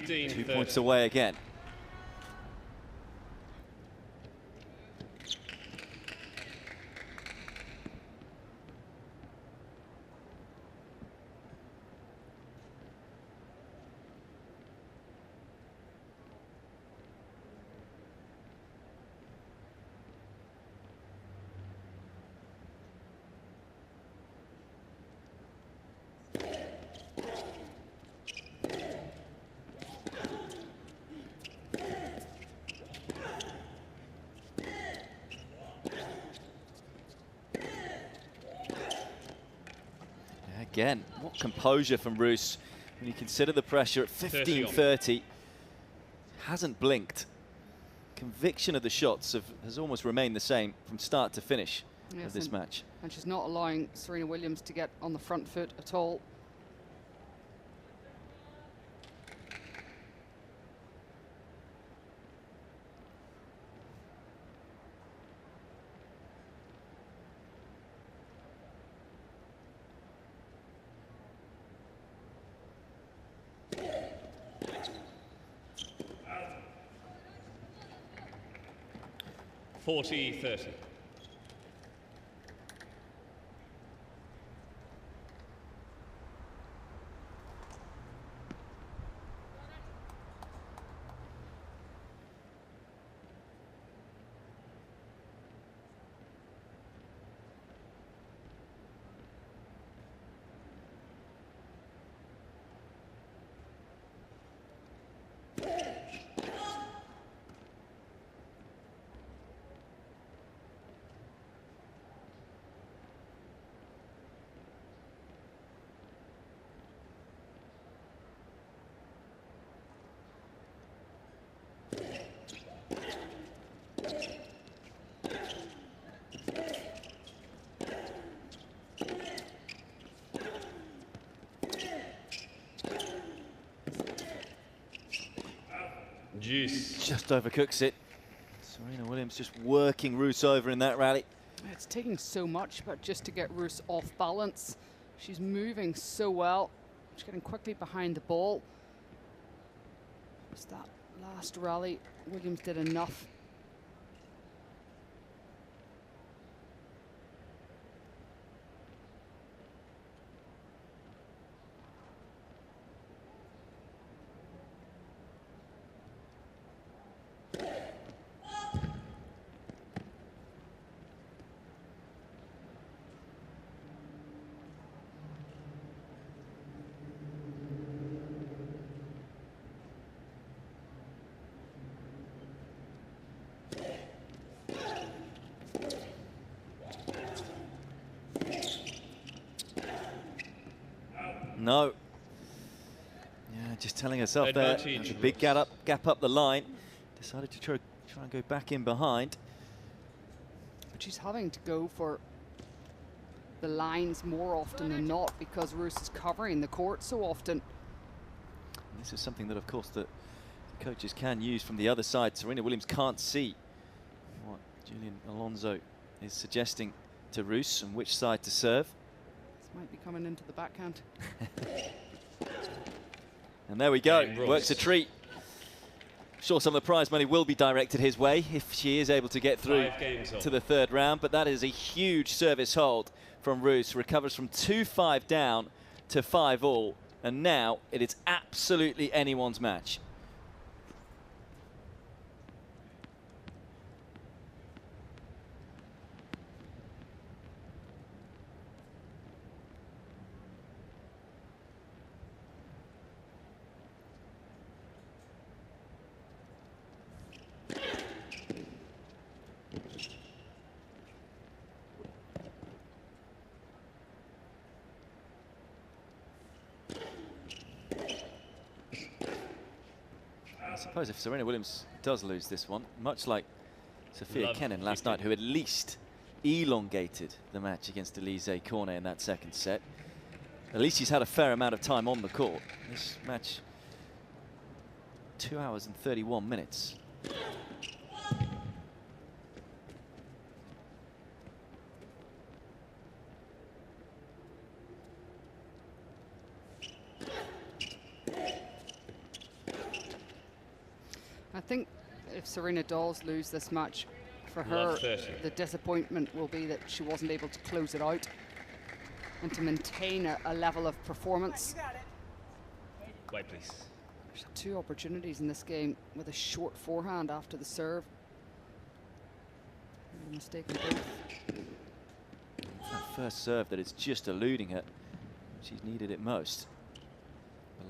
[SPEAKER 1] Two points away again. Again, what composure from Rus when you consider the pressure at 15-30. Hasn't blinked. Conviction of the shots has almost remained the same from start to finish of this match.
[SPEAKER 3] And she's not allowing Serena Williams to get on the front foot at all.
[SPEAKER 4] $40-30. Juice.
[SPEAKER 1] Just overcooks it. Serena Williams just working Rus over in that rally.
[SPEAKER 3] It's taking so much, but just to get Rus off balance. She's moving so well. She's getting quickly behind the ball. Just that last rally, Williams did enough.
[SPEAKER 1] No. Yeah, just telling herself there. There's a big gap up the line. Decided to try and go back in behind.
[SPEAKER 3] But she's having to go for the lines more often than not because Rus is covering the court so often.
[SPEAKER 1] And this is something that, of course, the coaches can use from the other side. Serena Williams can't see what Julian Alonso is suggesting to Rus and which side to serve.
[SPEAKER 3] Might be coming into the backhand.
[SPEAKER 1] And there we go. Works a treat. Sure, some of the prize money will be directed his way if she is able to get through to the third round. But that is a huge service hold from Rus. Recovers from 2-5 down to 5-all. And now it is absolutely anyone's match. I suppose if Serena Williams does lose this one, much like Sophia Kenin last night, who at least elongated the match against Elise Cornet in that second set, at least she's had a fair amount of time on the court. This match, 2 hours and 31 minutes.
[SPEAKER 3] I think if Serena does lose this match, for her, the disappointment will be that she wasn't able to close it out and to maintain a level of performance.
[SPEAKER 4] Wait, please.
[SPEAKER 3] There's 2 opportunities in this game with a short forehand after the serve. Mistake in both.
[SPEAKER 1] That first serve that is just eluding her. She's needed it most.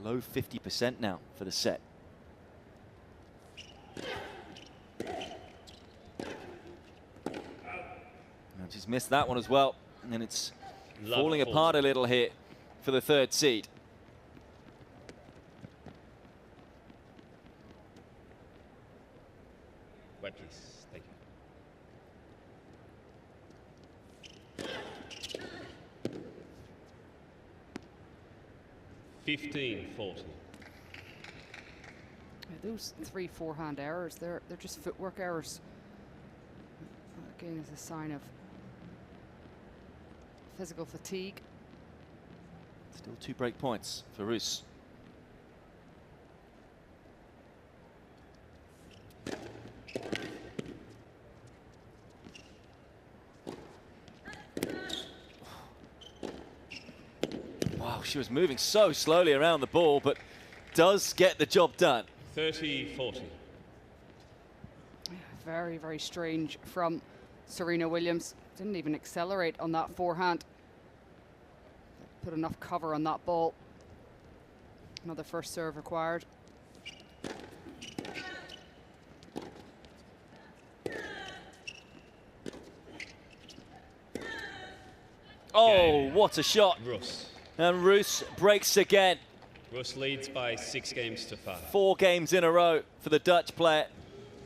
[SPEAKER 1] Below 50% now for the set. And she's missed that one as well. And it's falling apart a little here for the third seed.
[SPEAKER 4] Wait, please. Thank you. 15-40.
[SPEAKER 3] Those 3 forehand errors, they're just footwork errors. Again, is a sign of physical fatigue.
[SPEAKER 1] Still 2 break points for Rus. Wow, she was moving so slowly around the ball, but does get the job done.
[SPEAKER 4] 30-40.
[SPEAKER 3] Very, very strange from Serena Williams. Didn't even accelerate on that forehand. Put enough cover on that ball. Another first serve required.
[SPEAKER 1] Oh, what a shot.
[SPEAKER 4] Rus.
[SPEAKER 1] And Rus breaks again.
[SPEAKER 4] Rus leads by 6 games to 5.
[SPEAKER 1] 4 games in a row for the Dutch player.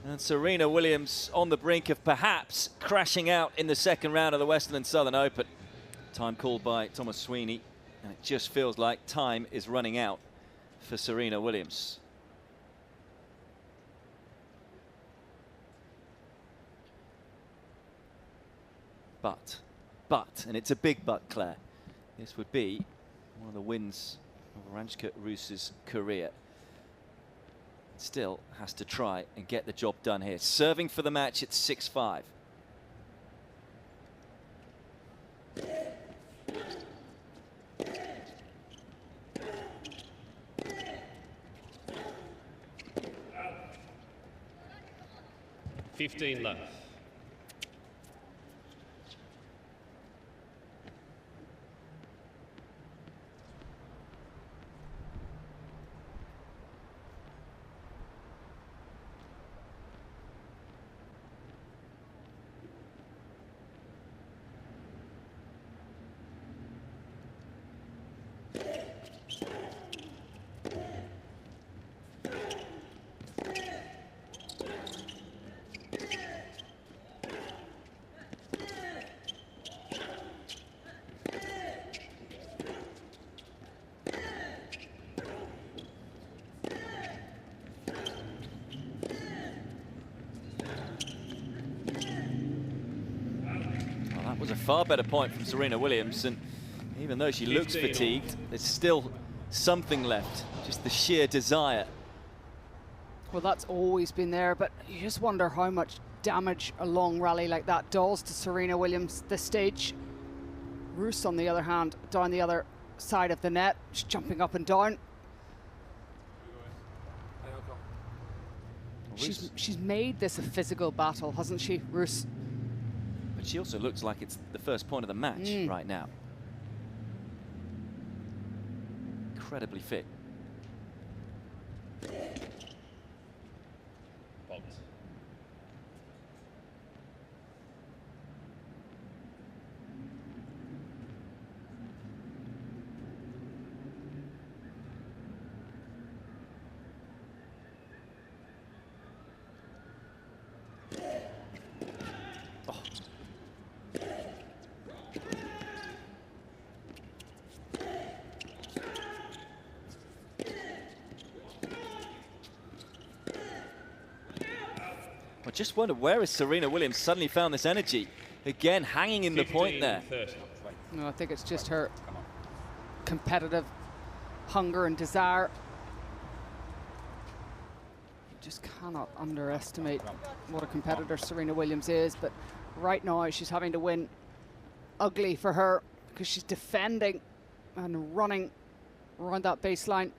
[SPEAKER 1] And Serena Williams on the brink of perhaps crashing out in the second round of the Western and Southern Open. Time called by Thomas Sweeney. And it just feels like time is running out for Serena Williams. But, and it's a big but, Claire, this would be one of the wins of Arantxa Rus's career. Still has to try and get the job done here. Serving for the match, it's 6-5.
[SPEAKER 4] $15 left.
[SPEAKER 1] Was a far better point from Serena Williams, and even though she looks fatigued, there's still something left, just the sheer desire.
[SPEAKER 3] Well, that's always been there, but you just wonder how much damage a long rally like that does to Serena Williams this stage. Rus, on the other hand, down the other side of the net, just jumping up and down. She's made this a physical battle, hasn't she, Rus?
[SPEAKER 1] But she also looks like it's the first point of the match right now. Incredibly fit. I just wonder, where has Serena Williams suddenly found this energy? Again, hanging in the point there.
[SPEAKER 3] No, I think it's just her competitive hunger and desire. You just cannot underestimate what a competitor Serena Williams is, but right now she's having to win ugly for her because she's defending and running around that baseline.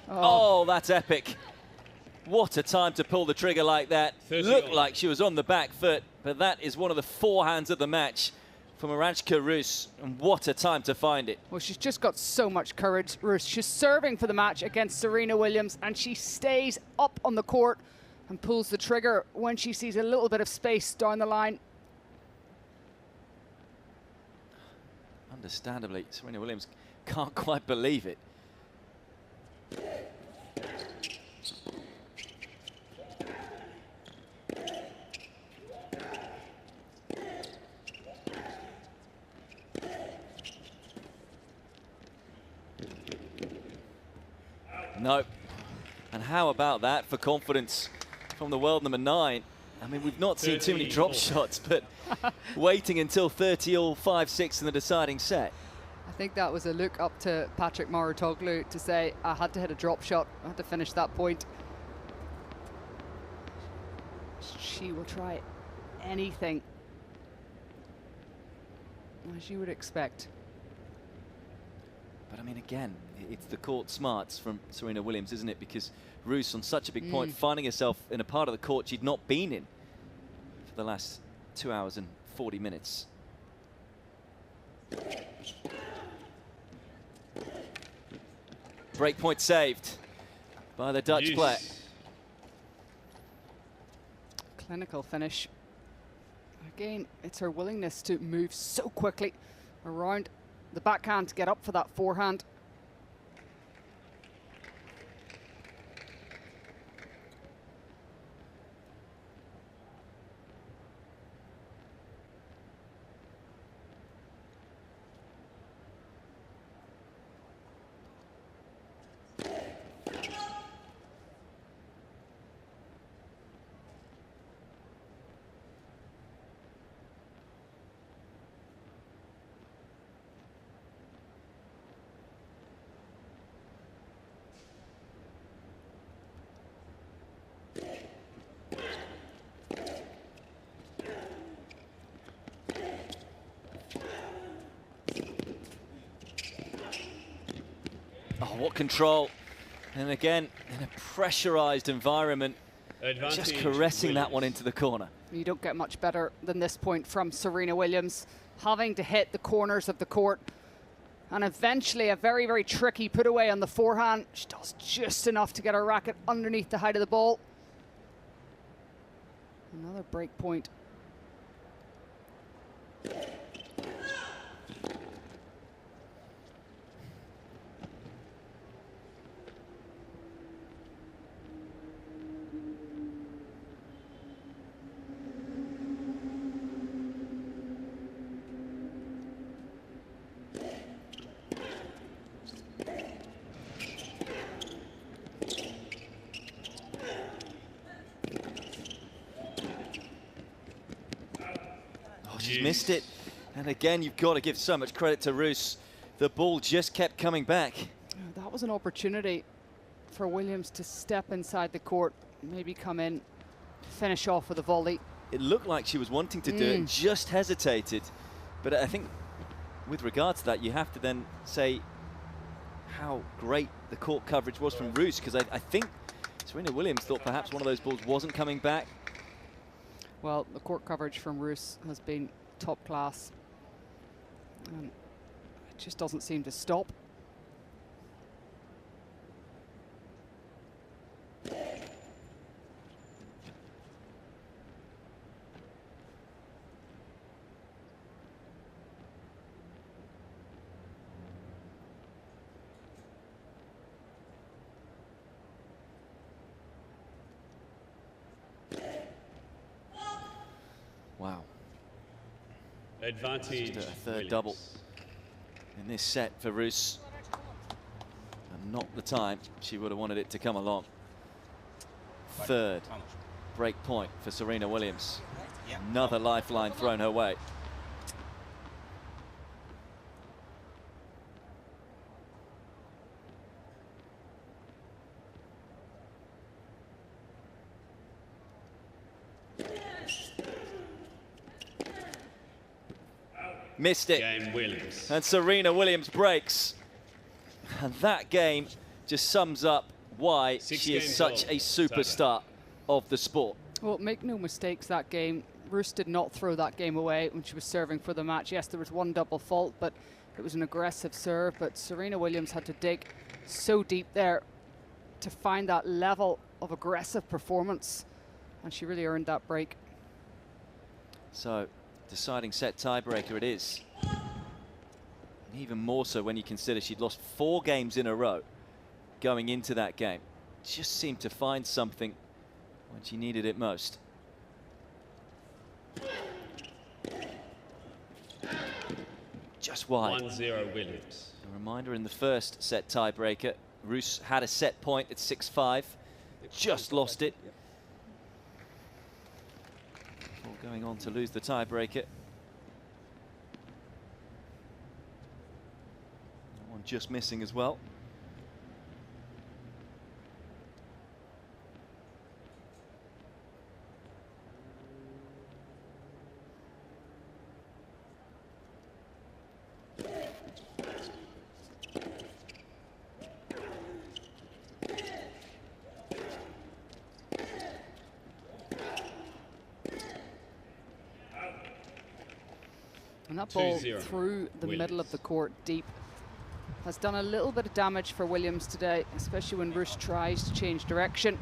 [SPEAKER 1] Oh, that's epic. What a time to pull the trigger like that. Looked like she was on the back foot, but that is one of the forehands of the match from Arantxa Rus, and what a time to find it.
[SPEAKER 3] Well, she's just got so much courage, Rus. She's serving for the match against Serena Williams, and she stays up on the court and pulls the trigger when she sees a little bit of space down the line.
[SPEAKER 1] Understandably, Serena Williams can't quite believe it. No. And how about that for confidence from the world number 9? I mean, we've not seen too many drop shots, but waiting until 30 all 5-6 in the deciding set.
[SPEAKER 3] I think that was a look up to Patrick Mouratoglou to say, I had to hit a drop shot, I had to finish that point. She will try anything, as you would expect.
[SPEAKER 1] But I mean, again, it's the court smarts from Serena Williams, isn't it? Because Rus, on such a big point, finding herself in a part of the court she'd not been in for the last 2 hours and 40 minutes. Break point saved by the Dutch player.
[SPEAKER 3] Clinical finish. Again, it's her willingness to move so quickly around the backhand to get up for that forehand.
[SPEAKER 1] court control. And again, in a pressurized environment, just caressing that one into the corner.
[SPEAKER 3] You don't get much better than this point from Serena Williams, having to hit the corners of the court. And eventually a very, very tricky put away on the forehand. She does just enough to get her racket underneath the height of the ball. Another break point.
[SPEAKER 1] She's missed it. And again, you've got to give so much credit to Rus. The ball just kept coming back.
[SPEAKER 3] That was an opportunity for Williams to step inside the court, maybe come in, finish off with a volley.
[SPEAKER 1] It looked like she was wanting to do it and just hesitated. But I think with regards to that, you have to then say how great the court coverage was from Rus, because I think Serena Williams thought perhaps one of those balls wasn't coming back.
[SPEAKER 3] Well, the court coverage from Rus has been top class. And it just doesn't seem to stop.
[SPEAKER 1] Wow.
[SPEAKER 4] Advantage.
[SPEAKER 1] Just a third double in this set for Rus. And not the time she would have wanted it to come along. Third break point for Serena Williams. Another lifeline thrown her way. Missed it.
[SPEAKER 4] Game Williams.
[SPEAKER 1] And Serena Williams breaks. And that game just sums up why she is such a superstar of the sport.
[SPEAKER 3] Well, make no mistakes, that game, Rus did not throw that game away when she was serving for the match. Yes, there was one double fault, but it was an aggressive serve. But Serena Williams had to dig so deep there to find that level of aggressive performance. And she really earned that break.
[SPEAKER 1] So, deciding set tiebreaker it is. And even more so when you consider she'd lost 4 games in a row going into that game. Just seemed to find something when she needed it most. Just wide.
[SPEAKER 4] 1-0 Williams.
[SPEAKER 1] A reminder, in the first set tiebreaker, Rus had a set point at 6-5. Just lost it. Before going on to lose the tiebreaker. One just missing as well.
[SPEAKER 3] And that ball
[SPEAKER 4] 2-0
[SPEAKER 3] through the
[SPEAKER 4] Williams.
[SPEAKER 3] middle of the court deep has done a little bit of damage for Williams today, especially when Rus tries to change direction.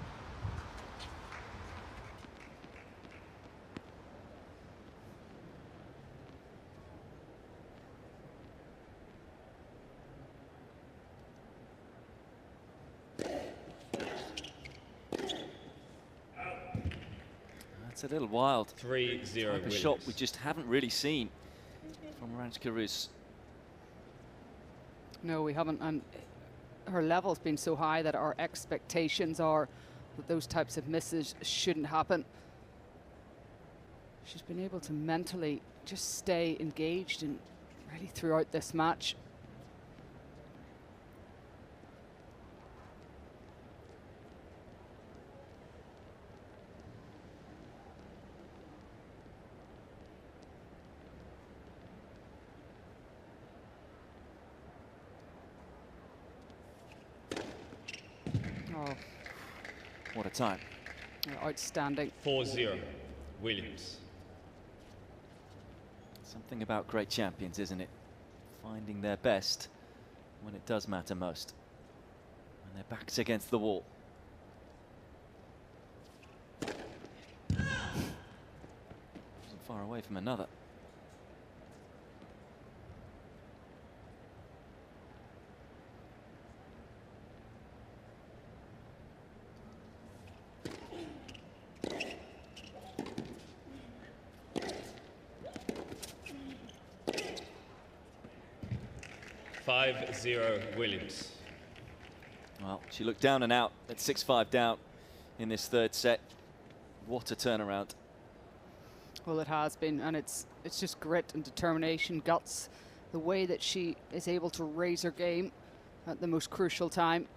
[SPEAKER 1] That's a little wild.
[SPEAKER 4] 3-0
[SPEAKER 1] Type of
[SPEAKER 4] Williams.
[SPEAKER 1] shot we just haven't really seen from Arantxa Rus.
[SPEAKER 3] No, we haven't, and her level's been so high that our expectations are that those types of misses shouldn't happen. She's been able to mentally just stay engaged and really throughout this match. Oh,
[SPEAKER 1] What a time.
[SPEAKER 3] outstanding.
[SPEAKER 4] 4-0, Williams.
[SPEAKER 1] Something about great champions, isn't it? Finding their best when it does matter most. When their back's against the wall. Wasn't far away from another.
[SPEAKER 4] Williams.
[SPEAKER 1] Well, she looked down and out at 6-5 down in this third set. What a turnaround.
[SPEAKER 3] Well, it has been, and it's just grit and determination, guts, the way that she is able to raise her game at the most crucial time.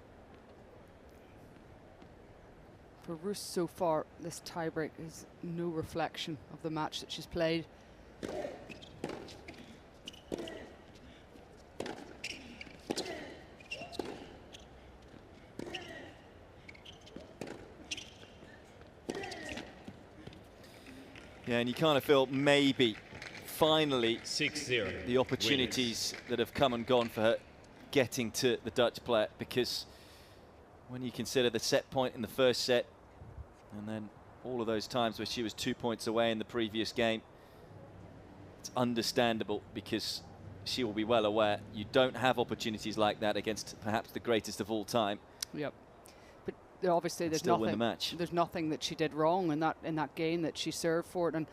[SPEAKER 3] For Rus so far, this tiebreak is no reflection of the match that she's played.
[SPEAKER 1] Yeah, and you kind of feel maybe, finally,
[SPEAKER 4] 6-0.
[SPEAKER 1] the opportunities that have come and gone for her getting to the Dutch player, because when you consider the set point in the first set and then all of those times where she was 2 points away in the previous game, it's understandable, because she will be well aware you don't have opportunities like that against perhaps the greatest of all time.
[SPEAKER 3] Yep. But obviously there's
[SPEAKER 1] still
[SPEAKER 3] nothing,
[SPEAKER 1] win the match.
[SPEAKER 3] There's nothing that she did wrong in that game that she served for it. And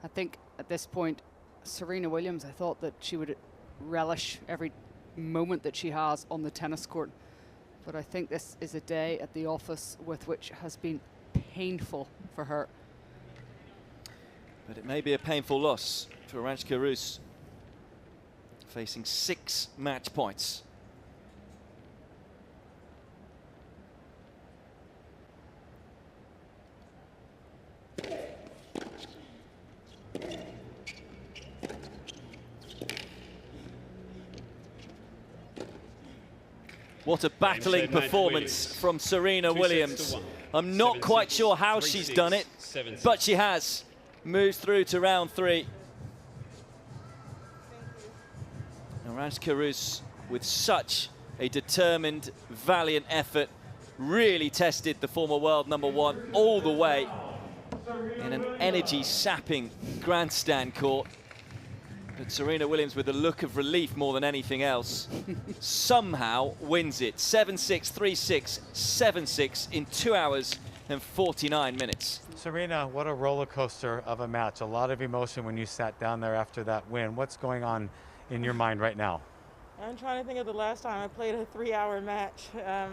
[SPEAKER 3] I think at this point, Serena Williams, I thought that she would relish every moment that she has on the tennis court. But I think this is a day at the office with which has been painful for her.
[SPEAKER 1] But it may be a painful loss for Arantxa Rus, facing 6 match points. What a battling performance from Serena Williams. I'm not quite sure how she's done it, but she has. Moves through to round 3. Arantxa Rus, with such a determined, valiant effort, really tested the former world #1 all the way in an energy-sapping grandstand court. But Serena Williams, with a look of relief more than anything else, somehow wins it. 7-6, 3-6, 7-6 in 2 hours and 49 minutes.
[SPEAKER 5] Serena, what a roller coaster of a match. A lot of emotion when you sat down there after that win. What's going on in your mind right now?
[SPEAKER 6] I'm trying to think of the last time I played a 3-hour match. I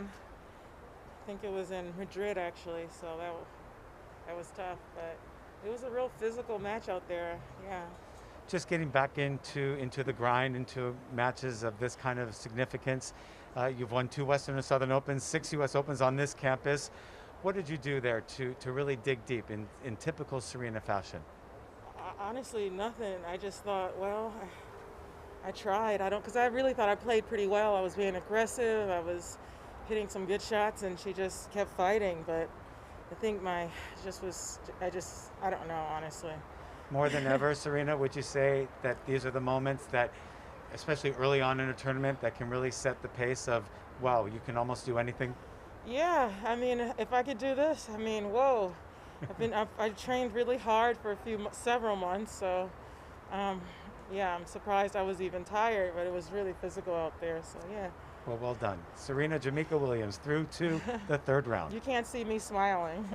[SPEAKER 6] think it was in Madrid, actually, so that was tough. But it was a real physical match out there, yeah.
[SPEAKER 5] Just getting back into the grind, into matches of this kind of significance. You've won 2 Western and Southern Opens, 6 U.S. Opens on this campus. What did you do there to really dig deep in typical Serena fashion?
[SPEAKER 6] Honestly, nothing. I just thought, well, I tried. Because I really thought I played pretty well. I was being aggressive. I was hitting some good shots, and she just kept fighting. But I think I don't know, honestly.
[SPEAKER 5] More than ever, Serena, would you say that these are the moments that, especially early on in a tournament, that can really set the pace of, wow, you can almost do anything?
[SPEAKER 6] Yeah, I mean, if I could do this, I mean, whoa. I trained really hard for several months, so yeah, I'm surprised I was even tired, but it was really physical out there, so yeah.
[SPEAKER 5] Well done. Serena Jamaica Williams through to the 3rd round.
[SPEAKER 6] You can't see me smiling.